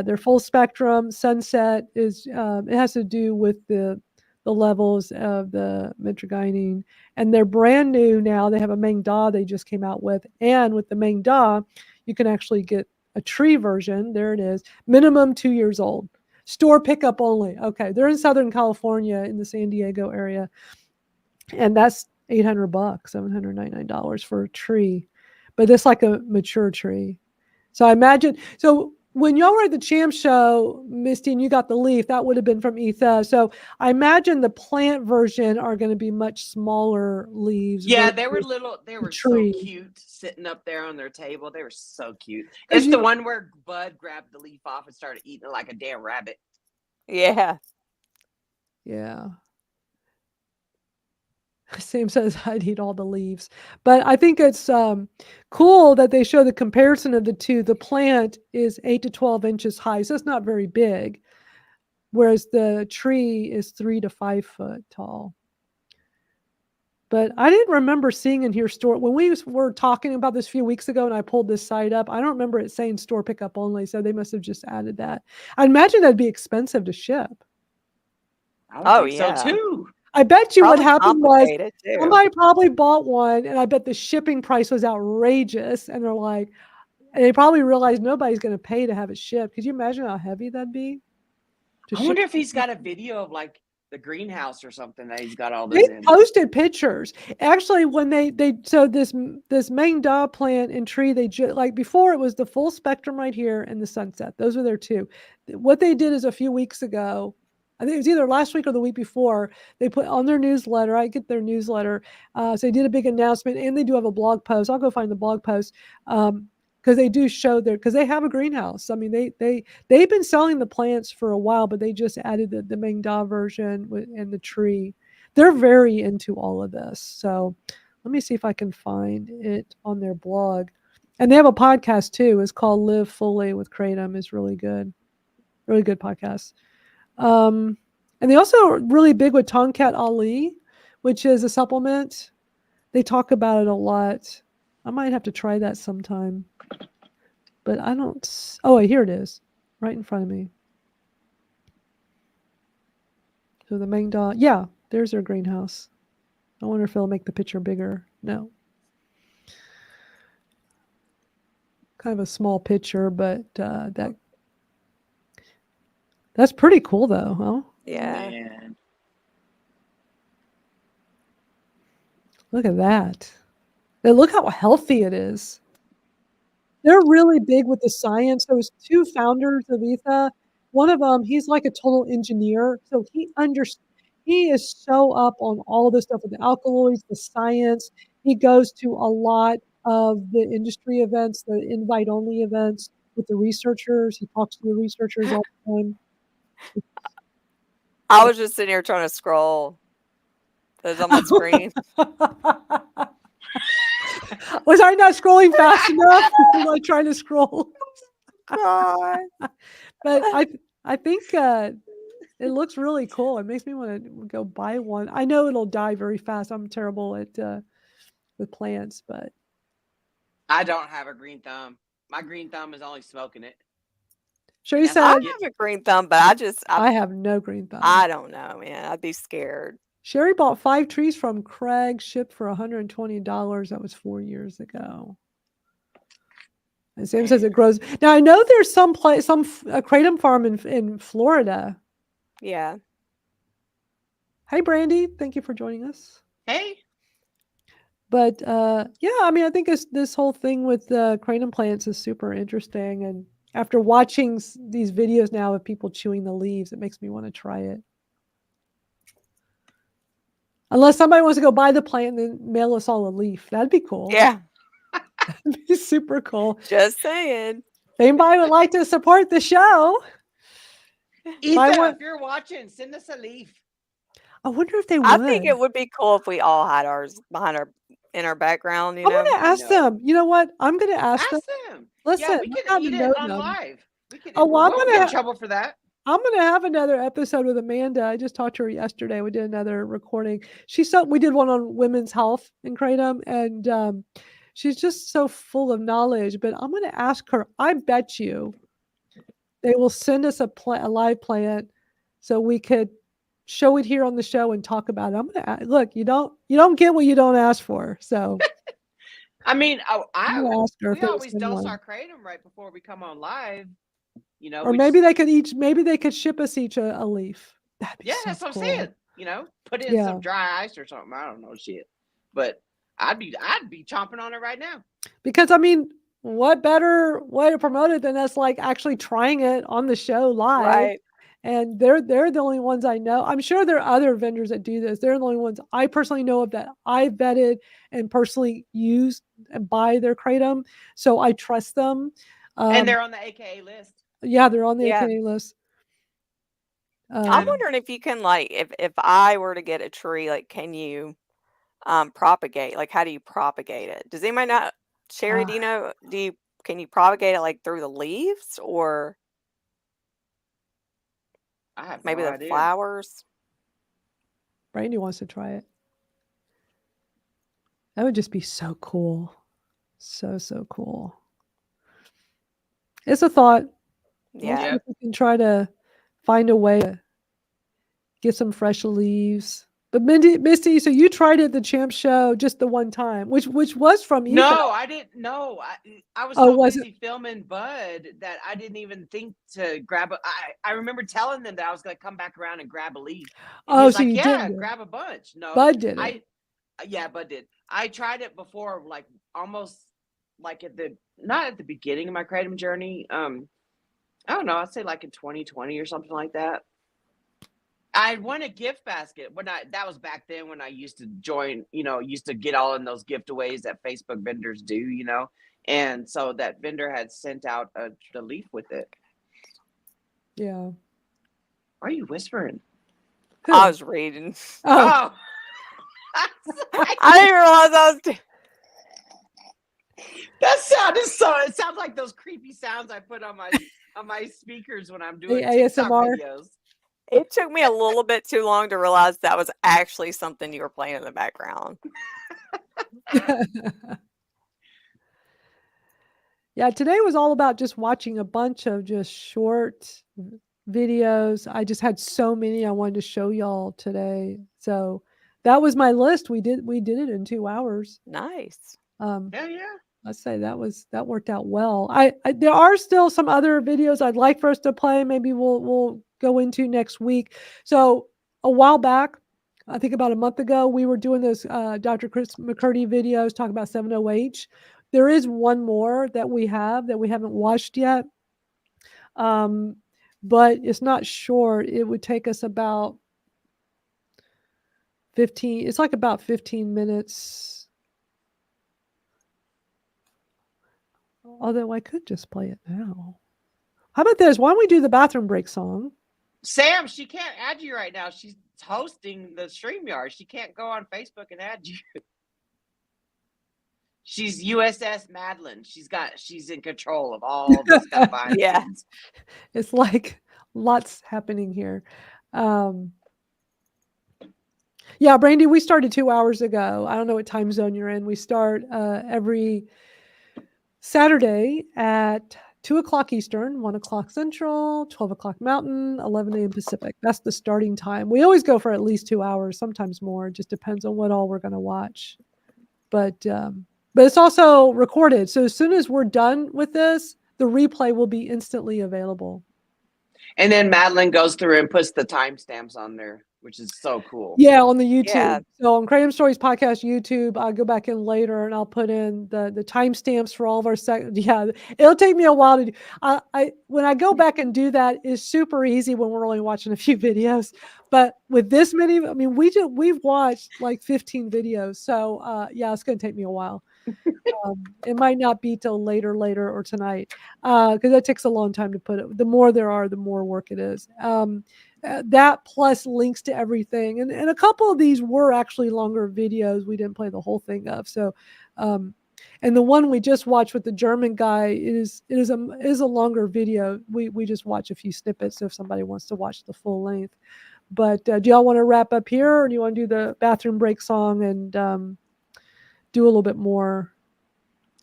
A: They're full spectrum. Sunset is it has to do with the levels of the mitragynine, and they're brand new now. They have a Meng Da they just came out with, and with the Meng Da, you can actually get a tree version. There it is. Minimum 2 years old. Store pickup only. Okay, they're in Southern California in the San Diego area, and that's $800, $799 for a tree, but it's like a mature tree. So I imagine. So when y'all were at the Champ Show, Misty, and you got the leaf, that would have been from Etha. So I imagine the plant version are going to be much smaller leaves.
B: Yeah, they were little. They were so cute sitting up there on their table. They were so cute. It's the one where Bud grabbed the leaf off and started eating it like a damn rabbit.
C: Yeah.
A: Yeah. Sam says I'd eat all the leaves. But I think it's cool that they show the comparison of the two. The plant is 8 to 12 inches high, so it's not very big, whereas the tree is 3 to 5 foot tall. But I didn't remember seeing in here store when we were talking about this a few weeks ago, and I pulled this site up. I don't remember it saying store pickup only, so they must have just added that. I imagine that'd be expensive to ship.
B: I would think so too.
A: I bet you what happened was
C: complicated, too.
A: somebody probably bought one, and I bet the shipping price was outrageous. And they're like, and they probably realized nobody's going to pay to have it shipped. Could you imagine how heavy that'd be?
B: I wonder if he's got a video of like the greenhouse or something that he's got all
A: They
B: this in.
A: posted pictures. Actually, when they so this main dog plant and tree, like before it was the full spectrum right here and the sunset. Those are their two. What they did is a few weeks ago, I think it was either last week or the week before, they put on their newsletter. I get their newsletter. So they did a big announcement, and they do have a blog post. I'll go find the blog post. Because they do show because they have a greenhouse. I mean, they've been selling the plants for a while, but they just added the Mengda version and the tree. They're very into all of this. So let me see if I can find it on their blog. And they have a podcast too. It's called Live Fully with Kratom. It's really good podcast. And they also are really big with Tonkat Ali, which is a supplement. They talk about it a lot. I might have to try that sometime. But I don't. Oh, wait, here it is, right in front of me. So the Mengda, yeah, there's their greenhouse. I wonder if it'll make the picture bigger. No. Kind of a small picture, but that's pretty cool, though, huh?
C: Yeah.
B: Man.
A: Look at that. And look how healthy it is. They're really big with the science. There was two founders of Etha. One of them, he's like a total engineer. So he is so up on all this stuff with the alkaloids, the science. He goes to a lot of the industry events, the invite-only events with the researchers. He talks to the researchers all the time.
C: I was just sitting here trying to scroll. It's on my screen.
A: Was I not scrolling fast enough? Was I trying to scroll?
C: God.
A: But I think it looks really cool. It makes me want to go buy one. I know it'll die very fast. I'm terrible at with plants, but
B: I don't have a green thumb. My green thumb is only smoking it.
A: Sherry said
C: I have a green thumb, but
A: I have no green thumb.
C: I don't know, man. I'd be scared.
A: Sherry bought 5 trees from Craig, shipped for $120. That was 4 years ago. And Sam says it grows. Now I know there's a kratom farm in Florida.
C: Yeah.
A: Hey, Brandy, thank you for joining us.
B: Hey.
A: But yeah, I mean, I think this whole thing with the kratom plants is super interesting. And after watching these videos now of people chewing the leaves, it makes me want to try it. Unless somebody wants to go buy the plant and then mail us all a leaf. That'd be cool.
C: Yeah.
A: That'd be super cool.
C: Just saying.
A: If anybody would like to support the show.
B: Etha, if you're watching, send us a leaf.
A: I wonder if they would.
C: I think it would be cool if we all had ours in our background.
A: I'm going to ask them. You know what? I'm going to ask them. Listen,
B: Yeah, we can eat it on live.
A: I'm
B: We'll
A: going
B: get in
A: to
B: trouble for that.
A: I'm going to have another episode with Amanda. I just talked to her yesterday. We did another recording. We did one on women's health in kratom, and she's just so full of knowledge. But I'm going to ask her. I bet you they will send us a live plant so we could show it here on the show and talk about it. I'm going to look. You don't get what you don't ask for. So.
B: I mean, we
A: dose
B: always our kratom right before we come on live. You know,
A: or maybe they could ship us each a leaf.
B: Yeah,
A: so
B: that's what
A: cool.
B: I'm saying. You know, put it in some dry ice or something. I don't know shit, but I'd be chomping on it right now.
A: Because I mean, what better way to promote it than us like actually trying it on the show live?
C: Right.
A: And they're the only ones I know. I'm sure there are other vendors that do this. They're the only ones I personally know of that I vetted and personally use and buy their kratom. So I trust them.
B: And they're on the AKA list.
A: Yeah, they're on the AKA list.
C: I'm wondering if you can, like, if I were to get a tree, like, can you propagate? Like, how do you propagate it? Does anybody know? Sherry, do you know? Can you propagate it like through the leaves or
B: I have
C: maybe
B: no
C: the
B: idea.
C: flowers?
A: Brandy wants to try it. That would just be so cool. So cool. It's a thought.
C: Yeah.
A: We'll see if we can try to find a way to get some fresh leaves But Misty, so you tried it at the Champ Show just the one time, which was from Etha.
B: No, I didn't. No, I was so busy filming Bud that I didn't even think to grab a. I remember telling them that I was going to come back around and grab a leaf. And he was
A: so
B: like,
A: you
B: yeah,
A: did.
B: grab a bunch. No,
A: Bud did it.
B: Yeah, Bud did. I tried it before, like almost like not at the beginning of my Kratom journey. I don't know. I'd say like in 2020 or something like that. I won a gift basket that was back then when I used to join, used to get all in those giveaways that Facebook vendors do, and so that vendor had sent out the leaf with it.
A: Yeah.
B: Why are you whispering?
C: I was reading.
B: Oh.
C: I didn't realize I was.
B: That sounded it sounds like those creepy sounds I put on my speakers when I'm doing TikTok
A: ASMR
B: videos.
C: It took me a little bit too long to realize that was actually something you were playing in the background.
A: Yeah, today was all about just watching a bunch of just short videos. I just had so many I wanted to show y'all today. So that was my list. We did it in 2 hours.
C: Nice.
B: Yeah.
A: Let's say that worked out well. There are still some other videos I'd like for us to play. Maybe we'll go into next week. So a while back, I think about a month ago, we were doing those Dr. Chris McCurdy videos talking about 7-OH. There is one more that we haven't watched yet. But it's not short. It would take us about 15. It's like about 15 minutes. Although I could just play it now. How about this? Why don't we do the bathroom break song?
B: Sam, she can't add you right now. She's hosting the StreamYard. She can't go on Facebook and add you. She's USS Madeline. She's in control of all this stuff.
C: Yeah.
A: It's like lots happening here. Yeah, Brandy, we started 2 hours ago. I don't know what time zone you're in. We start every Saturday at 2 o'clock Eastern, 1 o'clock Central, 12 o'clock Mountain, 11 a.m. Pacific. That's the starting time. We always go for at least 2 hours, sometimes more. It just depends on what all we're going to watch. But it's also recorded. So as soon as we're done with this, the replay will be instantly available.
B: And then Madeline goes through and puts the timestamps on there, which is so cool.
A: Yeah, on the YouTube.
C: Yeah.
A: So on Kratom Stories Podcast YouTube, I'll go back in later and I'll put in the timestamps for all of our Yeah, it'll take me a while to do. When I go back and do that, it's super easy when we're only watching a few videos. But with this many, I mean, we've watched like 15 videos. So yeah, it's going to take me a while. It might not be till later or tonight because that takes a long time to put it. The more there are, the more work it is. That plus links to everything, and a couple of these were actually longer videos. We didn't play the whole thing of. So, and the one we just watched with the German guy is a longer video. We just watch a few snippets if somebody wants to watch the full length. But do y'all want to wrap up here, or do you want to do the bathroom break song and do a little bit more?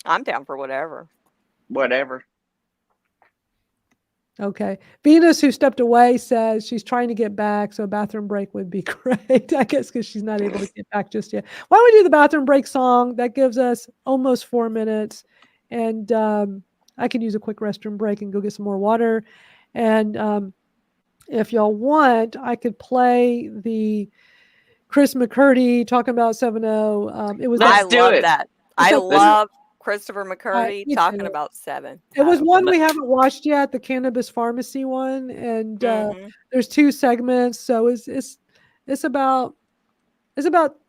C: I'm down for whatever.
B: Whatever.
A: Okay. Venus, who stepped away, says she's trying to get back, so a bathroom break would be great, I guess, because she's not able to get back just yet. Why don't we do the bathroom break song? That gives us almost 4 minutes, and I can use a quick restroom break and go get some more water. And if y'all want, I could play the Chris McCurdy talking about 7-0. It was
C: I love that. I love Christopher McCurdy talking
A: too.
C: about 7.
A: It was one we haven't watched yet, the Cannabis Pharmacy one, and there's 2 segments, so it's about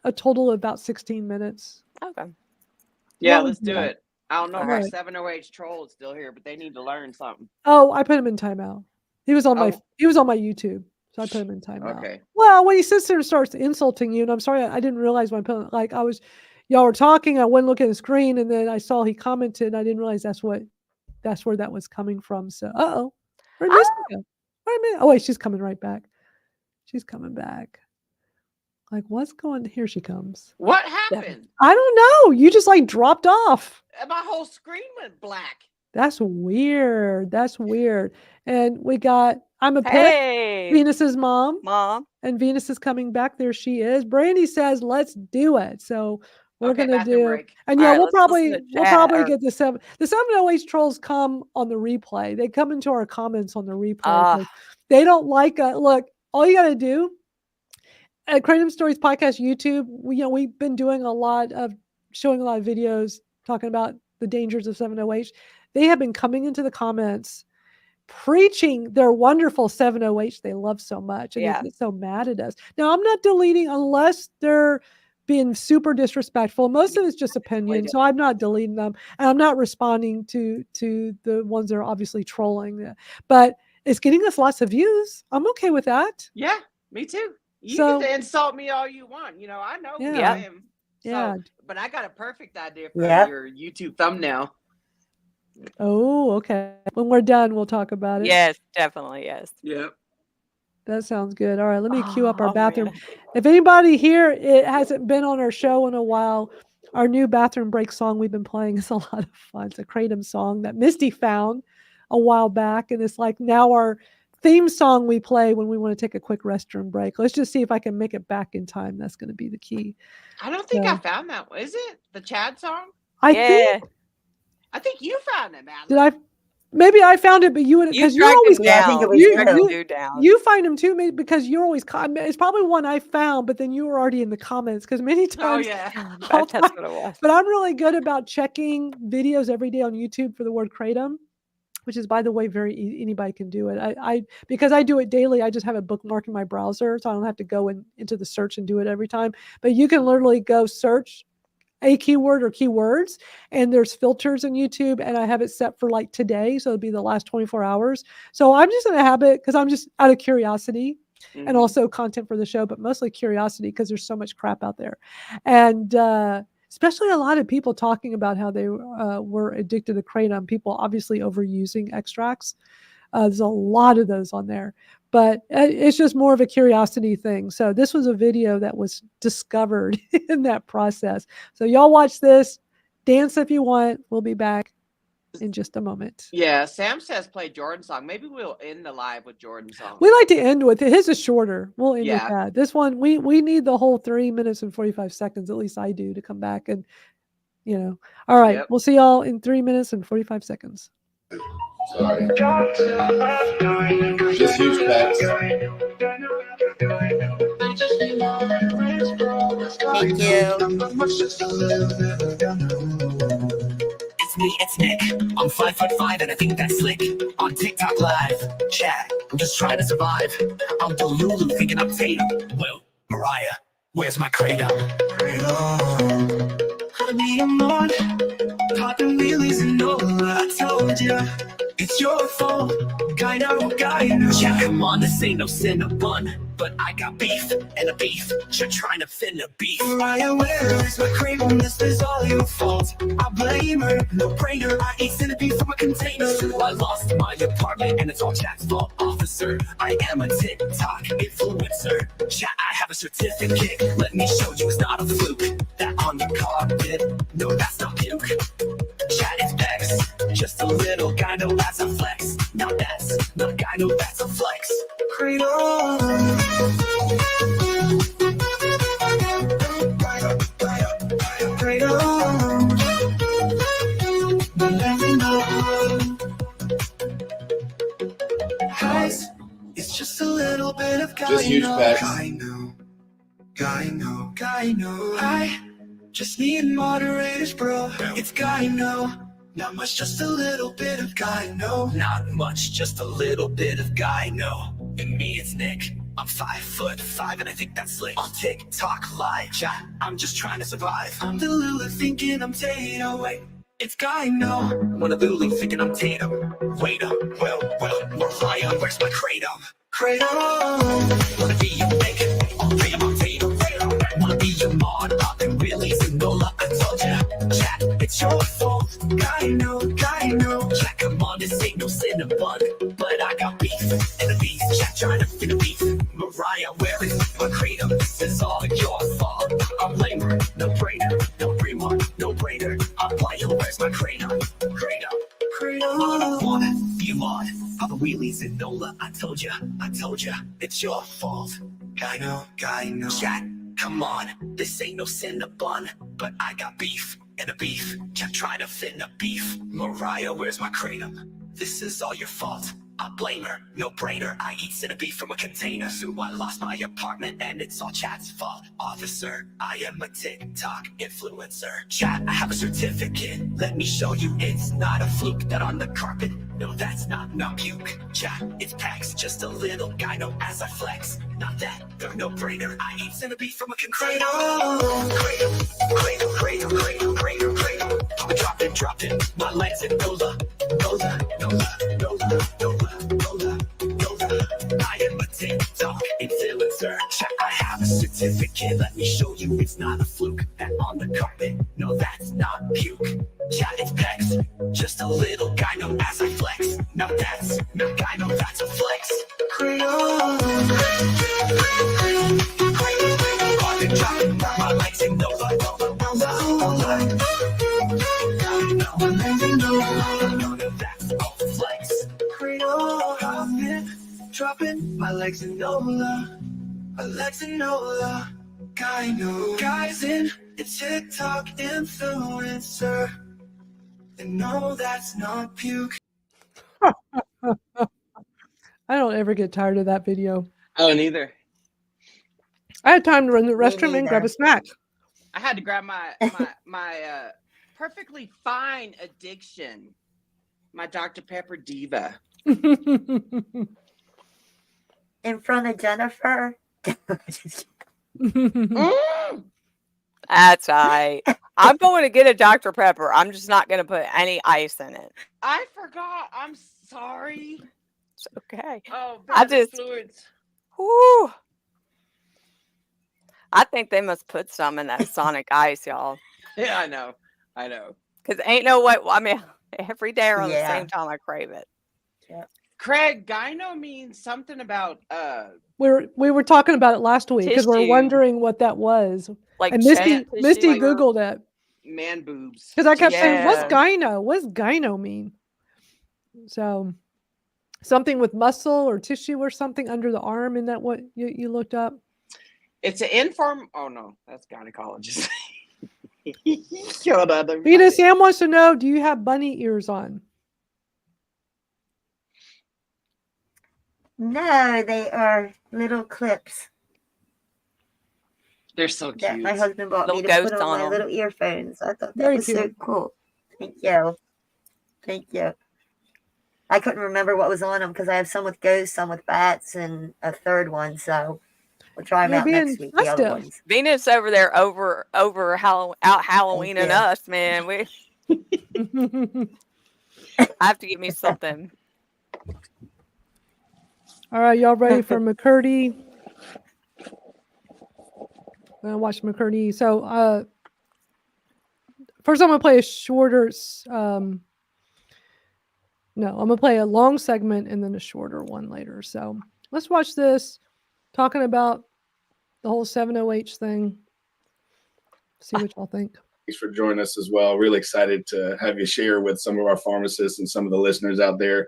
A: a total of about 16 minutes.
C: Okay.
B: Yeah, let's do it. I don't know if our
A: Right.
B: 7-OH troll is still here, but they need to learn something.
A: Oh, I put him in timeout. He was on my YouTube, so I put him in timeout.
B: Okay.
A: Well, when he sits there and starts insulting you, and I'm sorry, I didn't realize when I put y'all were talking, I wouldn't look at the screen, and then I saw he commented, and I didn't realize that's where that was coming from. So, where'd Misty go? Wait a minute. Oh wait, she's coming right back. She's coming back. Like, what's going? Here she comes.
B: What happened?
A: I don't know. You just like dropped off.
B: My whole screen went black.
A: That's weird. And we got I'm a pick.
C: Hey,
A: Venus's mom.
C: Mom.
A: And Venus is coming back. There she is. Brandy says, let's do it. So we're
B: Okay,
A: gonna
B: bathroom
A: do
B: break.
A: and
C: All
A: yeah,
C: right,
A: we'll
C: let's listen
A: probably
C: to chat.
A: get the 708 trolls come on the replay. They come into our comments on the replay. 'Cause they don't like look, all you gotta do at Kratom Stories Podcast YouTube, we've been doing showing a lot of videos talking about the dangers of 708. They have been coming into the comments preaching their wonderful 708 they love so much, and they get so mad at us. Now, I'm not deleting unless they're being super disrespectful. Most of it's just opinion, so I'm not deleting them, and I'm not responding to the ones that are obviously trolling. But it's getting us lots of views. I'm okay with that.
B: Yeah, me too. You
A: So-
B: get to insult me all you want. I know who
A: Yeah.
B: I am. So,
A: Yeah.
B: but I got a perfect idea for
D: Yeah.
B: your YouTube thumbnail.
A: Oh, okay. When we're done, we'll talk about it.
C: Yes, definitely. Yes.
B: Yep.
A: That sounds good. All right, let me cue up our
C: Oh,
A: bathroom.
C: man.
A: If anybody here it hasn't been on our show in a while, our new bathroom break song we've been playing is a lot of fun. It's a Kratom song that Misty found a while back, and it's like now our theme song we play when we want to take a quick restroom break. Let's just see if I can make it back in time. That's going to be the key.
B: I don't think
A: So-
B: I found that one. Is it the Chad song?
A: I think
B: you found it, Madeline.
A: did I? Maybe I found it, but you would because you're
C: tracked
A: always
C: it down. I think it was
A: you,
C: tracked
A: you-
C: you down.
A: you find them too, maybe because you're always. It's probably one I found, but then you were already in the comments because many times.
B: Oh yeah.
C: That's what it was.
A: But I'm really good about checking videos every day on YouTube for the word Kratom, which is, by the way, very easy. Anybody can do it. I because I do it daily. I just have a bookmark in my browser, so I don't have to go into the search and do it every time. But you can literally go search a keyword or keywords, and there's filters in YouTube, and I have it set for like today, so it'll be the last 24 hours. So I'm just gonna have it because I'm just out of curiosity. And also content for the show, but mostly curiosity because there's so much crap out there. And especially a lot of people talking about how they were addicted to Kratom, people obviously overusing extracts. There's a lot of those on there, but it's just more of a curiosity thing. So this was a video that was discovered in that process. So y'all watch this, dance if you want. We'll be back in just a moment.
B: Yeah, Sam says play Jordan's song. Maybe we'll end the live with Jordan's song.
A: We like to end with it. His is shorter. We'll end with
B: Yeah.
A: that. This one, we need the whole 3 minutes and 45 seconds. At least I do, to come back and, All right.
B: Yep.
A: We'll see y'all in 3 minutes and 45 seconds.
K: Sorry. Just huge packs.
V: Thank you.
M: It's Nick. I'm 5'5" and I think that's slick. On TikTok live, chat. I'm just trying to survive. I'm Delulu thinking I'm Tatum. Well, Mariah, where's my Kratom? Honey, I'm on. Popping wheelies and all. I told ya, it's your fault. Guy know. Yeah, come on, this ain't no Cinnabon. But I got beef and a beef. You're trying to fin a beef. Mariah, where is my Kratom? This is all your fault. I blame her, no brainer. I ate centipede from a container. So I lost my apartment and it's all Jack's fault, officer. I am a TikTok influencer. Chat, I have a certificate. Let me show you it's not a fluke. That on your carpet, no, that's not puke. Chat, it's Bex. Just a little guy, no, that's a flex. Now that's not a guy, no, that's a flex. Kratom. Guys, it's just a little bit of guy.
K: Just huge packs.
M: Guy know. I just need moderators, bro. It's guy know. Not much, just a little bit of guy know. Not much, just a little bit of guy know. And me, it's Nick. I'm 5'5" and I think that's slick. On TikTok live chat, I'm just trying to survive. I'm the Lulu thinking I'm Tatum. Wait, it's guy know. One of the Lulu thinking I'm Tatum. Wait up, well, Mariah, where's my Kratom? Kratom. Wanna be your naked, I'll pay my Tatum. Wanna be your mod, I've been really Zinola. I told ya, chat, it's your fault. Guy know. Chat, come on, this ain't no Cinnabon. But I got beef and a beef. Chat, trying to fit a beef. Mariah, where is my Kratom? This is all your fault. I blame her, no brainer. No brainer. I play her, where's my Kratom? Kratom. I wanna be mod. All the wheelies and Nola. I told ya, it's your fault. Gyno. Chat, come on, this ain't no Cinnabon, but I got beef and a beef. Can't try to fit a beef. Mariah, where's my kratom? This is all your fault. I blame her, no brainer. I eat Cinnabon from a container. So I lost my apartment and it's all Chat's fault. Officer, I am a TikTok influencer. Chat, I have a certificate. Let me show you it's not a fluke that on the carpet. No, that's not puke. Chat, it's packs, just a little gyno as I flex. Not that, they're no brainer. I eat Cinnabon from a container. Kratom. I'm dropping. My legs in Nola. I am a TikTok influencer. Check, I have a certificate. Let me show you it's not a fluke. That on the carpet, no, that's not puke. Chat, it's pecs, just a little gyno as I flex. Now that's not gyno, that's a flex. I've been dropping my legs in Nola. That's all flex. I've been dropping my legs in Nola. Gyno. Guys in a TikTok influencer. And no, that's not puke.
A: I don't ever get tired of that video.
B: I don't either.
A: I had time to run to the restroom and grab a snack.
B: I had to grab my perfectly fine addiction, my Dr. Pepper Diva.
D: In front of Jennifer.
C: That's right. I'm going to get a Dr. Pepper. I'm just not going to put any ice in it.
B: I forgot. I'm sorry.
C: It's okay.
B: Oh,
C: I just,
B: fluids.
C: whoo. I think they must put some in that Sonic ice, y'all.
B: Yeah, I know.
C: Because ain't no way. I mean, every day around the same time I crave it.
D: Yeah.
B: Craig, gyno means something about
A: We were talking about it last week because we're
B: Tissue.
A: wondering what that was.
C: Like
A: and Misty
B: tissue.
A: Googled it
B: man boobs.
A: because I kept saying, "What's
C: Yeah.
A: gyno? What's gyno mean?" So something with muscle or tissue or something under the arm. Isn't that what you looked up?
B: It's an inform. Oh no, that's gynecologist. Hold on.
A: Venus Sam wants to know: do you have bunny ears on?
D: No, they are little clips
B: They're so
D: that
B: cute.
D: my husband bought me
C: Little
D: to put
C: ghosts
D: on
C: on
D: my
C: 'em.
D: little earphones. I thought that
A: Very
D: was so
A: cute.
D: cool. Thank you. I couldn't remember what was on them because I have some with ghosts, some with bats, and a third one. So we'll try them
A: You're
D: out
A: being
D: next week. The other
A: festive.
D: ones.
C: Venus over there out Halloween and
D: you.
C: us, man. I have to get me something.
A: All right, y'all ready for McCurdy? I'm gonna watch McCurdy. So first I'm gonna play a shorter no, I'm gonna play a long segment and then a shorter one later. So let's watch this, talking about the whole 7OH thing. See what y'all think.
O: Thanks for joining us as well. Really excited to have you share with some of our pharmacists and some of the listeners out there.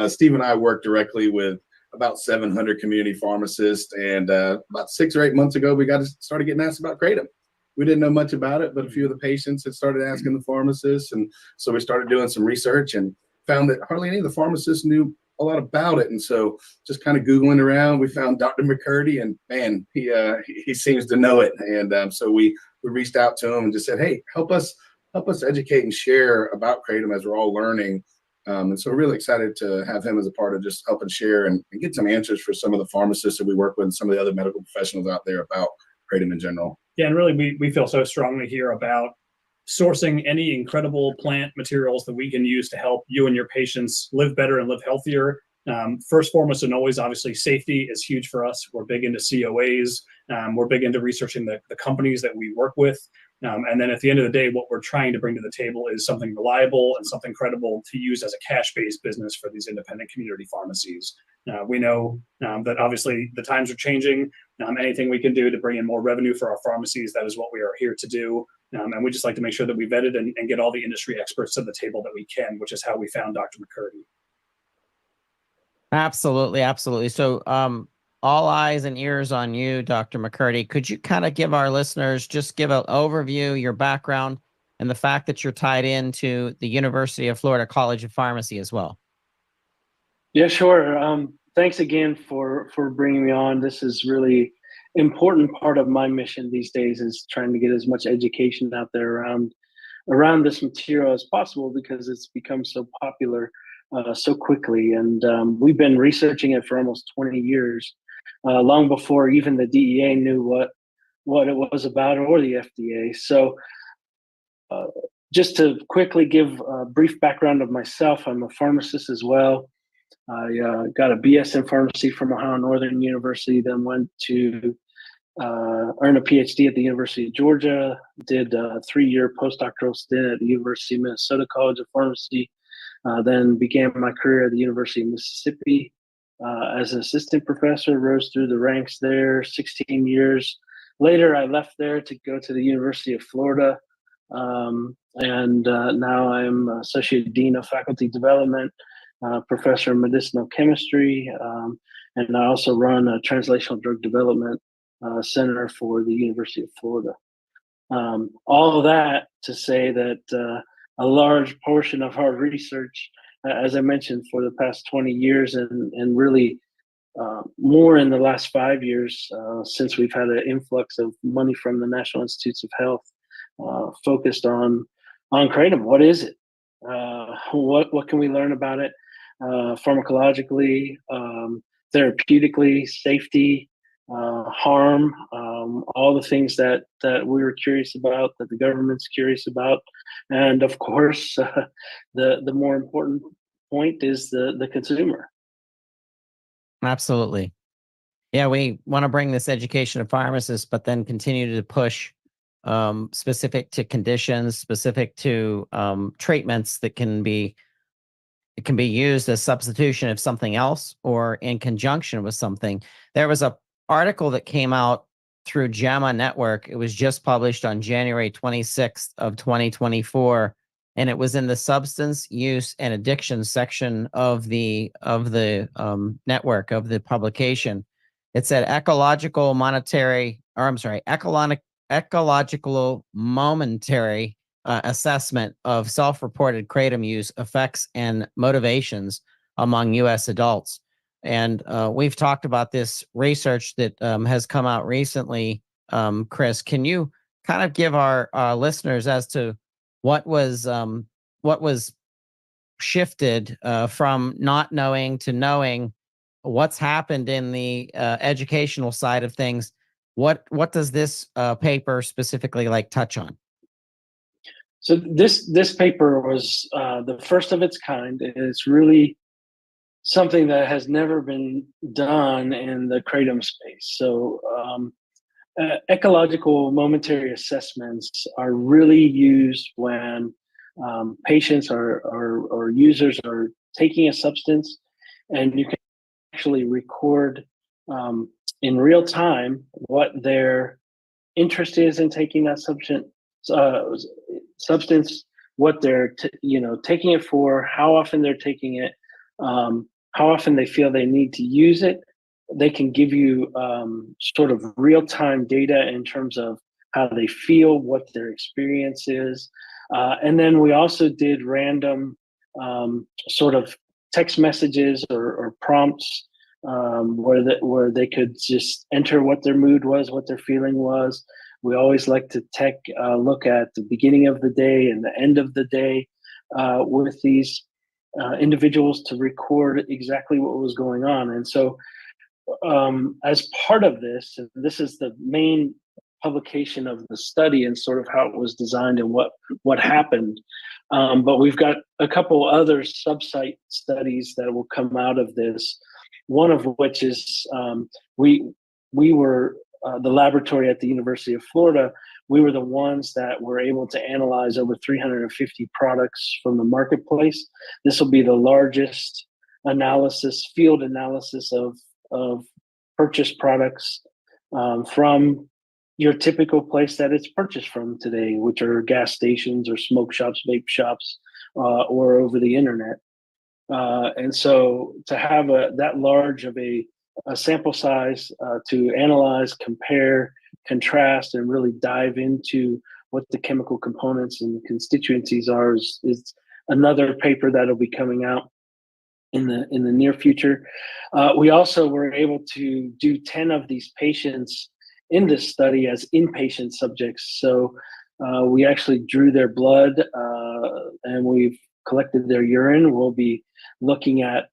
O: Steve and I work directly with about 700 community pharmacists, and about 6 or 8 months ago, we started getting asked about Kratom. We didn't know much about it, but a few of the patients had started asking the pharmacists, and so we started doing some research and found that hardly any of the pharmacists knew a lot about it. And so just kind of Googling around, we found Dr. McCurdy, and man, he seems to know it. And so we reached out to him and just said, hey, help us educate and share about Kratom as we're all learning. And so we're really excited to have him as a part of just helping share and get some answers for some of the pharmacists that we work with and some of the other medical professionals out there about Kratom in general.
R: Yeah, and really we feel so strongly here about sourcing any incredible plant materials that we can use to help you and your patients live better and live healthier. First, foremost, and always, obviously, safety is huge for us. We're big into COAs. We're big into researching the companies that we work with. And then at the end of the day, what we're trying to bring to the table is something reliable and something credible to use as a cash-based business for these independent community pharmacies. We know that obviously the times are changing. Anything we can do to bring in more revenue for our pharmacies, that is what we are here to do. And we just like to make sure that we vet it and get all the industry experts to the table that we can, which is how we found Dr. McCurdy.
P: Absolutely, absolutely. So, all eyes and ears on you, Dr. McCurdy. Could you kind of give our listeners, just give an overview, your background, and the fact that you're tied into the University of Florida College of Pharmacy as well?
Q: Yeah, sure. Thanks again for bringing me on. This is really important part of my mission these days, is trying to get as much education out there around this material as possible, because it's become so popular so quickly. And we've been researching it for almost 20 years, long before even the DEA knew what it was about, or the FDA. So just to quickly give a brief background of myself, I'm a pharmacist as well. I got a BS in pharmacy from Ohio Northern University, then went to earn a PhD at the University of Georgia, did a 3-year postdoctoral stint at the University of Minnesota College of Pharmacy, then began my career at the University of Mississippi as an assistant professor, rose through the ranks there 16 years. Later, I left there to go to the University of Florida, and now I'm Associate Dean of Faculty Development, Professor of Medicinal Chemistry, and I also run a Translational Drug Development Center for the University of Florida. All of that to say that a large portion of our research, as I mentioned, for the past 20 years, and really more in the last 5 years, since we've had an influx of money from the National Institutes of Health, focused on Kratom. What is it? What can we learn about it? Pharmacologically, therapeutically, safety, harm, all the things that we were curious about, that the government's curious about, and of course, the more important point is the consumer.
P: Absolutely. Yeah, we want to bring this education to pharmacists, but then continue to push specific to conditions, specific to treatments that can be used as substitution of something else or in conjunction with something. There was a article that came out through JAMA Network. It was just published on January 26th of 2024, and it was in the substance use and addiction section of the network, of the publication. It said ecological momentary assessment of self-reported Kratom use effects and motivations among U.S. adults. And we've talked about this research that has come out recently. Chris, can you kind of give our listeners as to what was shifted from not knowing to knowing, what's happened in the educational side of things? What does this paper specifically touch on?
Q: So this paper was the first of its kind. It's really something that has never been done in the Kratom space. So ecological momentary assessments are really used when patients or users are taking a substance, and you can actually record in real time what their interest is in taking that substance, what they're taking it for, how often they're taking it, how often they feel they need to use it. They can give you sort of real-time data in terms of how they feel, what their experience is. And then we also did random sort of text messages or prompts where they could just enter what their mood was, what their feeling was. We always like to look at the beginning of the day and the end of the day with these individuals to record exactly what was going on. And so as part of this, this is the main publication of the study and sort of how it was designed and what happened. But we've got a couple other sub-site studies that will come out of this. One of which is we were the laboratory at the University of Florida. We were the ones that were able to analyze over 350 products from the marketplace. This will be the largest field analysis of purchased products from your typical place that it's purchased from today, which are gas stations or smoke shops, vape shops, or over the internet. And so to have that large of a sample size to analyze, compare, contrast, and really dive into what the chemical components and constituencies are is another paper that'll be coming out in the near future. We also were able to do 10 of these patients in this study as inpatient subjects. So we actually drew their blood and we've collected their urine. We'll be looking at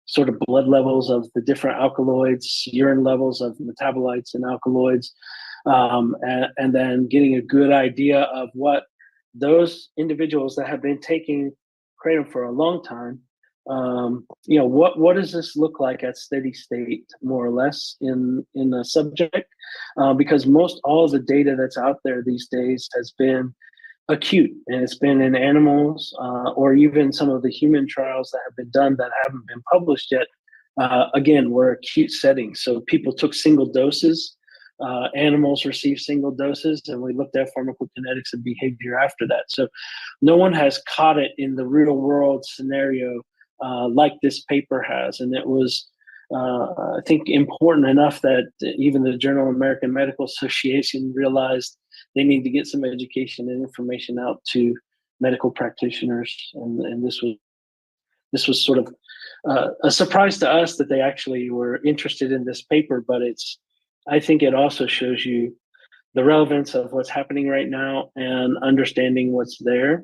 Q: sort of blood levels of the different alkaloids, urine levels of metabolites and alkaloids, and then getting a good idea of what those individuals that have been taking kratom for a long time, what does this look like at steady state, more or less, in the subject? Because most all of the data that's out there these days has been acute, and it's been in animals or even some of the human trials that have been done that haven't been published yet. Again, were acute settings. So people took single doses, animals received single doses, and we looked at pharmacokinetics and behavior after that. So no one has caught it in the real world scenario like this paper has. And it was, I think, important enough that even the Journal of American Medical Association realized they need to get some education and information out to medical practitioners. And this was sort of a surprise to us that they actually were interested in this paper, but I think it also shows you the relevance of what's happening right now and understanding what's there.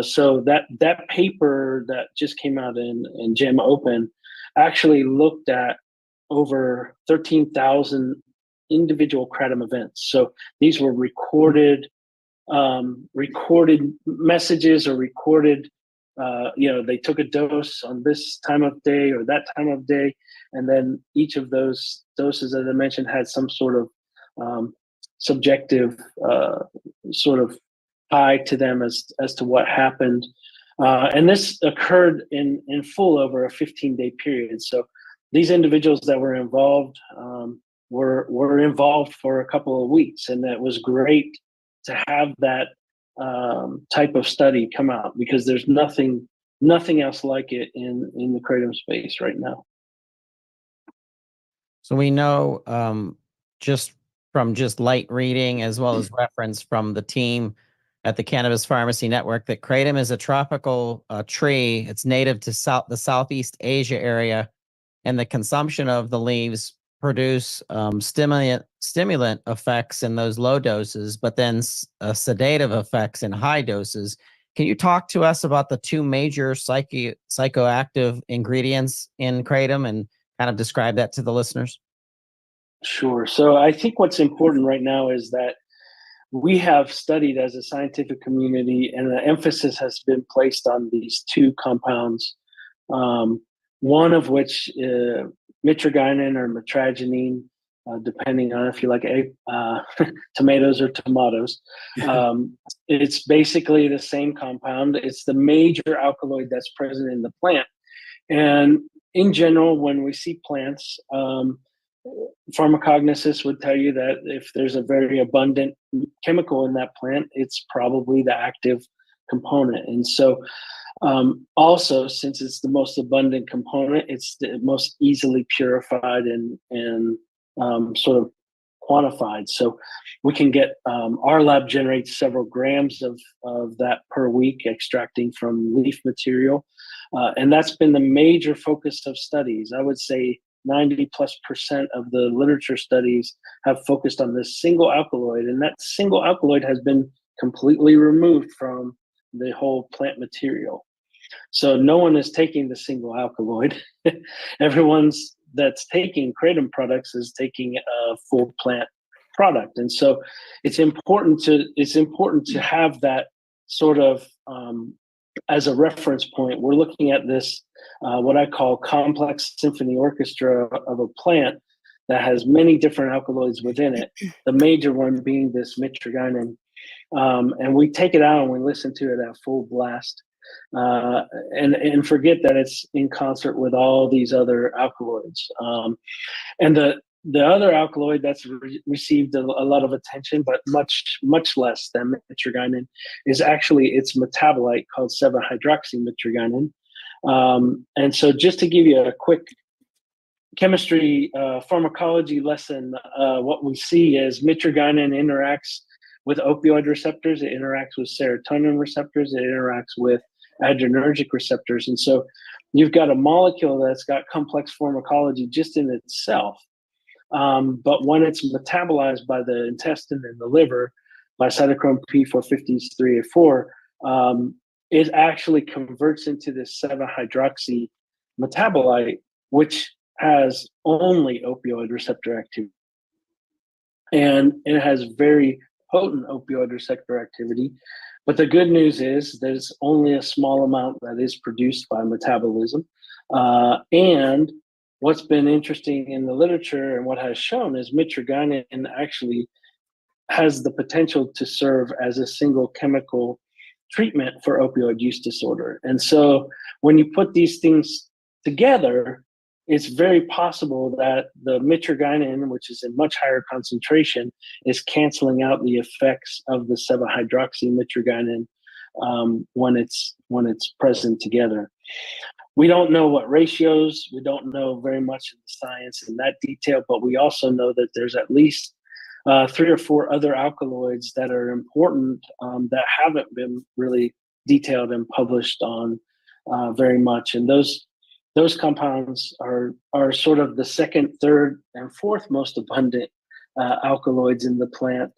Q: So that paper that just came out in JAM Open actually looked at over 13,000 individual kratom events. So these were recorded messages or recorded, they took a dose on this time of day or that time of day. And then each of those doses, as I mentioned, had some sort of subjective sort of tie to them as to what happened. And this occurred in full over a 15-day period. So these individuals that were involved were involved for a couple of weeks, and it was great to have that type of study come out because there's nothing else like it in the kratom space right now.
P: So we know just from light reading as well as reference from the team at the Cannabis Pharmacy Network that kratom is a tropical tree. It's native to the Southeast Asia area, and the consumption of the leaves produce stimulant effects in those low doses, but then sedative effects in high doses. Can you talk to us about the two major psychoactive ingredients in kratom and kind of describe that to the listeners?
Q: Sure. So I think what's important right now is that we have studied as a scientific community, and the emphasis has been placed on these two compounds, one of which mitragynine or mitragynine, depending on if you like tomatoes or tomatoes. It's basically the same compound. It's the major alkaloid that's present in the plant. And in general, when we see plants, pharmacognosists would tell you that if there's a very abundant chemical in that plant, it's probably the active component. And so also, since it's the most abundant component, it's the most easily purified and sort of quantified. So we can get, our lab generates several grams of that per week, extracting from leaf material. And that's been the major focus of studies. I would say 90+% of the literature studies have focused on this single alkaloid, and that single alkaloid has been completely removed from the whole plant material. So no one is taking the single alkaloid. Everyone's that's taking kratom products is taking a full plant product. And so it's important to have that sort of as a reference point. We're looking at this what I call complex symphony orchestra of a plant that has many different alkaloids within it, the major one being this mitragynine. And we take it out and we listen to it at full blast and forget that it's in concert with all these other alkaloids. And the other alkaloid that's received a lot of attention, but much less than mitragynine, is actually its metabolite called 7-hydroxymitragynine. And so just to give you a quick chemistry pharmacology lesson, what we see is mitragynine interacts with opioid receptors, it interacts with serotonin receptors, it interacts with adrenergic receptors. And so you've got a molecule that's got complex pharmacology just in itself. But when it's metabolized by the intestine and the liver, by cytochrome P450-3A4, it actually converts into this 7-hydroxy metabolite, which has only opioid receptor activity. And it has very potent opioid receptor activity. But the good news is there's only a small amount that is produced by metabolism. And what's been interesting in the literature and what has shown is mitragynine actually has the potential to serve as a single chemical treatment for opioid use disorder. And so when you put these things together, it's very possible that the mitragynine, which is in much higher concentration, is canceling out the effects of the 7-hydroxy mitragynine when it's present together. We don't know what ratios, we don't know very much of the science in that detail, but we also know that there's at least 3 or 4 other alkaloids that are important that haven't been really detailed and published on very much. And those compounds are sort of the second, third, and fourth most abundant alkaloids in the plant.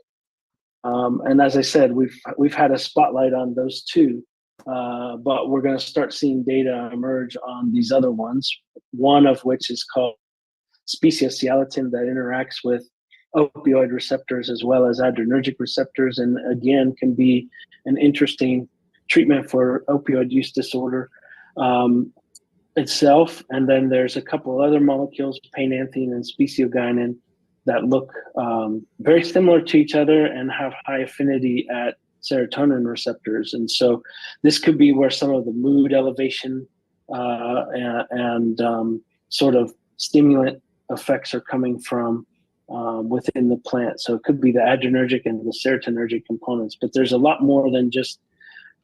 Q: And as I said, we've had a spotlight on those 2, but we're going to start seeing data emerge on these other ones. One of which is called speciosialatin, that interacts with opioid receptors as well as adrenergic receptors, and again can be an interesting treatment for opioid use disorder itself. And then there's a couple other molecules, painanthine and speciogynin, that look very similar to each other and have high affinity at serotonin receptors. And so this could be where some of the mood elevation and sort of stimulant effects are coming from within the plant. So it could be the adrenergic and the serotonergic components, but there's a lot more than just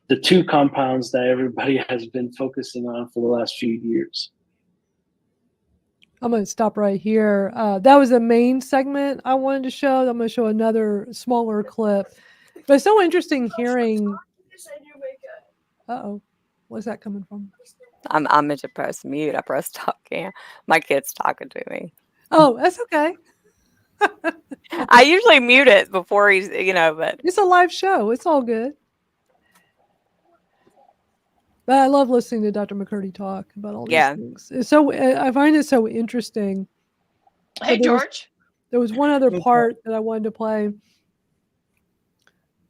Q: the 2 compounds that everybody has been focusing on for the last few years.
A: I'm going to stop right here. That was the main segment I wanted to show. I'm going to show another smaller clip. But it's so interesting hearing. Uh-oh. Where's that coming from?
C: I meant to press mute. I pressed talk. Yeah. My kid's talking to me.
A: Oh, that's okay.
C: I usually mute it before he's, but
A: it's a live show. It's all good. But I love listening to Dr. McCurdy talk about all these things. It's so I find it so interesting.
B: Hey, George.
A: There was one other part that I wanted to play.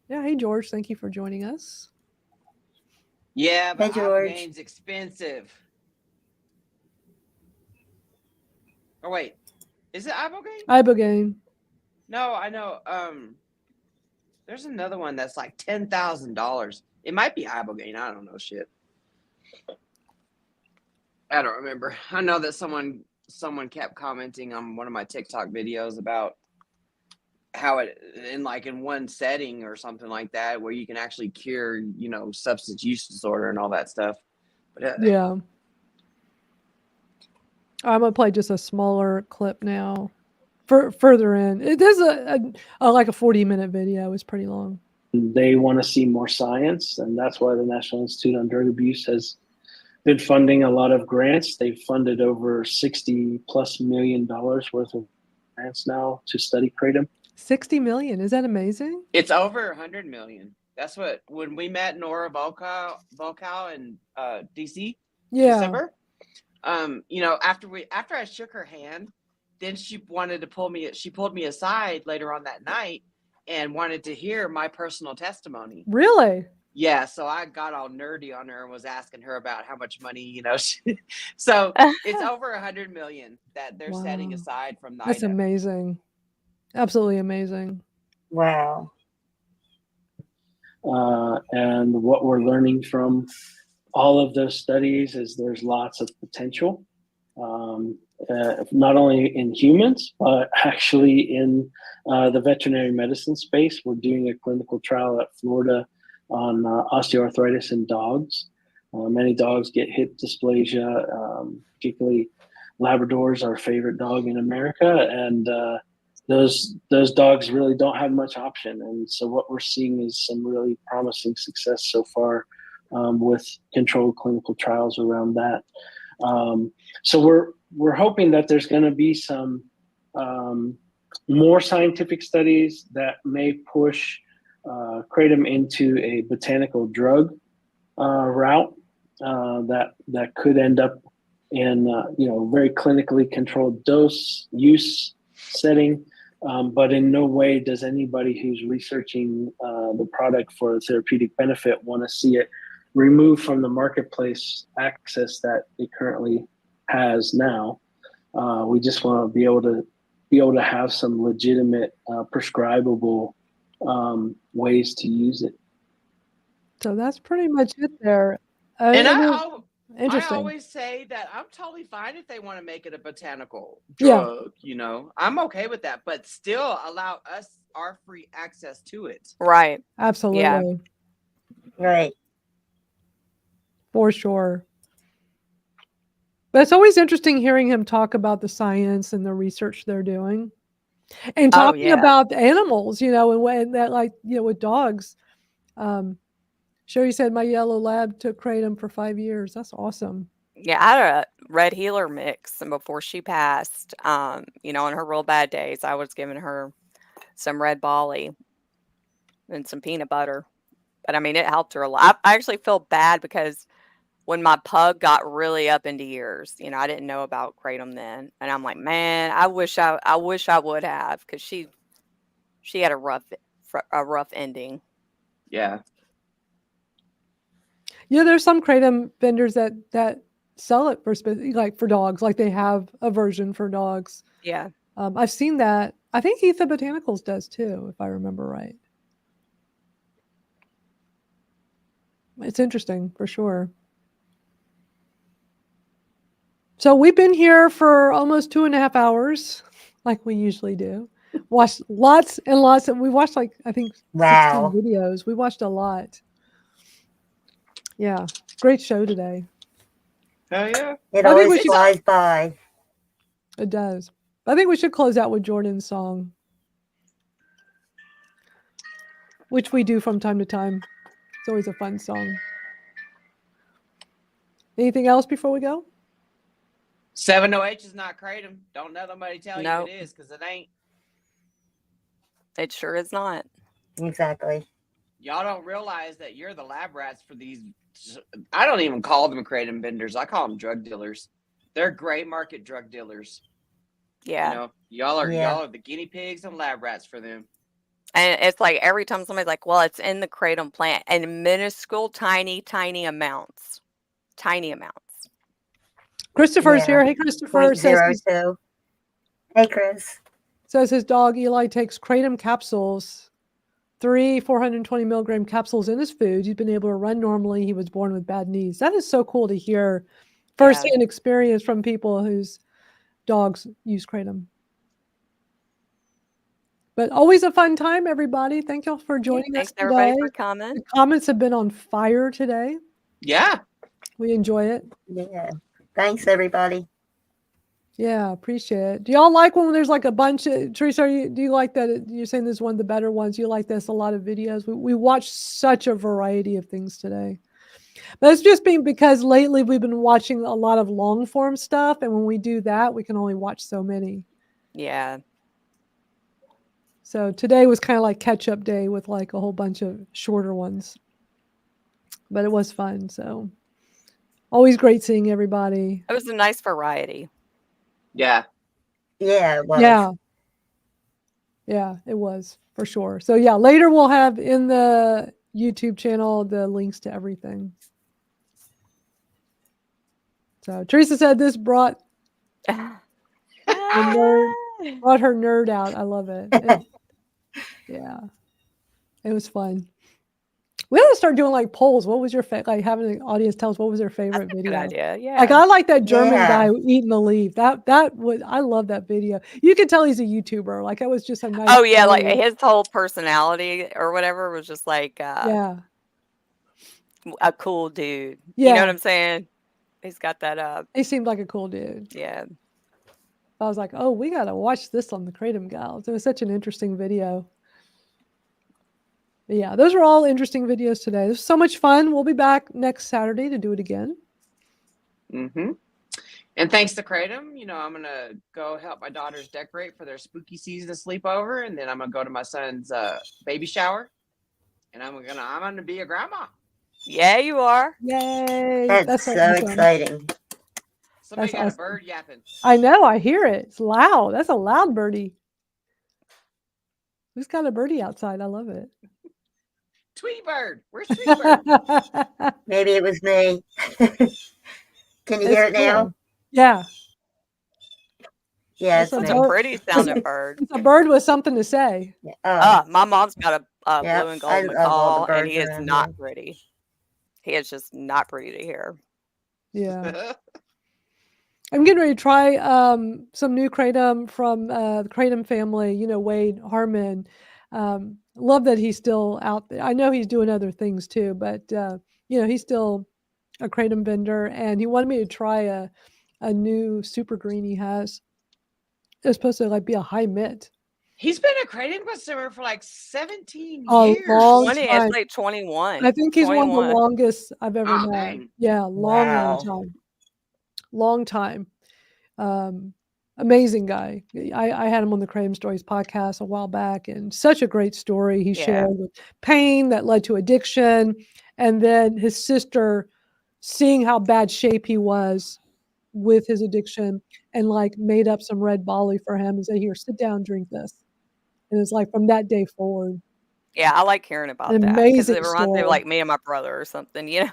A: Yeah, hey, George. Thank you for joining us.
B: Yeah, but
D: Hey, George.
B: Ibogane's expensive. Oh, wait. Is it Ibogaine?
A: Ibogaine.
B: No, I know. There's another one that's like $10,000. It might be Ibogaine. I don't know shit. I don't remember. I know that someone kept commenting on one of my TikTok videos about how it in one setting or something like that where you can actually cure, substance use disorder and all that stuff. But
A: Yeah. I'm gonna play just a smaller clip now. Further in, it is like a 40-minute video. It's pretty long.
Q: They want to see more science, and that's why the National Institute on Drug Abuse has been funding a lot of grants. They've funded over $60+ million worth of grants now to study kratom.
A: 60 million. Is that amazing?
B: it's over 100 million. That's what when we met Nora Volkow in DC December. After I shook her hand, then she pulled me aside later on that night and wanted to hear my personal testimony.
A: Really?
B: Yeah, so I got all nerdy on her and was asking her about how much money, so it's over 100 million that they're setting aside from NIDA.
A: That's amazing. Absolutely amazing.
D: Wow.
Q: And what we're learning from all of those studies is there's lots of potential, not only in humans, but actually in the veterinary medicine space. We're doing a clinical trial at Florida on osteoarthritis in dogs. Many dogs get hip dysplasia, particularly Labrador's our favorite dog in America, and those dogs really don't have much option. And so what we're seeing is some really promising success so far with controlled clinical trials around that. So we're hoping that there's going to be some more scientific studies that may push Kratom into a botanical drug route that could end up in very clinically controlled dose use setting, but in no way does anybody who's researching the product for therapeutic benefit want to see it removed from the marketplace access that it currently has now. We just want to be able to have some legitimate prescribable ways to use it.
A: So that's pretty much it there.
B: And
A: I mean,
B: I
A: interesting.
B: always say that I'm totally fine if they want to make it a botanical
A: Yeah.
B: drug, I'm okay with that, but still allow us our free access to it.
C: Right.
A: Absolutely.
D: Right.
A: For sure. But it's always interesting hearing him talk about the science and the research they're doing. And talking
C: yeah.
A: about the animals, and when that, with dogs. Sherry said my yellow lab took Kratom for 5 years. That's awesome.
C: Yeah, I had a red healer mix, and before she passed, on her real bad days, I was giving her some red Bali and some peanut butter. But I mean, it helped her a lot. I actually feel bad because when my pug got really up into years, I didn't know about Kratom then, and I'm like, man, I wish I would have, because she had a rough ending.
B: Yeah.
A: Yeah, there's some Kratom vendors that sell it for dogs, like they have a version for dogs.
C: Yeah.
A: I've seen that. I think Etha Botanicals does too, if I remember right. It's interesting for sure. So we've been here for almost 2.5 hours, like we usually do. Watched lots and lots of. We watched I think 16 videos. We watched a lot. Yeah, great show today.
B: Hell yeah!
D: It always flies by.
A: It does. I think we should close out with Jordan's song, which we do from time to time. It's always a fun song. Anything else before we go?
B: 708 is not Kratom. Don't let nobody tell
C: Nope.
B: you it is, because it ain't.
C: It sure is not.
D: Exactly.
B: Y'all don't realize that you're the lab rats for these. I don't even call them Kratom vendors. I call them drug dealers. They're gray market drug dealers.
C: Yeah.
B: Y'all are the guinea pigs and lab rats for them.
C: And it's like every time somebody's like, well, it's in the Kratom plant, and minuscule, tiny amounts. Tiny amounts.
A: Christopher's here. Hey, Christopher. Says
D: Hey, Chris.
A: Says his dog Eli takes Kratom capsules, 3 420 milligram capsules in his food. He's been able to run normally. He was born with bad knees. That is so cool to hear firsthand experience from people whose dogs use Kratom. But always a fun time, everybody. Thank y'all for joining us
C: Thanks everybody
A: today.
C: for coming.
A: The comments have been on fire today.
B: Yeah.
A: We enjoy it.
D: Yeah. Thanks, everybody.
A: Yeah, appreciate it. Do y'all like when there's like a bunch of, Teresa, do you like that? You're saying this is one of the better ones. You like this, a lot of videos. We watch such a variety of things today. But it's just been because lately we've been watching a lot of long form stuff. And when we do that, we can only watch so many.
C: Yeah.
A: So today was kind of like catch up day with like a whole bunch of shorter ones. But it was fun. So always great seeing everybody.
C: It was a nice variety.
B: Yeah.
D: Yeah, it was.
A: Yeah. Yeah, it was for sure. So yeah, later we'll have in the YouTube channel the links to everything. So Teresa said this brought her nerd out. I love it. Yeah. It was fun. We ought to start doing like polls. What was your like having the audience tell us what was their favorite video?
C: Good idea. Yeah.
A: Like I like that German guy eating the leaf. That was I love that video. You could tell he's a YouTuber. Like it was just a nice.
C: Oh yeah, like his whole personality or whatever was just like
A: yeah.
C: a cool dude. You know
A: Yeah.
C: what I'm saying? He's got that
A: He seemed like a cool dude.
C: yeah.
A: I was like, oh, we got to watch this on the Kratom Gals. It was such an interesting video. But yeah, those were all interesting videos today. It was so much fun. We'll be back next Saturday to do it again.
B: Mm-hmm. And thanks to Kratom, I'm going to go help my daughters decorate for their spooky season sleepover. And then I'm going to go to my son's baby shower. And I'm going to be a grandma.
C: Yeah, you are.
A: Yay.
D: That's so
A: awesome.
D: exciting.
B: Somebody
A: That's
B: got
A: awesome.
B: a bird yapping.
A: I know. I hear it. It's loud. That's a loud birdie. Who's got a birdie outside? I love it.
B: Tweety bird. Where's Tweety bird?
D: Maybe it was me. Can you hear it now?
A: Cool. Yeah.
D: Yeah,
A: It's
D: it's
C: It's
D: me.
C: a pretty sounding bird.
A: It's a bird with something to say.
C: My mom's got a
D: Yep,
C: blue and
D: I
C: gold
D: love all the
C: macaw, and
D: birds
C: he is
D: around
C: not
D: here.
C: pretty. He is just not pretty to hear.
A: Yeah. I'm getting ready to try some new Kratom from the Kratom family, Wade Harmon. Love that he's still out there. I know he's doing other things too, but he's still a Kratom vendor, and he wanted me to try a new super green he has. It's supposed to be a high mint.
B: He's been a Kratom consumer for like 17
A: A
B: years.
A: long
C: 20,
A: time.
C: it's like 21.
A: I think he's one of the
C: 21.
A: longest I've ever
B: Oh,
A: met.
B: dang.
A: Yeah, long time. Long time. Amazing guy. I had him on the Kratom Stories podcast a while back, and such a great story he
C: Yeah.
A: shared with pain that led to addiction, and then his sister seeing how bad shape he was with his addiction, and made up some red Bolly for him and said, "Here, sit down, drink this." And it's from that day forward.
C: Yeah, I like hearing about
A: An
C: that because
A: amazing
C: it reminds me of
A: story.
C: me and my brother or something. You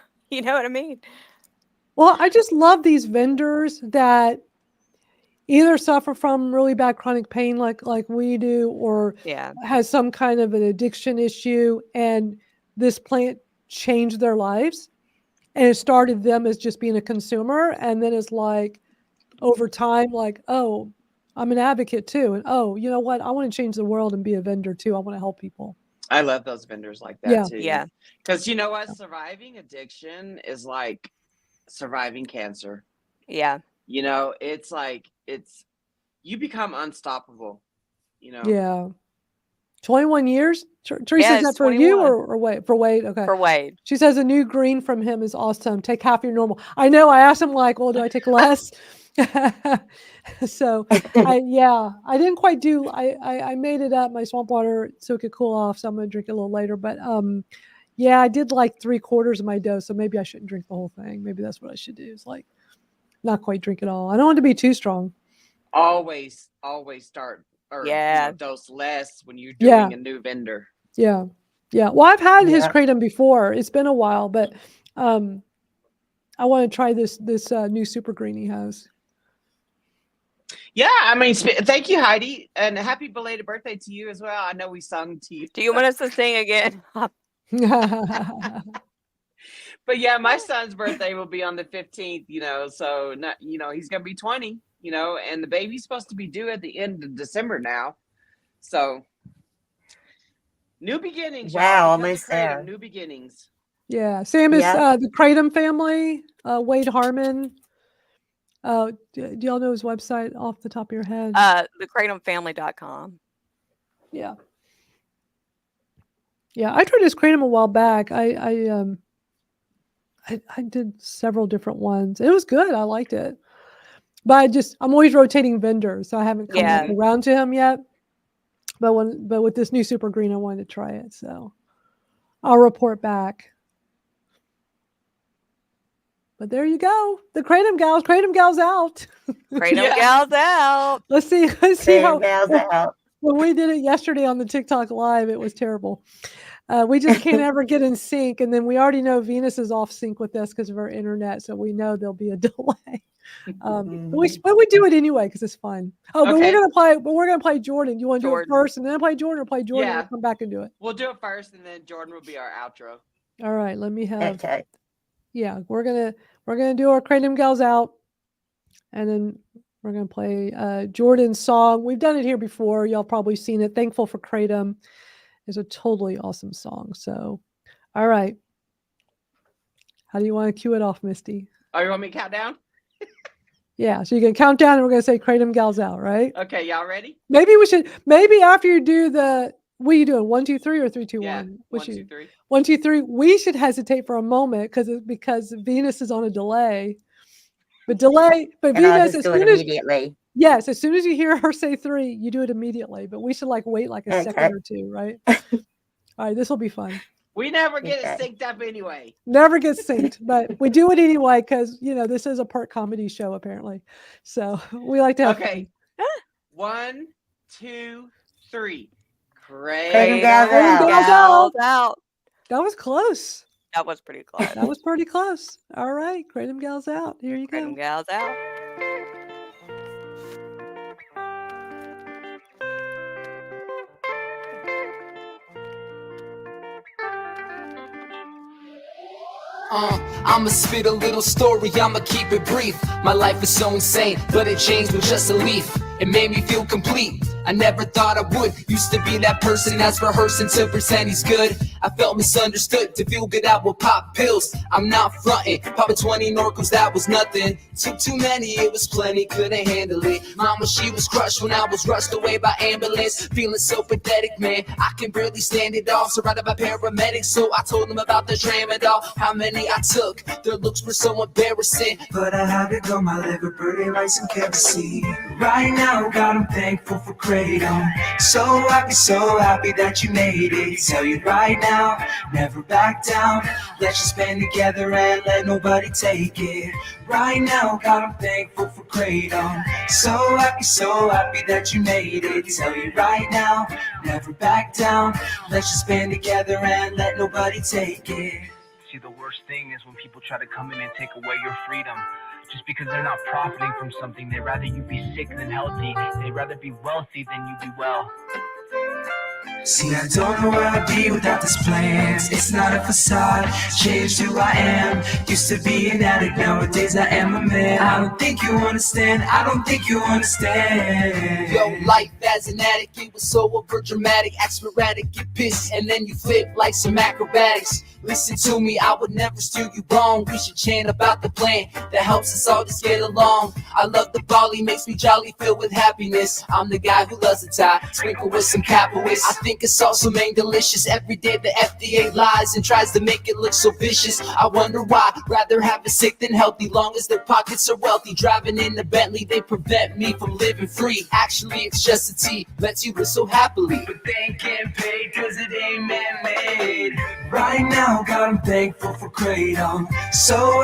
C: know what I mean?
A: Well, I just love these vendors that either suffer from really bad chronic pain like we do, or
C: Yeah.
A: has some kind of an addiction issue, and this plant changed their lives, and it started them as just being a consumer, and then it's over time, oh, I'm an advocate too, and oh, you know what, I want to change the world and be a vendor too. I want to help people.
B: I love those vendors like that
A: Yeah.
B: too.
C: Yeah.
B: Because you know what? Surviving addiction is like surviving cancer.
C: Yeah.
B: It's you become unstoppable.
A: Yeah. 21 years? Teresa,
C: Yeah,
A: is that
C: it's
A: for you
C: 21.
A: or Wade? For Wade? Okay.
C: For Wade.
A: She says a new green from him is awesome. Take half your normal. I know. I asked him well, do I take less? So I didn't quite do, I made it up, my swamp water, so it could cool off. So I'm going to drink it a little later, but I did 3/4 of my dose. So maybe I shouldn't drink the whole thing. Maybe that's what I should do, is not quite drink it all. I don't want to be too strong.
B: Always start or
C: Yeah.
B: dose less when you're
A: Yeah.
B: doing a new vendor.
A: Yeah. Yeah. Well, I've had his
D: Yeah.
A: Kratom before. It's been a while, but I want to try this new super green he has.
B: Yeah, thank you, Heidi, and happy belated birthday to you as well. I know we sung to you.
C: Do you want us to sing again?
B: But yeah, my son's birthday will be on the 15th, so not, he's going to be 20, and the baby's supposed to be due at the end of December now. So new beginnings. y'all.
D: Wow,
B: Because of
D: almost
B: Kratom,
D: there.
B: New beginnings.
A: Yeah. Sam is
D: Yeah.
A: the Kratom family, Wade Harmon. Do y'all know his website off the top of your head?
C: TheKratomFamily.com.
A: Yeah. Yeah. I tried his Kratom a while back. I did several different ones. It was good. I liked it. But I'm always rotating vendors, so I haven't come
C: Yeah.
A: around to him yet. But with this new super green, I wanted to try it. So I'll report back. But there you go. The Kratom Gals Out.
C: Kratom
B: Yeah.
C: Gals Out.
A: Let's see how
D: Kratom Gals Out.
A: when we did it yesterday on the TikTok live, it was terrible. We just can't ever get in sync, and then we already know Venus is off sync with us because of our internet, so we know there'll be a delay. But we do it anyway because it's fun. Oh, but
B: Okay.
A: we're gonna play Jordan. You want to do it
C: Jordan.
A: first, and then play Jordan, or play Jordan,
B: Yeah.
A: and come back and do it?
B: We'll do it first, and then Jordan will be our outro.
A: All right. Let me have.
D: Okay.
A: Yeah, we're gonna do our Kratom Gals Out, and then we're gonna play Jordan's song. We've done it here before. Y'all probably seen it. Thankful for Kratom is a totally awesome song. So, all right. How do you want to cue it off, Misty?
B: Oh, you want me to count down?
A: Yeah, so you can count down and we're going to say Kratom Gals Out, right?
B: Okay, y'all ready?
A: Maybe after you do what are you doing? 1, 2, 3 or 3, 2, 1?
B: Yeah, 1, 2, 3.
A: 1, 2, 3. We should hesitate for a moment because Venus is on a delay. But
D: And I'll
A: Venus,
D: just do it immediately.
A: Yes, as soon as you hear her say 3, you do it immediately. But we should wait a second or two, right? All right, this will be fun.
B: We never get it synced up anyway.
A: Never gets synced, but we do it anyway because this is a part comedy show apparently. So we like to have
B: Okay. 1, 2, 3.
D: Kratom Gals
C: Out.
A: That was close.
C: That was pretty close.
A: That was pretty close. All right, Kratom Gals Out. Here you go.
C: Kratom Gals Out.
N: I'ma spit a little story, I'ma keep it brief. My life is so insane, but it changed with just a leaf. It made me feel complete. I never thought I would. Used to be that person that's rehearsing to pretend he's good. I felt misunderstood. To feel good, I would pop pills. I'm not fronting. Popping 20 Norcos, that was nothing. Took too many, it was plenty, couldn't handle it. Mama, she was crushed when I was rushed away by ambulance. Feeling so pathetic, man, I can barely stand it off. Surrounded by paramedics, so I told them about the tramadol. How many I took, their looks were so embarrassing.
M: But I had to go, my liver burning like some kerosene. Right now, God, I'm thankful for Kratom. So happy that you made it. Tell you right now, never back down. Let's just band together and let nobody take it. Right now, God, I'm thankful for Kratom. So happy that you made it. Tell you right now, never back down. Let's just band together and let nobody take it.
T: See, the worst thing is when people try to come in and take away your freedom. Just because they're not profiting from something, they'd rather you be sick than healthy. They'd rather be wealthy than you be well.
M: See, I don't know where I'd be without this plans. It's not a facade, changed who I am. Used to be an addict, nowadays I am a man. I don't think you understand, I don't think you understand.
N: Yo, life as an addict, it was so over dramatic. Act sporadic, get pissed, and then you flip like some acrobatics. Listen to me, I would never steer you wrong. We should chant about the plan that helps us all just get along. I love the Bali, makes me jolly, filled with happiness. I'm the guy who loves the tie, sprinkle with some capitalist. I think it's also made delicious. Every day the FDA lies and tries to make it look so vicious. I wonder why, rather have it sick than healthy. Long as their pockets are wealthy, driving in the Bentley, they prevent me from living free. Actually, it's just a tea, lets you live so happily.
M: But they ain't getting paid cause it ain't man-made. Right now, God, I'm thankful for Kratom. So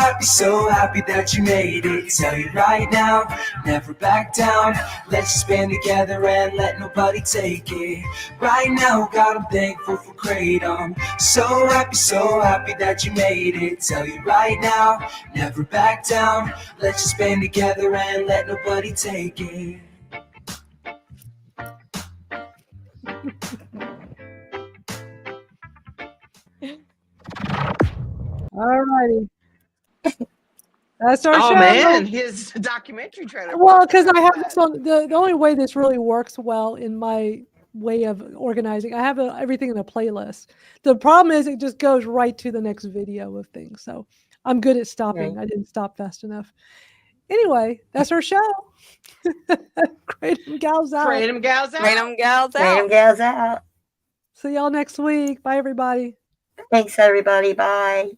M: happy that you made it. Tell you right now, never back down. Let's just band together and let nobody take it. Right now, God, I'm thankful for Kratom. So happy that you made it. Tell you right now, never back down. Let's just band together and let nobody take it.
A: All righty. That's our show.
B: Oh man, his documentary trailer.
A: Well, because I have this on the only way this really works well in my way of organizing, I have everything in a playlist. The problem is it just goes right to the next video of things. So I'm good at stopping. I didn't stop fast enough. Anyway, that's our show. Kratom Gals Out.
B: Kratom Gals Out.
C: Kratom Gals Out.
D: Kratom Gals Out.
A: See y'all next week. Bye, everybody.
D: Thanks, everybody. Bye.